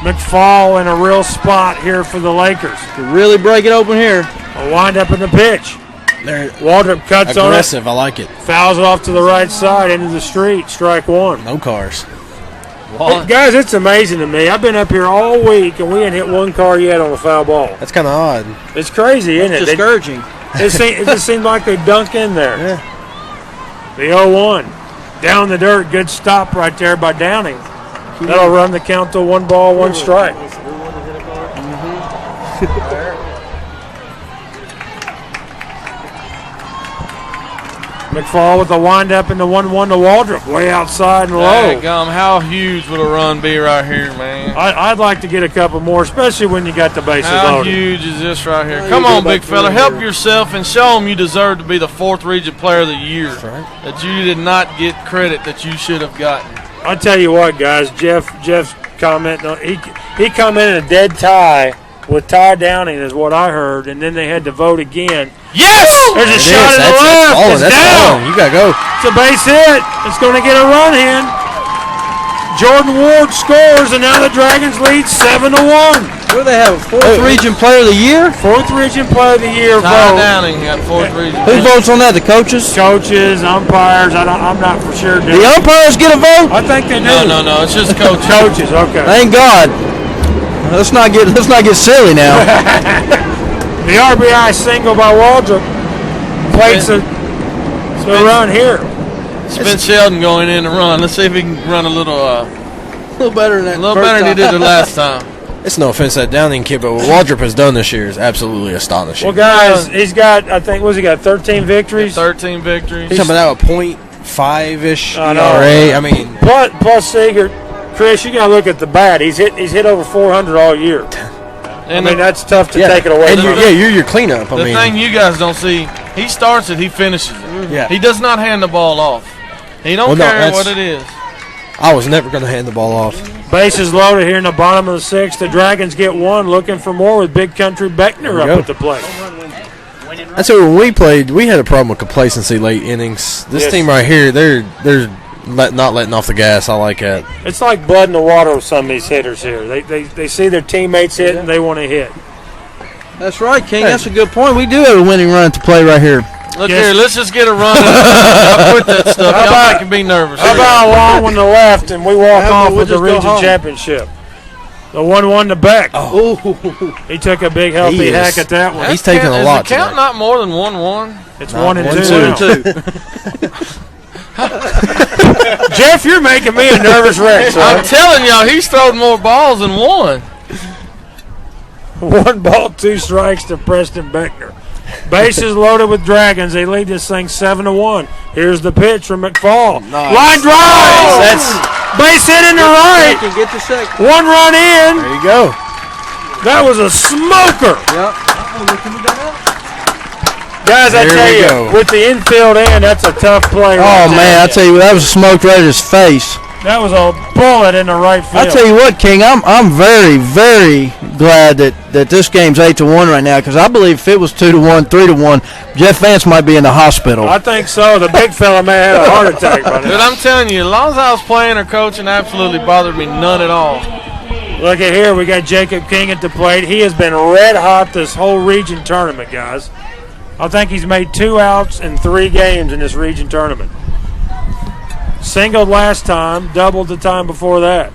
McFall in a real spot here for the Lakers. Could really break it open here. A wind up in the pitch. Waldrop cuts on it. Aggressive, I like it. Fouls it off to the right side into the street. Strike 1. No cars. Guys, it's amazing to me. I've been up here all week, and we ain't hit 1 car yet on a foul ball. That's kind of odd. It's crazy, isn't it? Discouraging. It just seemed like they dunk in there. Yeah. The 0-1. Down the dirt. Good stop right there by Downing. That'll run the count to 1 ball, 1 strike. McFall with the windup in the 1-1 to Waldrop, way outside and low. Gum, how huge would a run be right here, man? I'd like to get a couple more, especially when you got the bases How loaded. huge is this right here? Come on, big fella. Help yourself and show them you deserve to be the 4th Region Player of the Year. That's right. That you did not get credit that you should have gotten. I'll tell you what, guys. Jeff's commenting. He commented a dead tie with Ty Downing is what I heard, and then they had to vote again. Yes! There's a shot in the left. It's down. You got to go. It's a base hit. It's going to get a run in. Jordan Ward scores, and now the Dragons lead 7-1. What do they have? 4th Region Player of the Year? 4th Region Player of the Year Ty vote. Downing got 4th Region. Who votes on that? The coaches? Coaches, umpires. I'm not for sure. The umpires get a vote? I think they do. No. It's just coaches. Coaches. Okay. Thank God. Let's not get silly now. The RBI single by Waldrop plates the run here. Spence Sheldon going in to run. Let's see if he can run a little better than that. A little better than he did the last time. It's no offense to that Downing kid, but what Waldrop has done this year is absolutely astonishing. Well, guys, he's got, I think, he got 13 victories? 13 victories. He's coming out with .5-ish I know. ERA. I mean, plus Seager, Chris, you got to look at the bat. He's hit over 400 all year. And that's tough to take it away. And you're your cleanup. The thing you guys don't see, he starts it, he finishes it. Yeah. He does not hand the ball off. He don't care what it is. I was never going to hand the ball off. Bases loaded here in the bottom of the 6th. The Dragons get 1, looking for more with Big Country Beckner up at the plate. That's what when we played, we had a problem with complacency late innings. This team right here, they're not letting off the gas. I like that. It's like blood in the water with some of these hitters here. They see their teammates hit and they want to hit. That's right, King. That's a good point. We do have a winning run at the plate right here. Look here, let's just get a run. I'll quit that stuff. Y'all making me nervous. How about a long one to left and we walk off with the region championship? The 1-1 to Beck. Oh. He took a big healthy hack at that one. He's taking a lot. Is the count not more than 1-1? It's 1-2. 1-2. Jeff, you're making me a nervous wreck, son. I'm telling y'all, he's thrown more balls than one. 1 ball, 2 strikes to Preston Beckner. Bases loaded with Dragons. They lead this thing 7-1. Here's the pitch from McFall. Nice. Line drive. That's base hit in the right. Get the second. 1 run in. there you go. That was a smoker. Yep. Guys, I There tell we you, go. with the infield in, that's a tough play. Oh, man, I tell you, that was smoked right at his face. That was a bullet in the right field. I tell you what, King, I'm very, very glad that this game's 8-1 right now, because I believe if it was 2-1, 3-1, Jeff Vance might be in the hospital. I think so. The big fella may have had a heart attack by Dude, now. I'm telling you, as long as I was playing or coaching, absolutely bothered me none at all. Look at here. We got Jacob King at the plate. He has been red hot this whole region tournament, guys. I think he's made 2 outs in 3 games in this region tournament. Singled last time, doubled the time before that.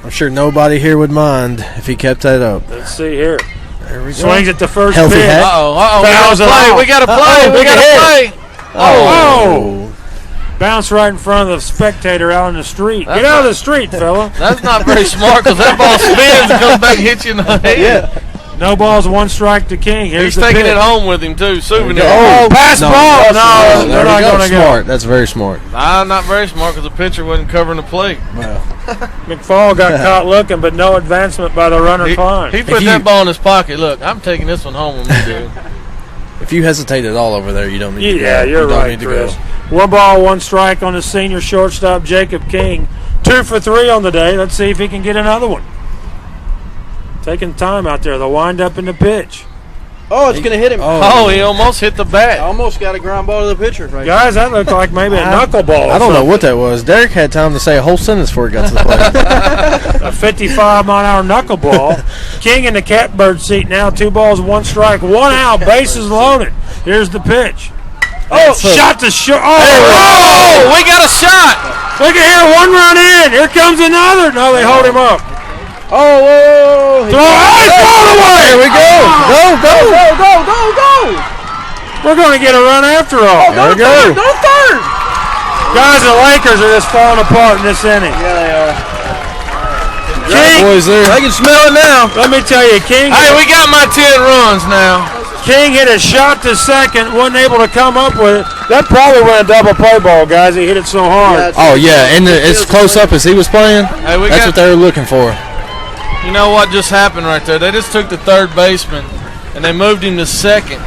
I'm sure nobody here would mind if he kept that up. Let's see here. There we go. Swings at the first Healthy pitch. hat. We gotta play. We gotta play. Oh! Bounce right in front of the spectator out in the street. Get out of the street, fella. That's not very smart because that ball spins and comes back and hits you in the head. Yeah. No balls, 1 strike to King. Here's He's the taking pitch. it home with him, too. Souvenir. Oh, pass ball. No, There they're we not go. going to go. Smart. That's very smart. Not very smart because the pitcher wasn't covering the plate. McFall got caught looking, but no advancement by the runner fine. He put that ball in his pocket. Look, I'm taking this one home with me, dude. If you hesitate at all over there, you don't need to go. Yeah, you're you don't right, need to Chris. go. 1 ball, 1 strike on the senior shortstop, Jacob King. 2 for 3 on the day. Let's see if he can get another one. Taking time out there. The wind up in the pitch. Oh, it's going to hit him. Oh, he almost hit the bat. Almost got a ground ball to the pitcher. Right Guys, that looked like maybe a knuckleball. I don't know what that was. Derek had time to say a whole sentence before he got to the plate. A 55-mile-an-hour knuckleball. King in the catbird seat now. 2 balls, 1 strike, 1 out. Bases loaded. Here's the pitch. Oh, shot to short. Oh, we got a shot. Look at here, 1 run in. Here comes another. No, they hold him up. Oh, whoa. Throw it away. There we go. Go. We're going to get a run after all. Go third. Go third. Guys, the Lakers are just falling apart in this inning. Yeah, they are. King, boys there. I can smell it now. let me tell you, King. Hey, we got my 10 runs now. King hit a shot to second, wasn't able to come up with it. That probably went a double play ball, guys. He hit it so hard. Oh, yeah, and as close up as he was playing, Hey, that's what they were looking for. You know what just happened right there? They just took the third baseman and they moved him to second.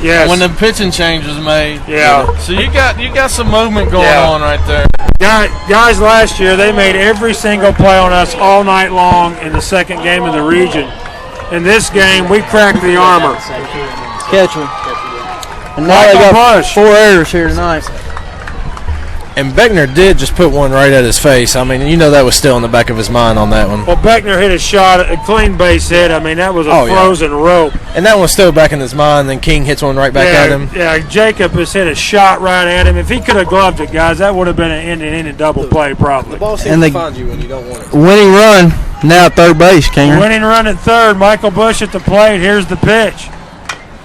Yes. When the pitching change was made. Yeah. So you got some movement going on right there. Guys, last year they made every single play on us all night long in the second game of the region. In this game, we cracked the armor. Catch him. And now they got 4 errors here tonight. And Beckner did just put one right at his face. I mean, you know that was still in the back of his mind on that one. Well, Beckner hit a shot, a clean base hit. I mean, that was a frozen rope. And that one's still back in his mind. Then King hits one right back at him. Yeah, Jacob has hit a shot right at him. If he could have gloved it, guys, that would have been an ending double play probably. The ball seems to find you when you don't want it. Winning run now at third base, Kinger. Winning run at third. Michael Bush at the plate. Here's the pitch.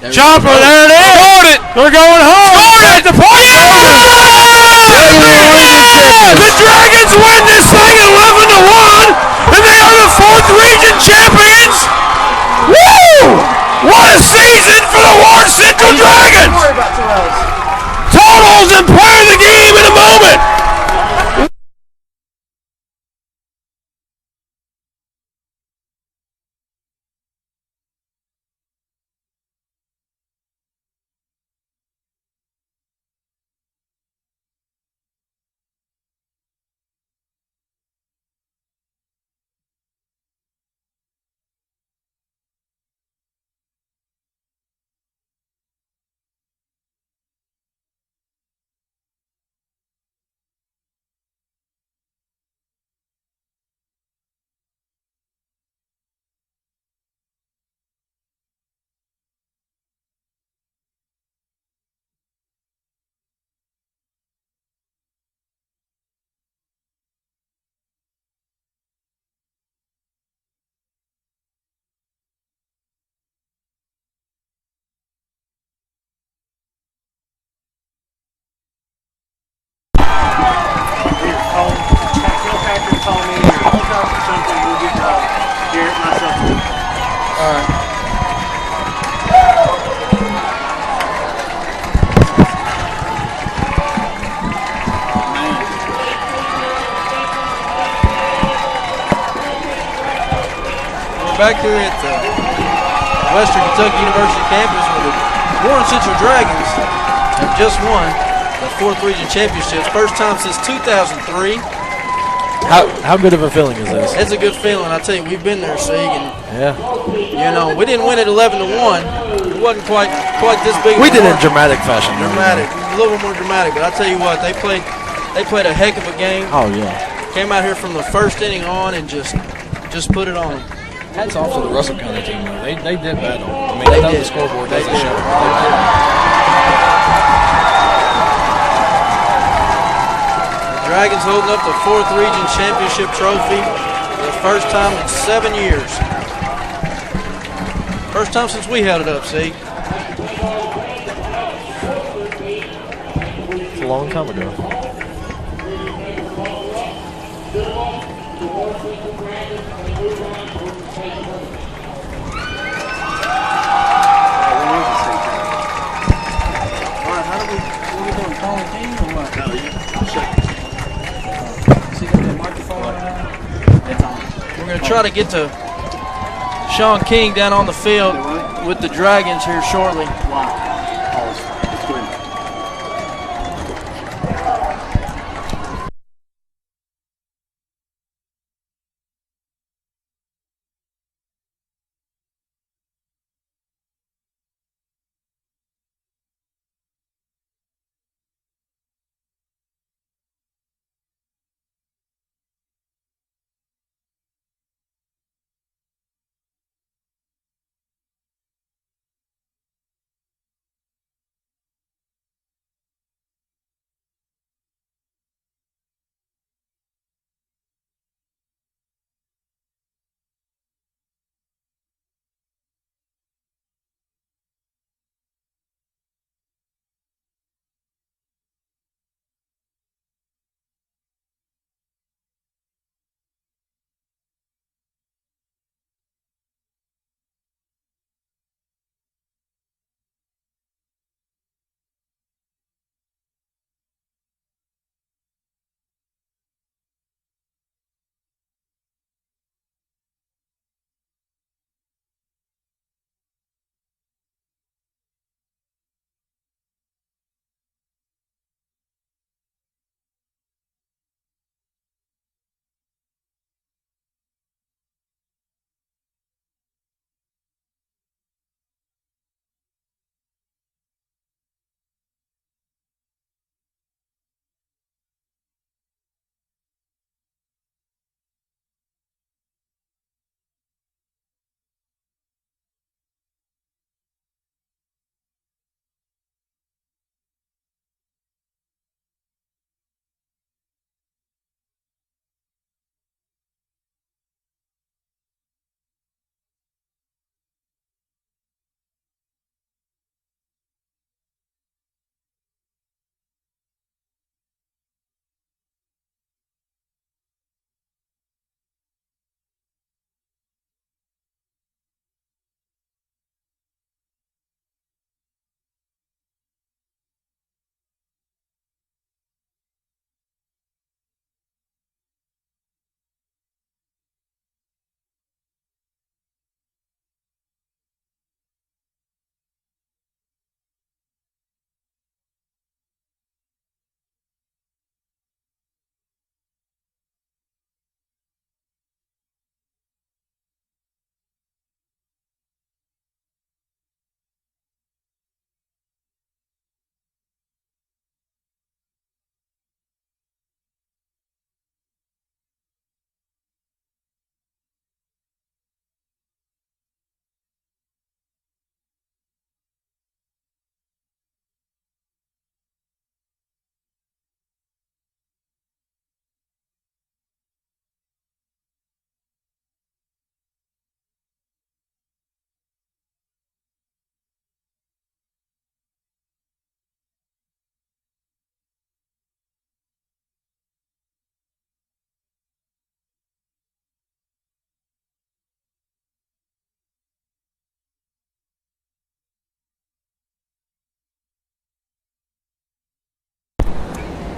Chopper, there it is. Scored it. They're going home. Scored it. At the plate. The Dragons win this thing 11-1, and they are the 4th region champions. Woo! What a season for the Ward Central Dragons! Totals and player of the game in a moment. Back here at the Western Kentucky University campus where the Warren Central Dragons have just won the 4th region championships. First time since 2003. How good of a feeling is this? It's a good feeling. I tell you, we've been there, Sig, and Yeah. we didn't win it 11-1. It wasn't quite this big. We did it in dramatic fashion. Dramatic, a little more dramatic. But I tell you what, they played a heck of a game. Oh yeah. Came out here from the first inning on and just put it on them. Hats off to the Russell County team, though. They did battle. I mean, they know the scoreboard doesn't show. The Dragons holding up the 4th region championship trophy for the first time in 7 years. First time since we held it up, see? It's a long time ago. We're going to try to get to Sean King down on the field with the Dragons here shortly.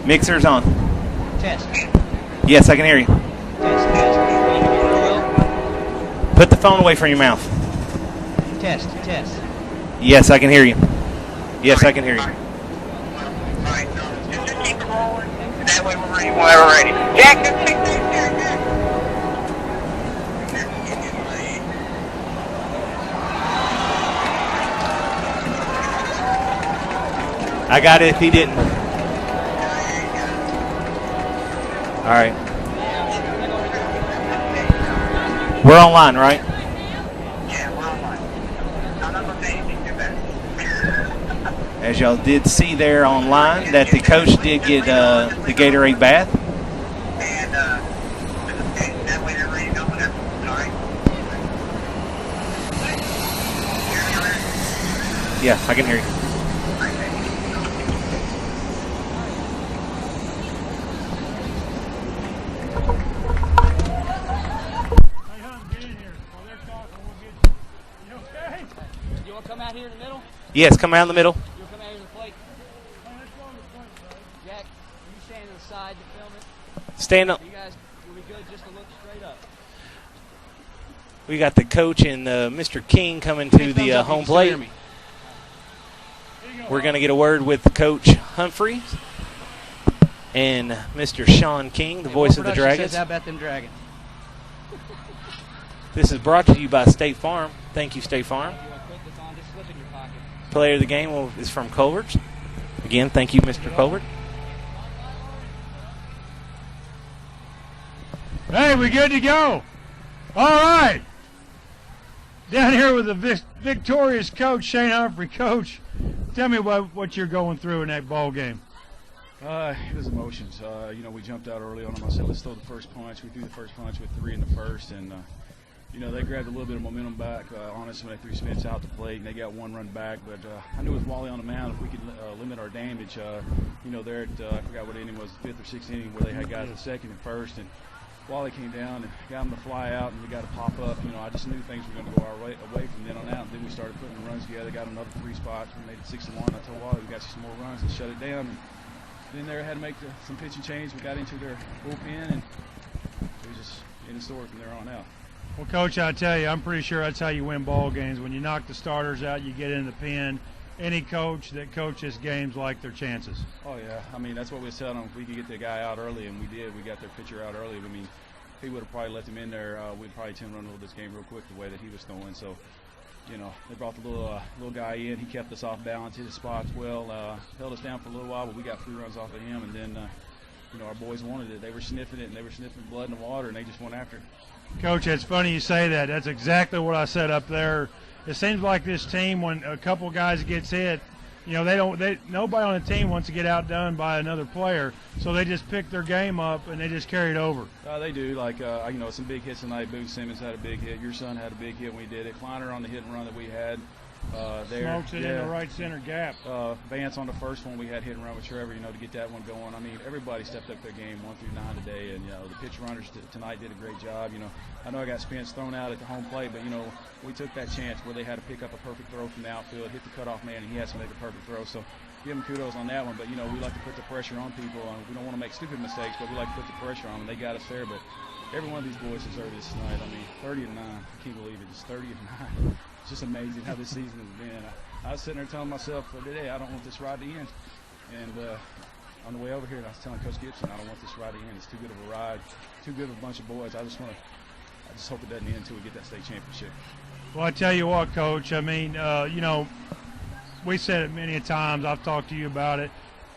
Mixer's on. Test. Yes, I can hear you. Test, test. Put the phone away from your mouth. Test, test. Yes, I can hear you. Yes, I can hear you. All right, just keep it rolling. That way we're ready whenever we're ready. Jack, just take that. I got it if he didn't. All right. We're online, right? Yeah, we're online. I'm not going to say anything too bad. As y'all did see there online, that the coach did get the Gatorade bath. And that way they're ready to go whenever. All right? Yeah, I can hear you. You want to come out here in the middle? Yes, come out in the middle. You'll come out here to the plate. Jack, you stand to the side to film it. Stand up. You guys will be good just to look straight up. We got the coach and Mr. King coming to the home plate. We're going to get a word with Coach Humphrey and Mr. Sean King, the voice of the Dragons. Says, how about them Dragons? This is brought to you by State Farm. Thank you, State Farm. You want to put this on, just slip in your pocket. Player of the game is from Culver's. Again, thank you, Mr. Culvert. Hey, we good to go? All right. Down here with the victorious coach, Shane Humphrey. Coach, tell me what you're going through in that ball game. It was emotions. We jumped out early on them. I said, let's throw the first punch. We threw the first punch with 3 in the first, and they grabbed a little bit of momentum back on us when they threw Spence out the plate, and they got 1 run back. But I knew with Wally on the mound, if we could limit our damage, they're at, I forgot what inning was, 5th or 6th inning, where they had guys at second and first, and Wally came down and got him to fly out, and we got to pop up. I just knew things were going to go our way away from then on out. And then we started putting the runs together, got another 3 spots, we made it 6-1. I told Wally we got some more runs and shut it down. And then they had to make some pitching change. We got into their bullpen, and it was just in the story from there on out. Well, Coach, I tell you, I'm pretty sure that's how you win ball games. When you knock the starters out, you get in the pen. Any coach that coaches games like their chances. Oh, yeah. I mean, that's what we were telling them. If we could get the guy out early, and we did. We got their pitcher out early. I mean, if he would have probably left him in there, we'd probably 10-run rule this game real quick the way that he was throwing. So, they brought the little guy in. He kept us off balance, hit his spots well, held us down for a little while, but we got 3 runs off of him. And then, our boys wanted it. They were sniffing it, and they were sniffing blood in the water, and they just went after it. Coach, it's funny you say that. That's exactly what I said up there. It seems like this team, when a couple guys gets hit, nobody on the team wants to get outdone by another player, so they just pick their game up and they just carry it over. They do. Some big hits tonight. Booth Simmons had a big hit. Your son had a big hit when we did it. Kleiner on the hit and run that we had. Smokes it in the right center gap. Vance on the first one, we had hit and run with Trevor, to get that one going. I mean, everybody stepped up their game 1 through 9 today, and the pitch runners tonight did a great job. I know I got Spence thrown out at the home plate, but we took that chance where they had to pick up a perfect throw from the outfield, hit the cutoff man, and he has to make a perfect throw. So give him kudos on that one. But we like to put the pressure on people. We don't want to make stupid mistakes, but we like to put the pressure on them. They got us there, but every one of these boys deserved this tonight. I mean, 30-9. I can't believe it. It's 30-9. It's just amazing how this season has been. I was sitting there telling myself today, I don't want this ride to end. And on the way over here, I was telling Coach Gibson, I don't want this ride to end. It's too good of a ride, too good of a bunch of boys. I just hope it doesn't end until we get that state championship. Well, I tell you what, Coach. I mean, we said it many times. I've talked to you about it.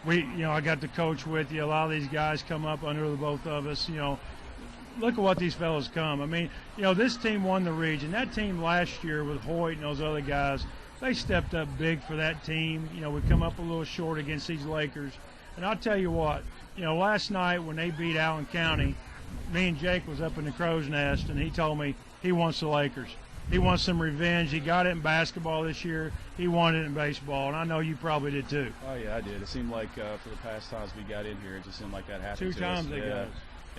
I got the coach with you. A lot of these guys come up under the both of us. Look at what these fellas come. I mean, this team won the region. That team last year with Hoyt and those other guys, they stepped up big for that team. We come up a little short against these Lakers. And I'll tell you what, last night when they beat Allen County, me and Jake was up in the crow's nest, and he told me he wants the Lakers. He wants some revenge. He got it in basketball this year. He wanted it in baseball, and I know you probably did too. Oh, yeah, I did. It seemed like for the past times we got in here, it just seemed like that happened 2 times they got it.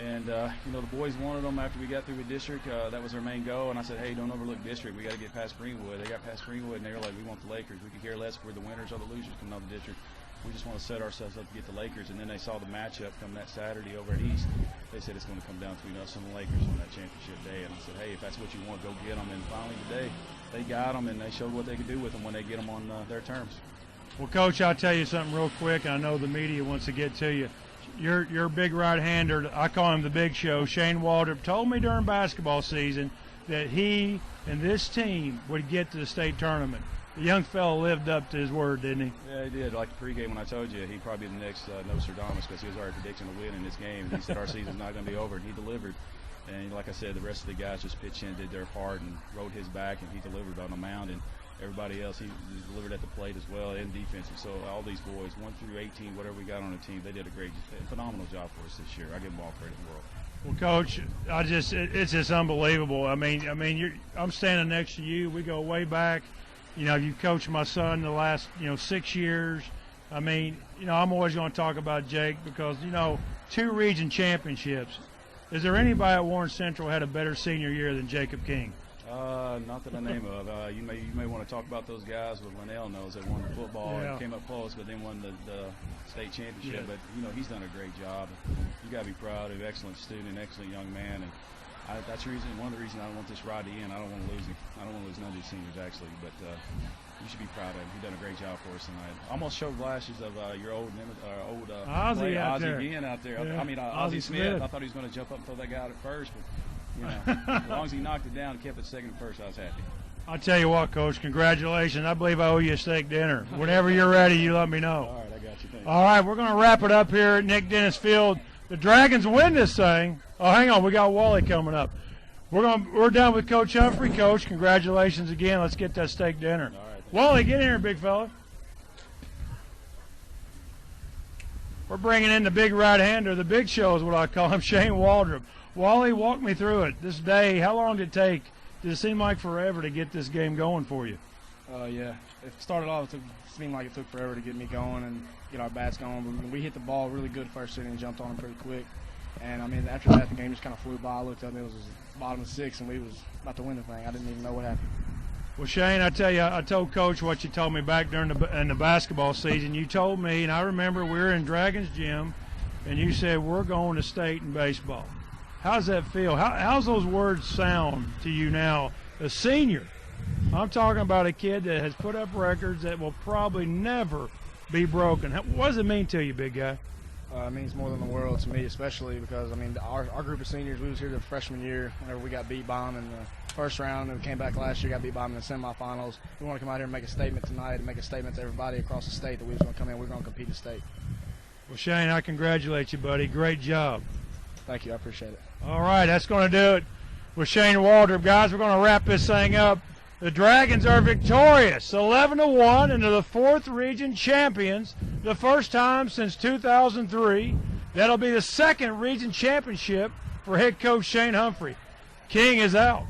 And, the boys wanted them after we got through with district. That was their main goal. And I said, hey, don't overlook district. We got to get past Greenwood. They got past Greenwood, and they were like, we want the Lakers. We could care less if we're the winners or the losers coming out of the district. we just want to set ourselves up to get the Lakers. And then they saw the matchup come that Saturday over at East. They said it's going to come down between us and the Lakers on that championship day. And I said, hey, if that's what you want, go get them. And finally today, they got them, and they showed what they could do with them when they get them on their terms. Well, Coach, I'll tell you something real quick. I know the media wants to get to you. Your big right-hander, I call him the Big Show, Shane Waldrop, told me during basketball season that he and this team would get to the state tournament. The young fellow lived up to his word, didn't he? Yeah, he did. Like the pregame when I told you, he'd probably be the next Nostradamus because he was already predicting a win in this game. He said our season's not going to be over, and he delivered. And like I said, the rest of the guys just pitched in, did their part, and rode his back, and he delivered on the mound. And everybody else, he delivered at the plate as well, and defensive. So all these boys, 1 through 18, whatever we got on the team, they did a phenomenal job for us this year. I give them all credit in the world. Well, Coach, it's just unbelievable. I mean, I'm standing next to you. We go way back. You know, you coached my son the last, 6 years. I mean, I'm always going to talk about Jake because, 2 region championships. Is there anybody at Warren Central had a better senior year than Jacob King? Not that I name of. You may want to talk about those guys with Linnell knows that won the football and came up close, but then won the state championship. Yeah. But he's done a great job. You got to be proud of him. Excellent student, excellent young man, and that's one of the reasons I don't want this ride to end. I don't want to lose him. I don't want to lose none of these seniors actually, but you should be proud of him. He's done a great job for us tonight. Almost showed flashes of your old Ozzie out there. Again out there. Yeah. I mean, Ozzie Smith. I thought he was going to jump up and throw that guy out at first, but. As long as he knocked it down and kept it second and first, I was happy. I'll tell you what, Coach, congratulations. I believe I owe you a steak dinner. Whenever you're ready, you let me know. All right, I got you. Thanks. All right, we're going to wrap it up here at Nick Dennis Field. The Dragons win this thing. Oh, hang on, we got Wally coming up. We're done with Coach Humphrey. Coach, congratulations again. Let's get that steak dinner. All right, Wally, get in here, big fella. We're bringing in the big right-hander. The Big Show is what I call him, Shane Waldrop. Wally, walk me through it. This day, how long did it take? Did it seem like forever to get this game going for you? Yeah. It started off, it seemed like it took forever to get me going and get our bats going. But we hit the ball really good first inning and jumped on them pretty quick. And, after that, the game just kind of flew by. I looked up, and it was bottom of 6, and we was about to win the thing. I didn't even know what happened. Well, Shane, I tell you, I told Coach what you told me back during the basketball season. You told me, and I remember we were in Dragon's Gym, and you said, we're going to state in baseball. How's that feel? How's those words sound to you now, a senior? I'm talking about a kid that has put up records that will probably never be broken. What does it mean to you, big guy? It means more than the world to me, especially because, our group of seniors, we was here the freshman year whenever we got beat by them in the first round, and we came back last year, got beat by them in the semifinals. We want to come out here and make a statement tonight and make a statement to everybody across the state that we was going to come in, we're going to compete in state. Well, Shane, I congratulate you, buddy. Great job. Thank you. I appreciate it. All right, that's going to do it with Shane Waldrop. Guys, we're going to wrap this thing up. The Dragons are victorious, 11-1 into the 4th region champions, the first time since 2003. That'll be the 2nd region championship for head coach Shane Humphrey. King is out.